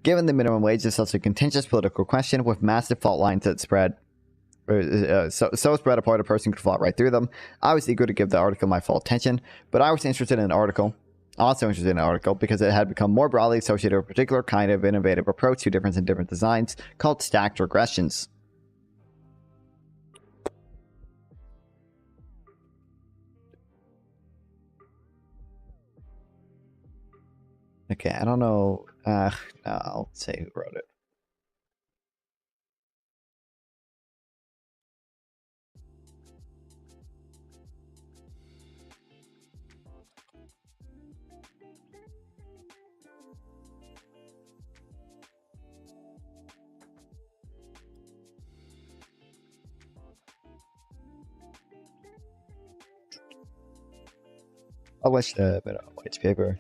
Given the minimum wage is such a contentious political question with massive fault lines that spread so spread apart a person could fall right through them, I was eager to give the article my full attention, but I was interested in an article because it had become more broadly associated with a particular kind of innovative approach to difference in different designs called stacked regressions. Okay, I don't know. No, I'll say who wrote it. Published a bit of white paper.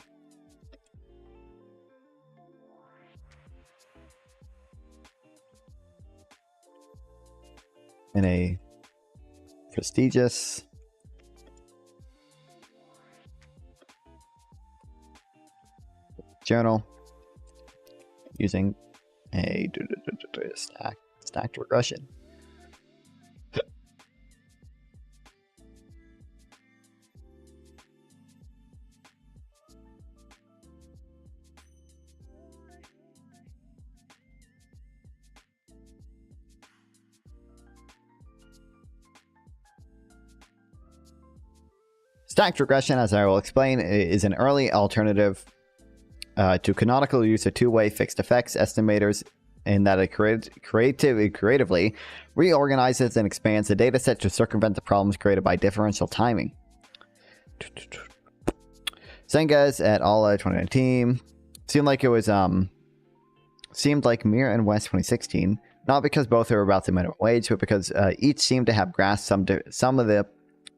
In a prestigious journal using a stacked regression. Stacked regression, as I will explain, is an early alternative to canonical use of two-way fixed effects estimators in that it creatively reorganizes and expands the data set to circumvent the problems created by differential timing. Zengas et al. 2019 seemed like it was seemed like Mir and West 2016, not because both are about the minimum wage, but because each seemed to have grasped some of the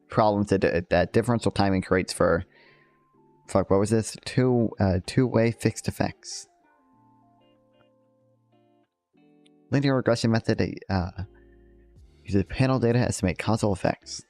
problems that differential timing creates for what was this? Two-way fixed effects. Linear regression method uses panel data to estimate causal effects.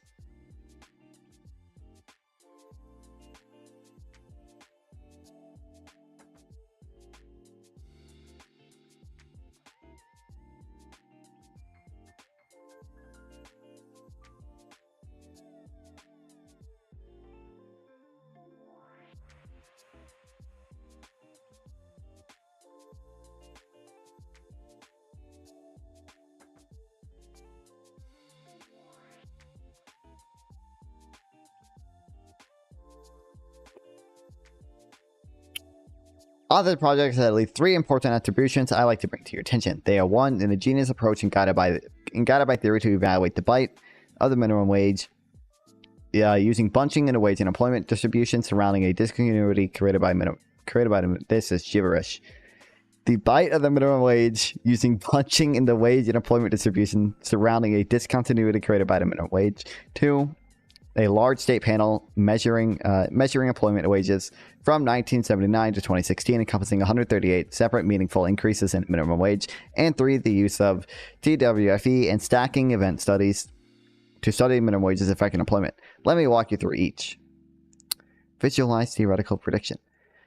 Other projects have at least 3 important attributions I like to bring to your attention. They are 1, an ingenious approach and guided by theory to evaluate the bite of the minimum wage, using bunching in a wage and employment distribution surrounding a discontinuity created by this is gibberish. The bite of the minimum wage using bunching in the wage and employment distribution surrounding a discontinuity created by the minimum wage. 2, a large state panel measuring employment wages from 1979 to 2016, encompassing 138 separate meaningful increases in minimum wage. And 3, the use of TWFE and stacking event studies to study minimum wages effect on employment. Let me walk you through each. Visualize theoretical prediction.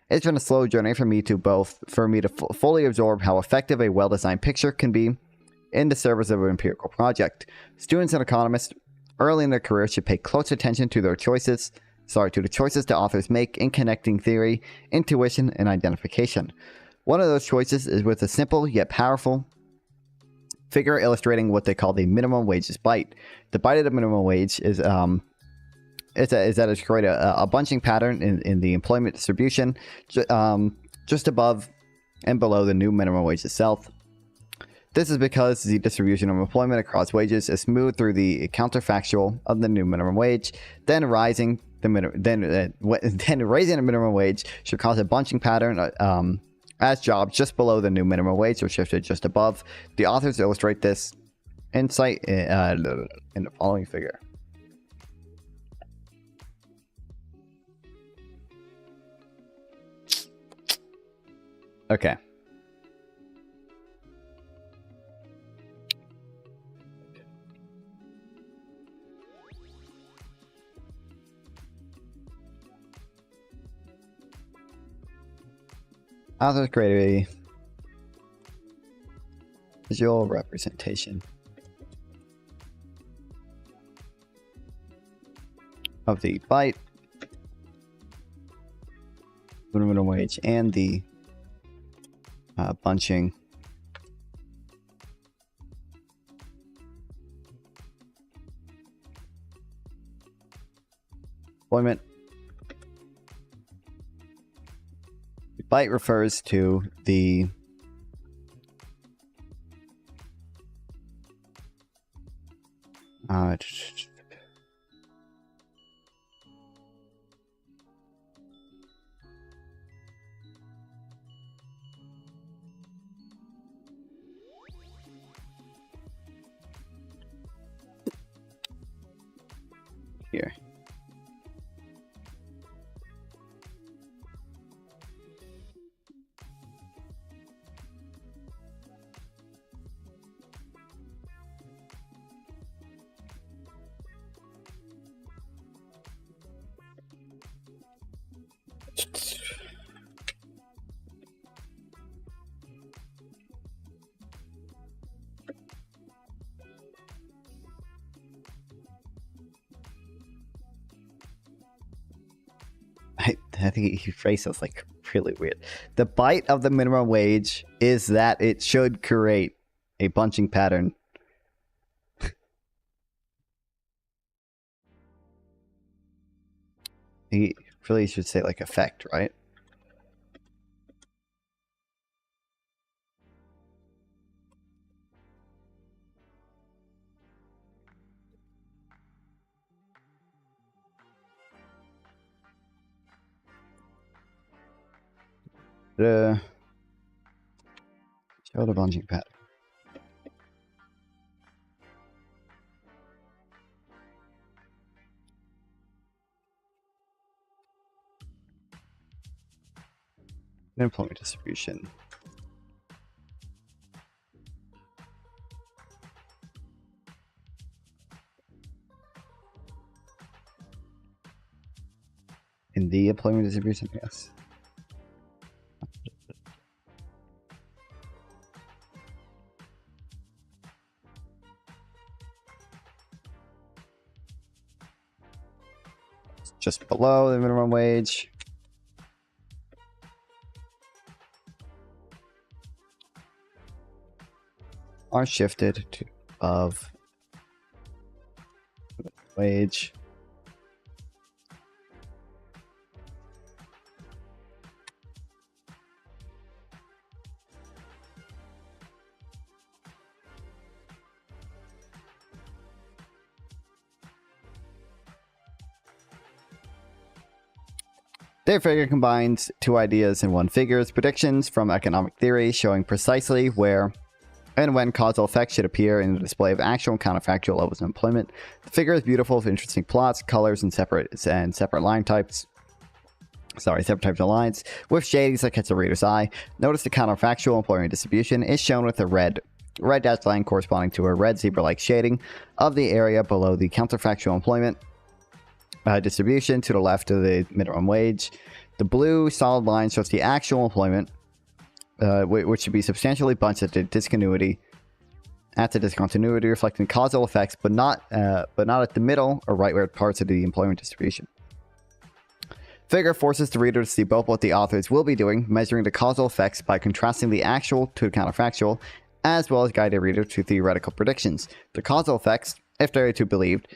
It's been a slow journey for me to fully absorb how effective a well-designed picture can be in the service of an empirical project. Students and economists early in their career should pay close attention to the choices the authors make in connecting theory, intuition, and identification. One of those choices is with a simple yet powerful figure illustrating what they call the minimum wages bite. The bite of the minimum wage is that it's create a bunching pattern in the employment distribution just above and below the new minimum wage itself. This is because the distribution of employment across wages is smoothed through the counterfactual of the new minimum wage. Then raising the minimum wage should cause a bunching pattern as jobs just below the new minimum wage are shifted just above. The authors illustrate this insight in the following figure. Okay. Authors create a visual representation of the bite, minimum wage, and the bunching employment. The bite refers to the here. I think he phrased this like really weird. The bite of the minimum wage is that it should create a bunching pattern. He really should say like effect, right? Show the bunching pattern. Employment distribution. In the employment distribution, yes. Just below the minimum wage. Are shifted to above wage. Their figure combines two ideas in one figure's predictions from economic theory, showing precisely where and when causal effects should appear in the display of actual and counterfactual levels of employment. The figure is beautiful with interesting plots, colors, and separate line types. Separate types of lines with shadings that catch the reader's eye. Notice the counterfactual employment distribution is shown with a red dashed line corresponding to a red zebra-like shading of the area below the counterfactual employment distribution to the left of the minimum wage. The blue solid line shows the actual employment, which should be substantially bunched at the discontinuity, reflecting causal effects, but not at the middle or rightward parts of the employment distribution. Figure forces the reader to see both what the authors will be doing, measuring the causal effects by contrasting the actual to the counterfactual, as well as guide the reader to theoretical predictions. The causal effects, if they are to be believed,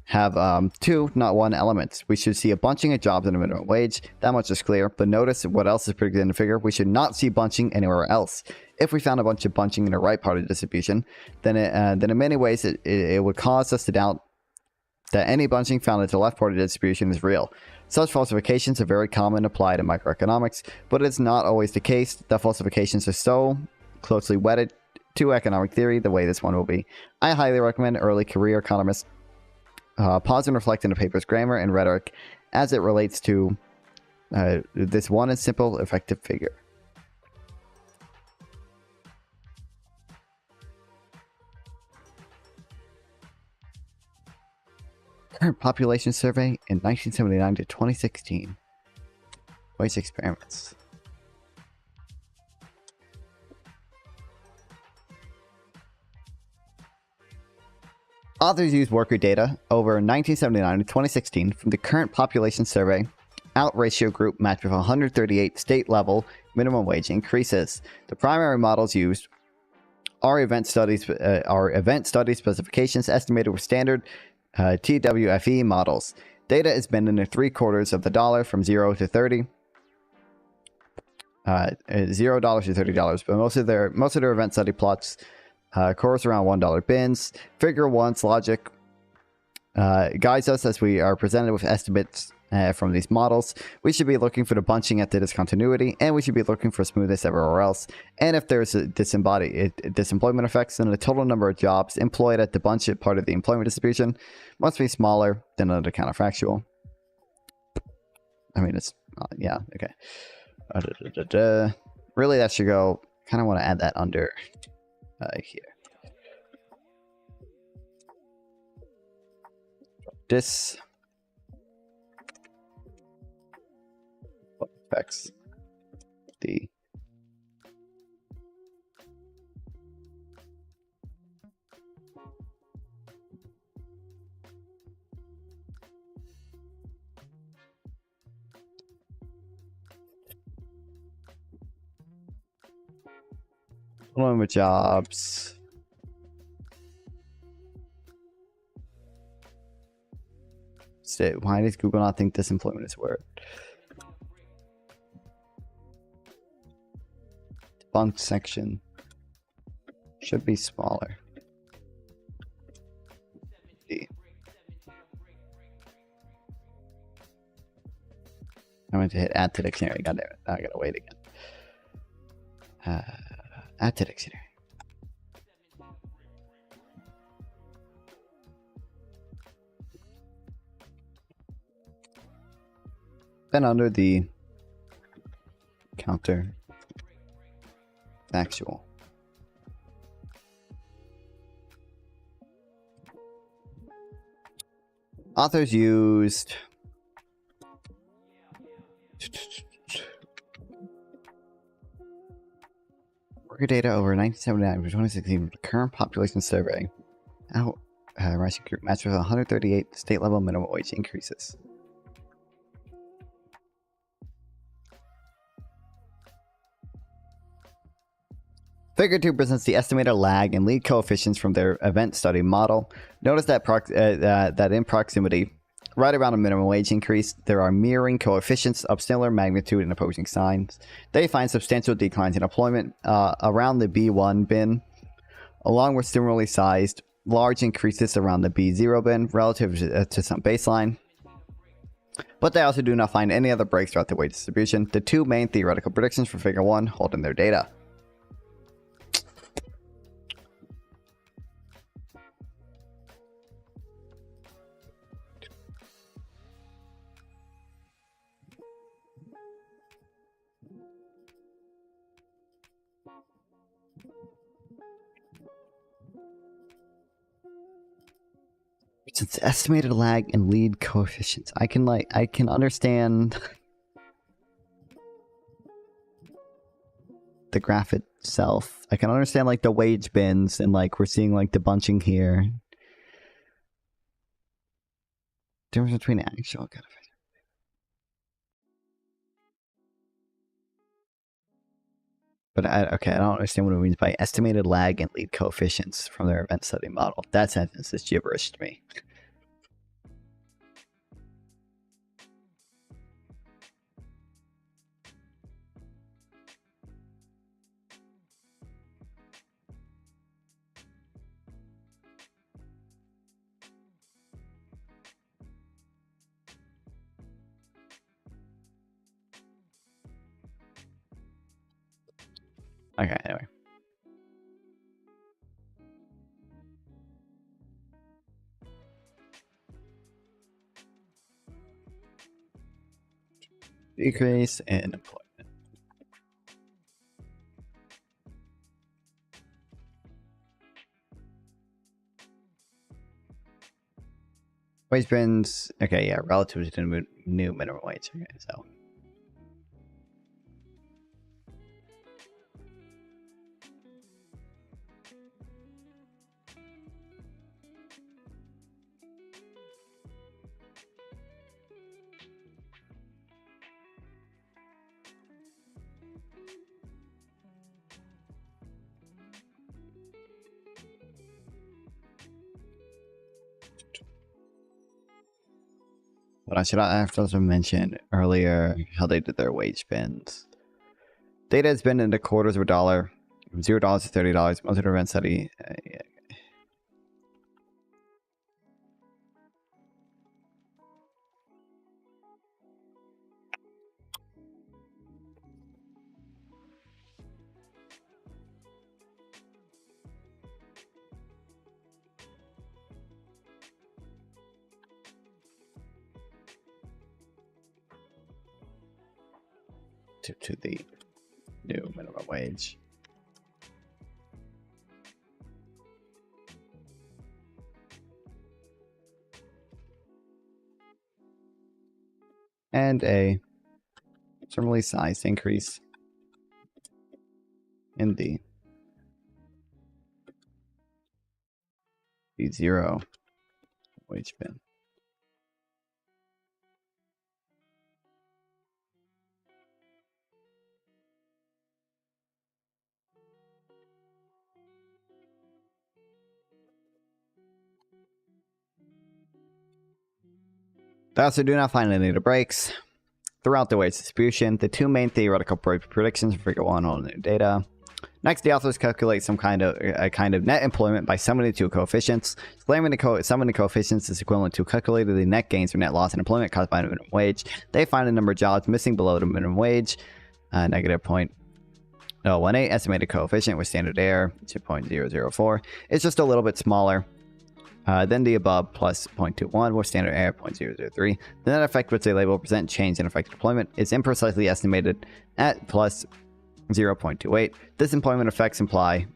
have two, not one, elements. We should see a bunching of jobs in the minimum wage. That much is clear, but notice what else is predicted in the figure. We should not see bunching anywhere else. If we found a bunch of bunching in the right part of the distribution, then in many ways it would cause us to doubt that any bunching found at the left part of the distribution is real. Such falsifications are very common applied in microeconomics, but it's not always the case that falsifications are so closely wedded to economic theory the way this one will be. I highly recommend early career economists pause and reflect on the paper's grammar and rhetoric as it relates to this one and simple effective figure. Current population survey in 1979 to 2016. Wage experiments. Authors used worker data over 1979 to 2016 from the current population survey out ratio group matched with 138 state-level minimum wage increases. The primary models used are event study specifications estimated with standard TWFE models. Data is bent into 3/4 of the dollar from 0 to 30. $0 to $30, but most of their event study plots course around $1 bins. Figure 1's logic guides us as we are presented with estimates from these models. We should be looking for the bunching at the discontinuity, and we should be looking for smoothness everywhere else. And if there's a disemployment effects, then the total number of jobs employed at the bunch part of the employment distribution must be smaller than under counterfactual. I mean, it's yeah, okay. Really, that should go. Kind of want to add that under here. This affects the number of jobs. Why does Google not think disemployment is a word? Bunch section should be smaller. I went to hit add to dictionary. God damn it. Now I gotta wait again. Add to dictionary. Then under the counter factual. Authors used worker data over 1979 to 2016 current population survey. Rising group matched with 138 state level minimum wage increases. Figure 2 presents the estimated lag and lead coefficients from their event study model. Notice that that in proximity, right around a minimum wage increase, there are mirroring coefficients of similar magnitude and opposing signs. They find substantial declines in employment around the B1 bin, along with similarly sized large increases around the B0 bin relative to some baseline. But they also do not find any other breaks throughout the wage distribution. The two main theoretical predictions for Figure 1 hold in their data. It's estimated lag and lead coefficients. I can understand the graph itself. I can understand like the wage bins and like we're seeing like the bunching here. Difference between actual kind of. But I don't understand what it means by estimated lag and lead coefficients from their event study model. That sentence is gibberish to me. Okay, anyway. Decrease in employment. Wage bins, okay, yeah, relative to the new minimum wage. Okay, so. But I should also mention earlier how they did their wage bins. Data has been in the quarters of a dollar, from $0 to $30. Most of the event study. Yeah. To the new minimum wage. And a similarly sized increase in the zero wage bin. They also do not find any data breaks throughout the wage distribution. The two main theoretical predictions for Figure 1 hold in their data. Next, the authors calculate some kind of net employment by summing the two coefficients. Summing the coefficients is equivalent to calculating the net gains or net loss in employment caused by the minimum wage. They find a number of jobs missing below the minimum wage, negative 0.1 0.18. Estimated coefficient with standard error 2.004. It's just a little bit smaller than the above, plus 0.21 with standard error 0.003. The net effect, which they label percent change in effective deployment, is imprecisely estimated at plus 0.28. Disemployment effects imply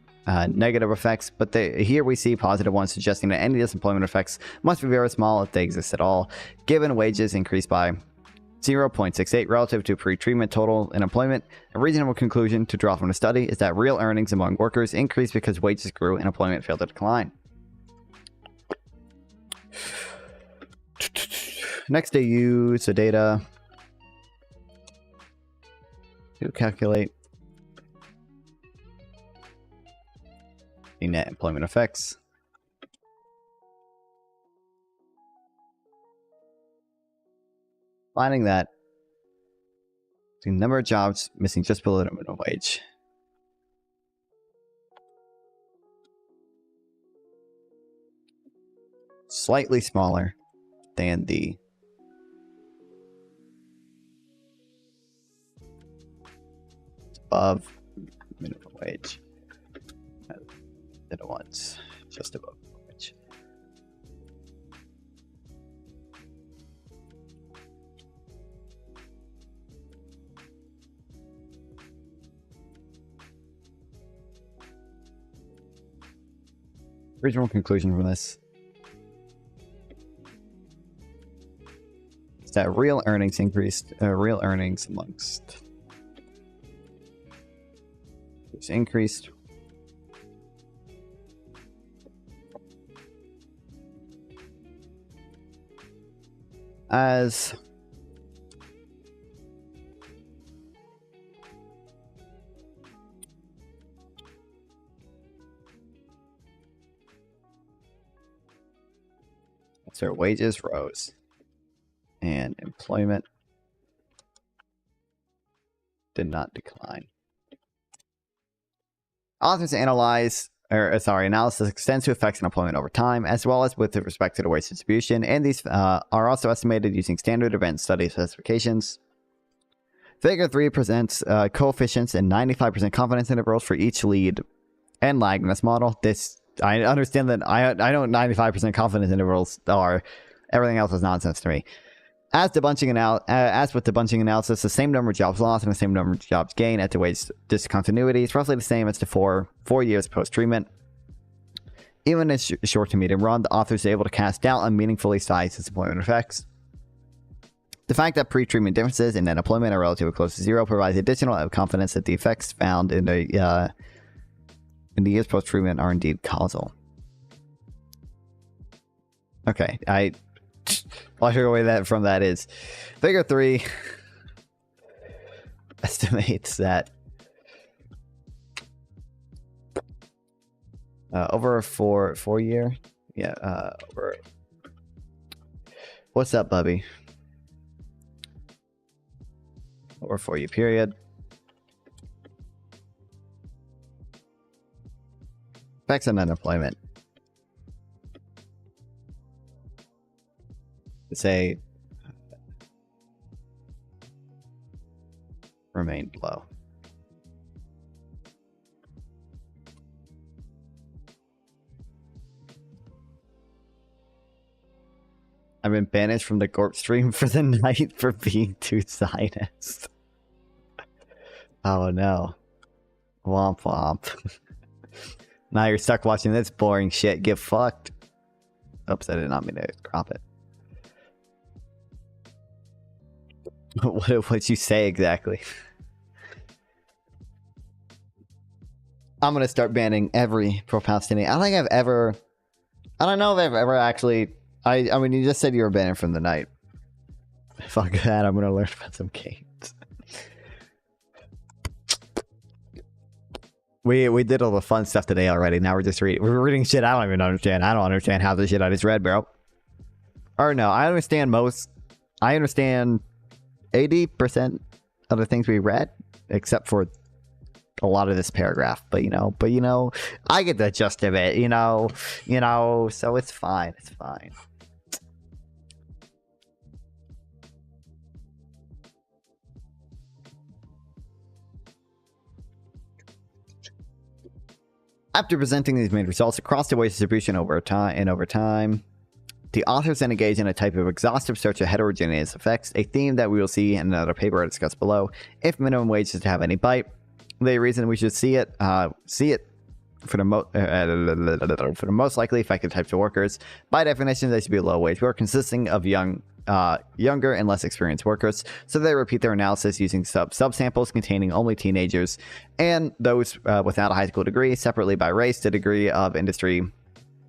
negative effects, but here we see positive ones, suggesting that any disemployment effects must be very small if they exist at all. Given wages increased by 0.68 relative to pre-treatment total in employment, a reasonable conclusion to draw from the study is that real earnings among workers increased because wages grew and employment failed to decline. Next, they use the data to calculate the net employment effects. Finding that the number of jobs missing just below the minimum wage slightly smaller than the above minimum wage. The ones just above minimum wage. Original conclusion from this is that real earnings increased. Real earnings amongst increased as their wages rose and employment did not decline. Authors analysis extends to effects on employment over time, as well as with respect to the wage distribution, and these are also estimated using standard event study specifications. Figure 3 presents coefficients and 95% confidence intervals for each lead and lag in this model. I understand that I know what 95% confidence intervals are. Everything else is nonsense to me. As with the bunching analysis, the same number of jobs lost and the same number of jobs gained at the wage discontinuity is roughly the same as the four years post-treatment. Even in short to medium run, the authors are able to cast doubt on meaningfully sized disemployment effects. The fact that pre-treatment differences in net employment are relatively close to zero provides additional confidence that the effects found in the years post-treatment are indeed causal. Okay, I'll show you away from that is figure 3 estimates that over a four year, what's up, Bubby? Over a 4 year period, effects on unemployment. Say remained low. I've been banished from the Gorp stream for the night for being too Zionist. Oh no. Womp womp. Now you're stuck watching this boring shit get fucked. Oops, I did not mean to crop it. What'd you say exactly? I'm gonna start banning every procrastinating. I don't know if I've ever actually. I mean, you just said you were banning from the night. Fuck that! I'm gonna learn about some games. We did all the fun stuff today already. Now we're reading shit I don't even understand. I don't understand half the shit I just read, bro. Or no, I understand 80% of the things we read, except for a lot of this paragraph. But you know, I get the gist of it. You know, so it's fine. It's fine. After presenting these main results across the wage distribution over time, the authors then engage in a type of exhaustive search of heterogeneous effects, a theme that we will see in another paper I discussed below. If minimum wage is to have any bite, the reason we should see it for the most likely effective types of workers, by definition, they should be low wage work, consisting of younger and less experienced workers. So they repeat their analysis using subsamples containing only teenagers and those without a high school degree, separately by race, the degree of industry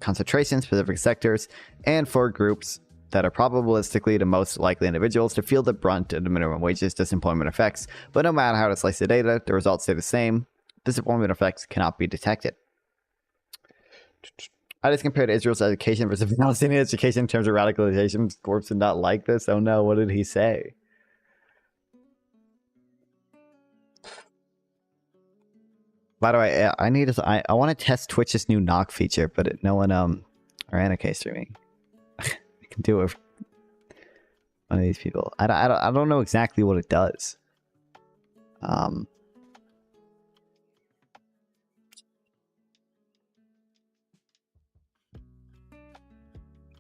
concentration, specific sectors, and for groups that are probabilistically the most likely individuals to feel the brunt of the minimum wages disemployment effects. But no matter how to slice the data, the results stay the same. Disemployment effects cannot be detected. I just compared Israel's education versus Palestinian education in terms of radicalization. Corpse did not like this. Oh no, what did he say? By the way, I want to test Twitch's new knock feature, but no one or NK streaming. I can do it with one of these people. I don't know exactly what it does.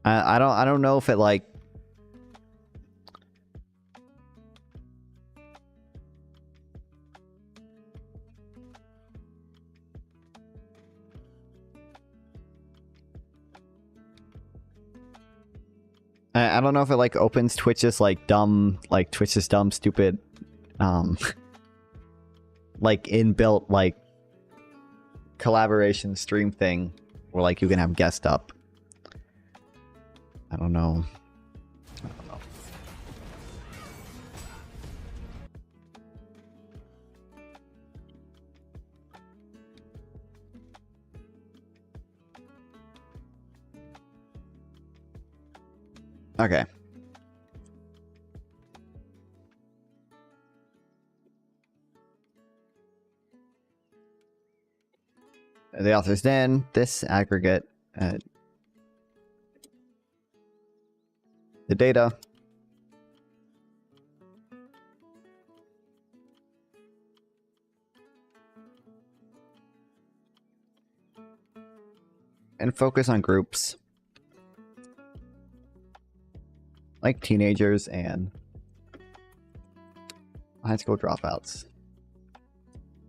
I don't know if it like I don't know if it like opens Twitch's like dumb stupid like inbuilt like collaboration stream thing where like you can have guest up. I don't know. Okay. The authors then, this aggregate, the data, and focus on groups like teenagers and high school dropouts,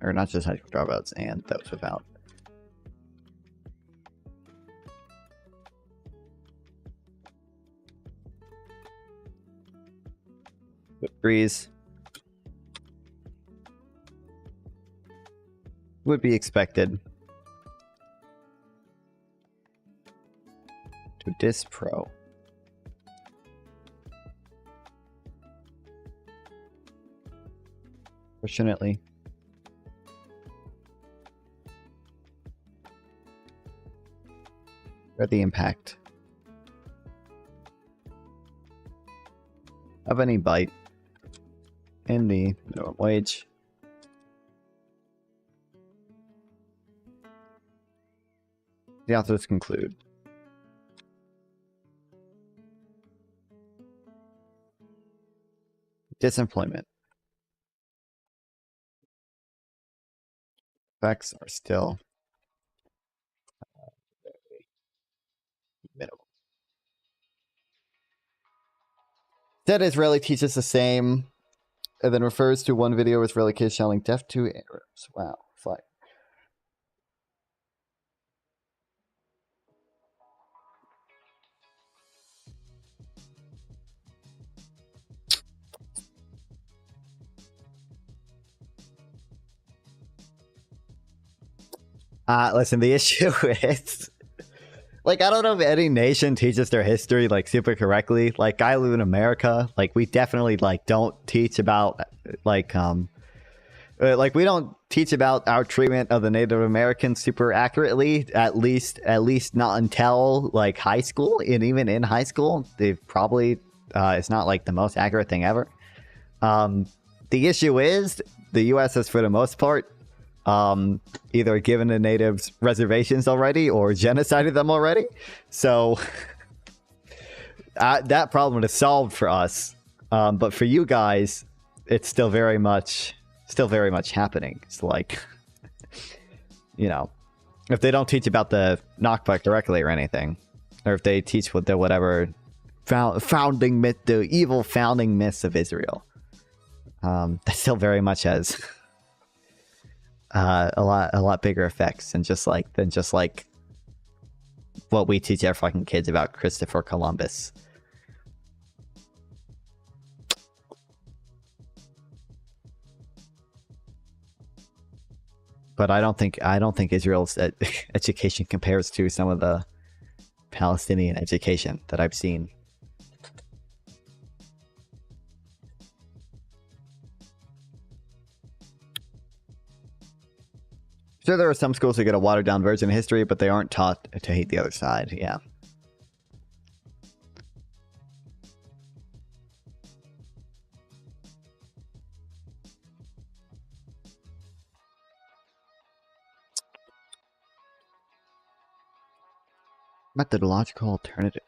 or not just high school dropouts, and those without. Degrees would be expected to dispro. Fortunately, or the impact of any bite in the minimum wage. The authors conclude. Disemployment effects are still very minimal. That Israeli teaches the same, and then refers to one video of Israeli kids shouting death to Arabs. Wow, fine. Listen, the issue is, like, I don't know if any nation teaches their history, like, super correctly. Like, I live in America. Like, we definitely, like, don't teach about, like, we don't teach about our treatment of the Native Americans super accurately, at least not until, like, high school. And even in high school, they probably, it's not, like, the most accurate thing ever. The issue is, the U.S. has, for the most part, either given the natives reservations already or genocided them already. So that problem is solved for us. But for you guys, it's still very much happening. It's like, you know, if they don't teach about the Nakba correctly or anything, or if they teach what the whatever founding myth, the evil founding myths of Israel, that still very much has a lot bigger effects than just like what we teach our fucking kids about Christopher Columbus. But I don't think Israel's education compares to some of the Palestinian education that I've seen. Sure, there are some schools who get a watered down version of history, but they aren't taught to hate the other side. Yeah. Methodological alternative.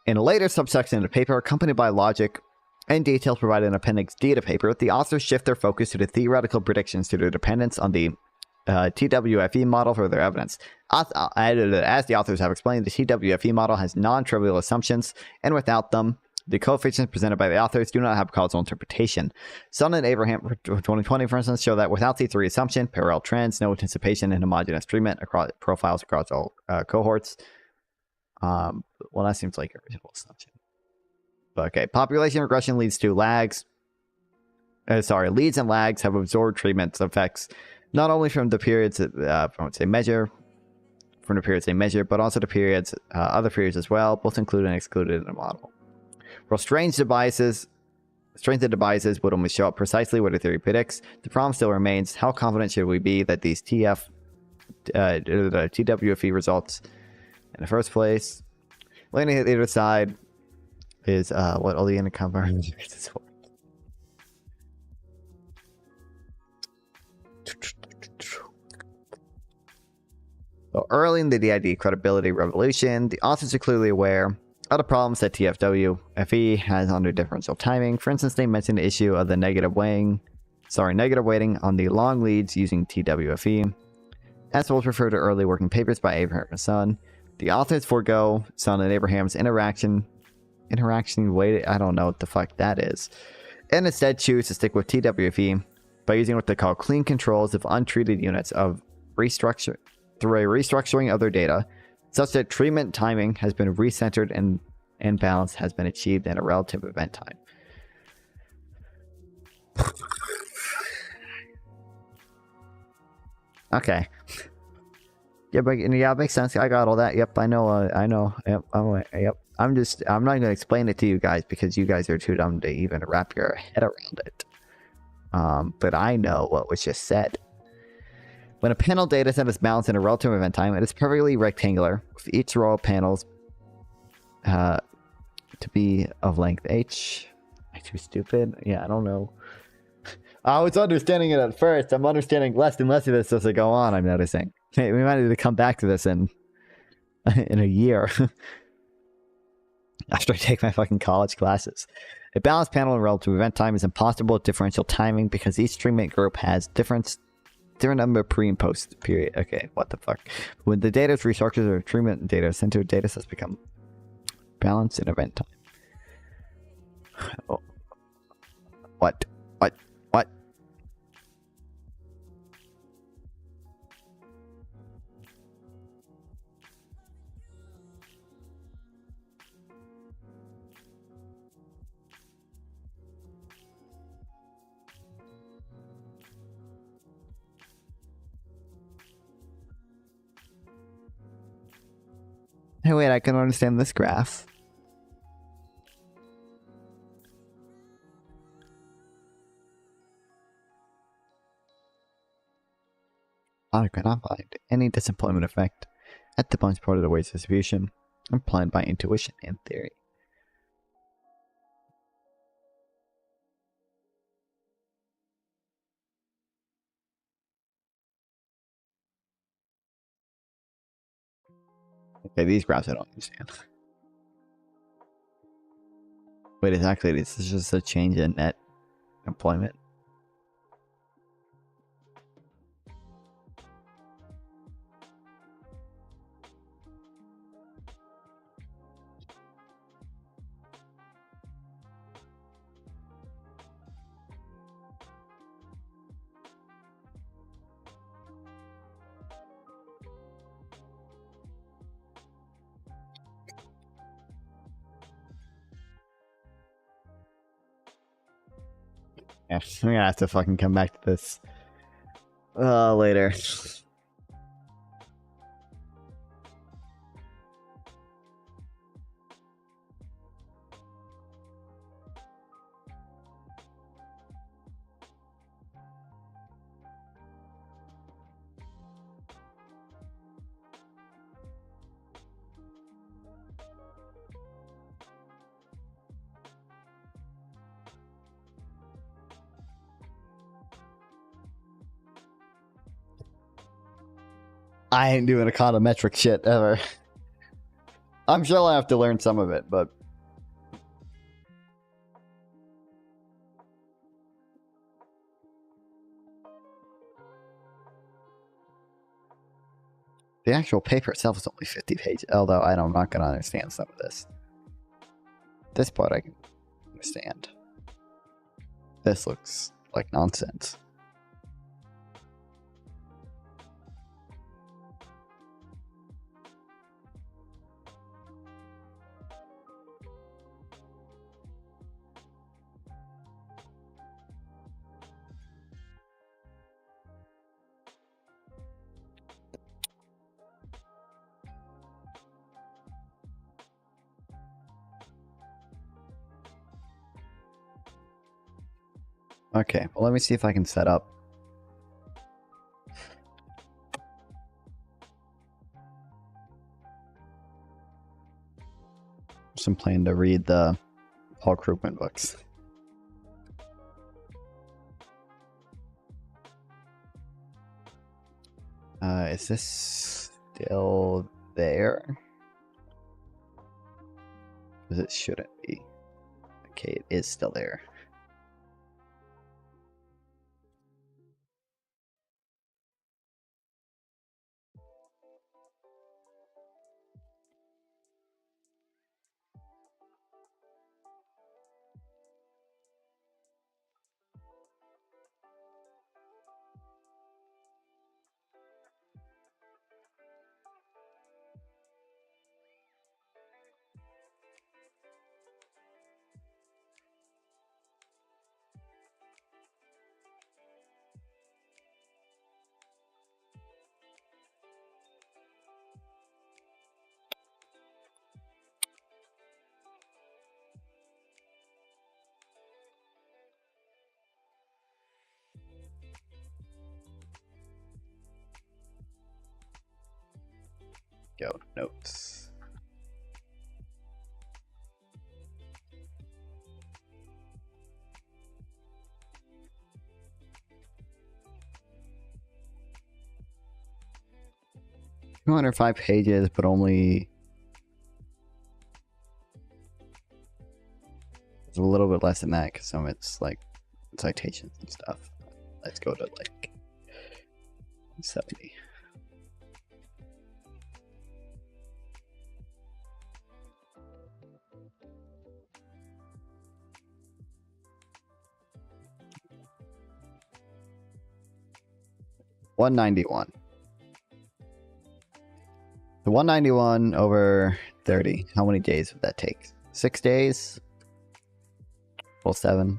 In a later subsection of the paper, accompanied by logic and details provided in Appendix D to paper, the authors shift their focus to the theoretical predictions to their dependence on the TWFE model for their evidence. As the authors have explained, the TWFE model has non-trivial assumptions, and without them, the coefficients presented by the authors do not have causal interpretation. Sun and Abraham for 2020, for instance, show that without the three assumption, parallel trends, no anticipation, and homogeneous treatment across profiles across all cohorts. Well, that seems like a reasonable assumption. But okay, population regression leads to lags. Leads and lags have absorbed treatment effects not only from the periods from which they measure, but also the periods, other periods as well, both included and excluded in the model. While strength of devices would only show up precisely what the theory predicts, the problem still remains: how confident should we be that these the TWFE results in the first place? Landing at the other side is what all the income is for. So early in the DID credibility revolution, the authors are clearly aware of the problems that TWFE has under differential timing. For instance, they mentioned the issue of the negative weighting on the long leads using TWFE. As was referred to early working papers by Abraham and Son, the authors forego Son and Abraham's interaction weighted, I don't know what the fuck that is, and instead choose to stick with TWFE by using what they call clean controls of untreated units of restructure through a restructuring of their data, such that treatment timing has been recentered and balance has been achieved in a relative event time. Okay. Yeah, but yeah, it makes sense. I got all that. Yep, I know. Yep, yep. I'm not going to explain it to you guys because you guys are too dumb to even wrap your head around it. But I know what was just said. When a panel data set is balanced in a relative event time, it is perfectly rectangular, with each row of panels to be of length h. Am I too stupid? Yeah, I don't know. I was understanding it at first. I'm understanding less and less of this as I go on, I'm noticing. Hey, we might need to come back to this in a year. After I take my fucking college classes. A balanced panel in relative event time is impossible with differential timing because each treatment group has different number of pre and post period. Okay, what the fuck? When the data is restructured or treatment data center data sets become balanced in event time. Oh. What? Hey, wait, I can understand this graph. I cannot find any disemployment effect at the points part of the wage distribution implied by intuition and theory. Okay, these graphs I don't understand. Wait, exactly, this is just a change in net employment. Yeah, I'm gonna have to fucking come back to this later. I ain't doing econometric shit ever. I'm sure I'll have to learn some of it, but the actual paper itself is only 50 pages, although I'm not going to understand some of this. This part I can understand. This looks like nonsense. Okay, well, let me see if I can set up. Some plan to read the Paul Krugman books. Is this still there? Because it shouldn't be. Okay, it is still there. Go notes. Two 205 pages, but only it's a little bit less than that because some of it's like citations and stuff. Let's go to like 70. $191. The 191 over 30. How many days would that take? 6 days? Well, 7.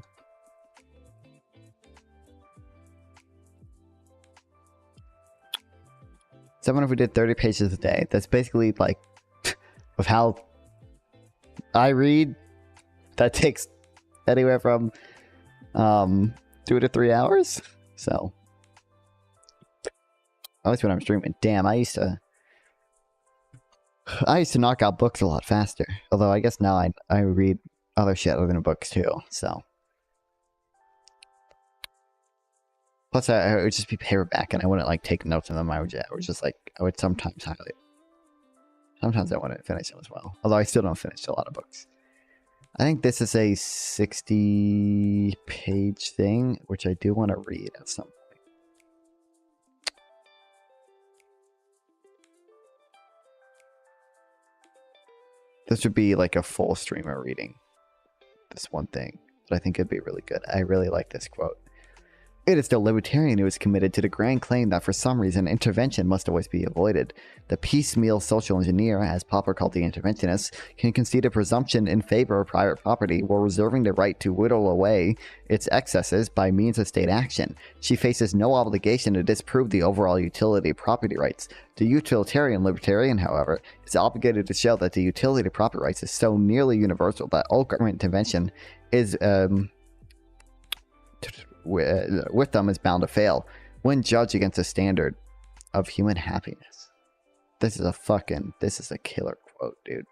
If we did 30 pages a day. That's basically like with how I read. That takes anywhere from 2 to 3 hours. So at least when I'm streaming. Damn, I used to knock out books a lot faster. Although I guess now I read other shit other than books too. So plus I would just be paperback and I wouldn't like take notes on them. I would just like I would sometimes highlight. Sometimes I wouldn't finish them as well. Although I still don't finish a lot of books. I think this is a 60-page thing, which I do want to read at some point. This would be like a full streamer reading. This one thing. But I think it'd be really good. I really like this quote. It is the libertarian who is committed to the grand claim that for some reason intervention must always be avoided. The piecemeal social engineer, as Popper called the interventionists, can concede a presumption in favor of private property while reserving the right to whittle away its excesses by means of state action. She faces no obligation to disprove the overall utility of property rights. The utilitarian libertarian, however, is obligated to show that the utility of property rights is so nearly universal that all government intervention is with them is bound to fail when judged against a standard of human happiness. This is a killer quote, dude.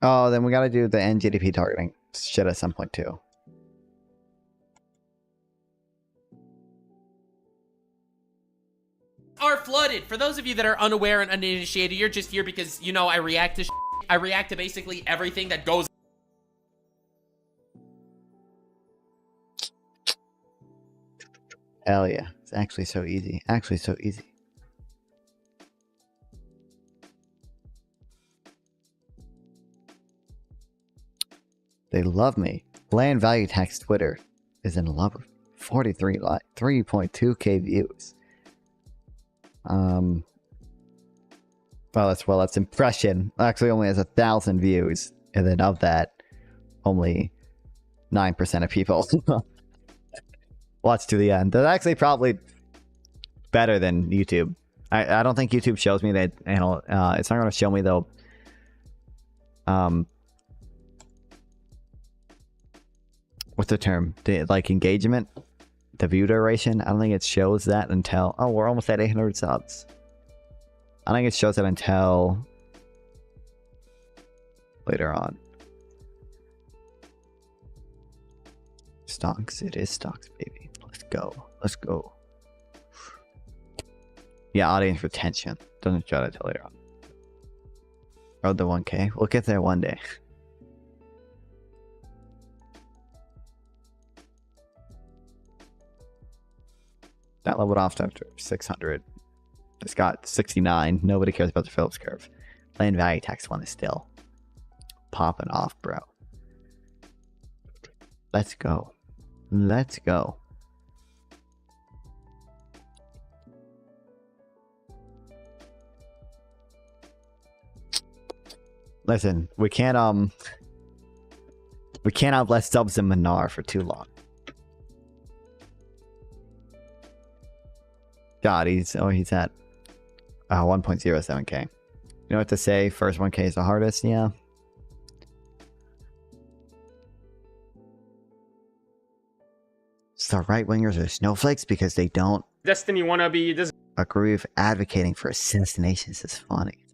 Oh, then we gotta do the NGDP targeting shit at some point too. Are flooded. For those of you that are unaware and uninitiated, you're just here because, you know, I react to shit. I react to basically everything that goes. Hell yeah. It's actually so easy. Actually so easy. They love me. Land value tax Twitter is in love with 3.2k views. Well, that's impression. Actually, only has 1,000 views, and then of that, only 9% of people watch to the end. That's actually probably better than YouTube. I don't think YouTube shows me that. It's not going to show me though. What's the term? Like engagement, the view duration. I don't think it shows that until we're almost at 800 subs. I think it shows that until later on. Stocks. It is stocks, baby. Let's go. Let's go. Yeah, audience retention. Doesn't show that until later on. Road to 1K. We'll get there one day. That leveled off after 600. It's got 69. Nobody cares about the Phillips curve. Land value tax one is still popping off, bro. Let's go. Let's go. Listen, we can't have less subs than Manar for too long. God, he's at 1.07k. You know what to say? First 1k is the hardest, yeah. So right wingers are snowflakes because they don't Destiny wannabe. This agree with advocating for assassinations is funny.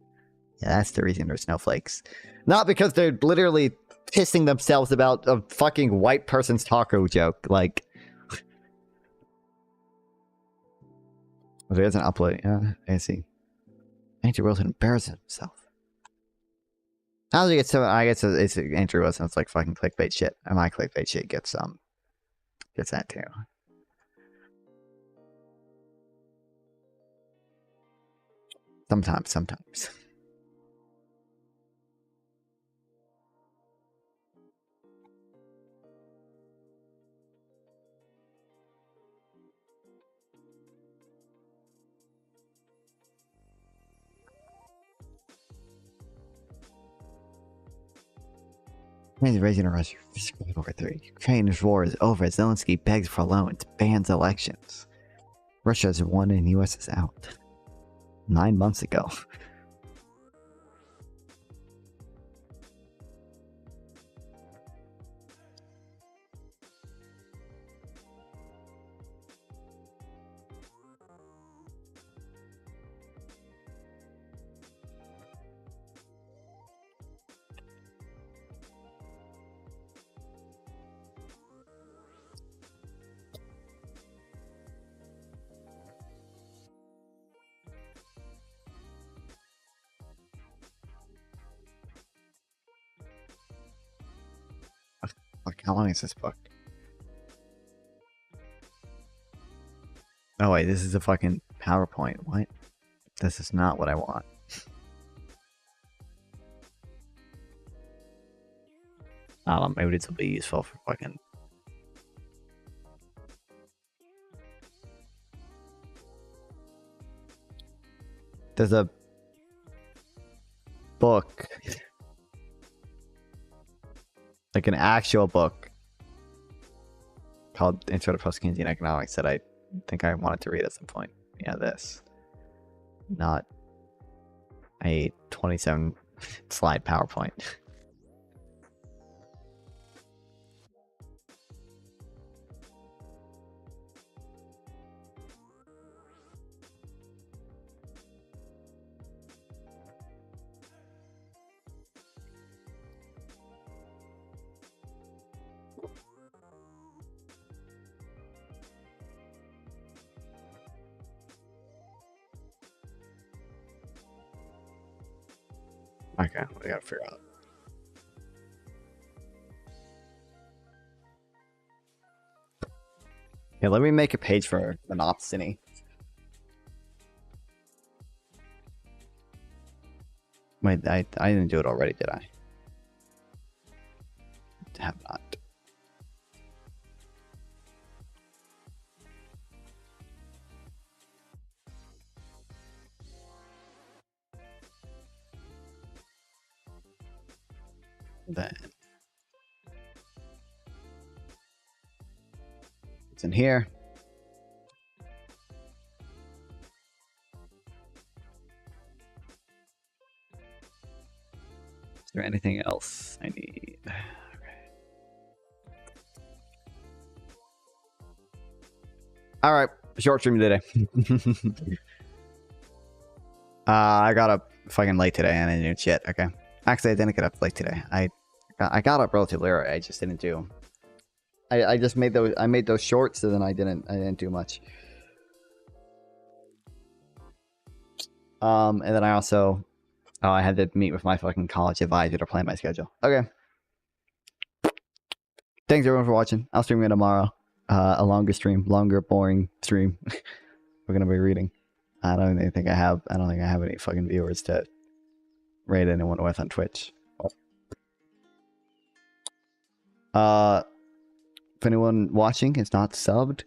Yeah, that's the reason they're snowflakes. Not because they're literally pissing themselves about a fucking white person's taco joke. Like, he doesn't upload. Yeah, I see. Andrew Wilson embarrasses himself. How does he get so? I guess it's Andrew Wilson. It's like fucking clickbait shit. And my clickbait shit gets that too. Sometimes. Ukraine's raising a Russia over 3. Ukraine's war is over. Zelensky begs for allowance, bans elections. Russia's won and US is out. 9 months ago. Like, how long is this book? Oh wait, this is a fucking PowerPoint. What? This is not what I want. I don't know, maybe this will be useful for fucking... There's a book, like an actual book called Intro to Post-Keynesian Economics that I think I wanted to read at some point. Yeah, this. Not a 27 slide PowerPoint. Okay, we gotta figure out. Yeah, let me make a page for monopsony. Wait, I didn't do it already, did I? Have not. Then it's in here. Is there anything else I need? Okay. All right, short stream today. I got up fucking late today and I didn't do shit. Okay. Actually, I didn't get up late today. I got up relatively early. I just didn't do. I just made those. I made those shorts, and then I didn't do much. And then I also, I had to meet with my fucking college advisor to plan my schedule. Okay. Thanks everyone for watching. I'll stream it tomorrow. A longer stream, boring stream. We're gonna be reading. I don't think I have any fucking viewers to raid anyone with on Twitch. If anyone watching is not subbed,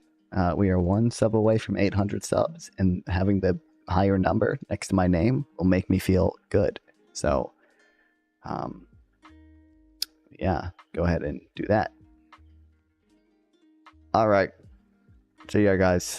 we are 1 sub away from 800 subs, and having the higher number next to my name will make me feel good. So, yeah, go ahead and do that. All right. See ya, guys.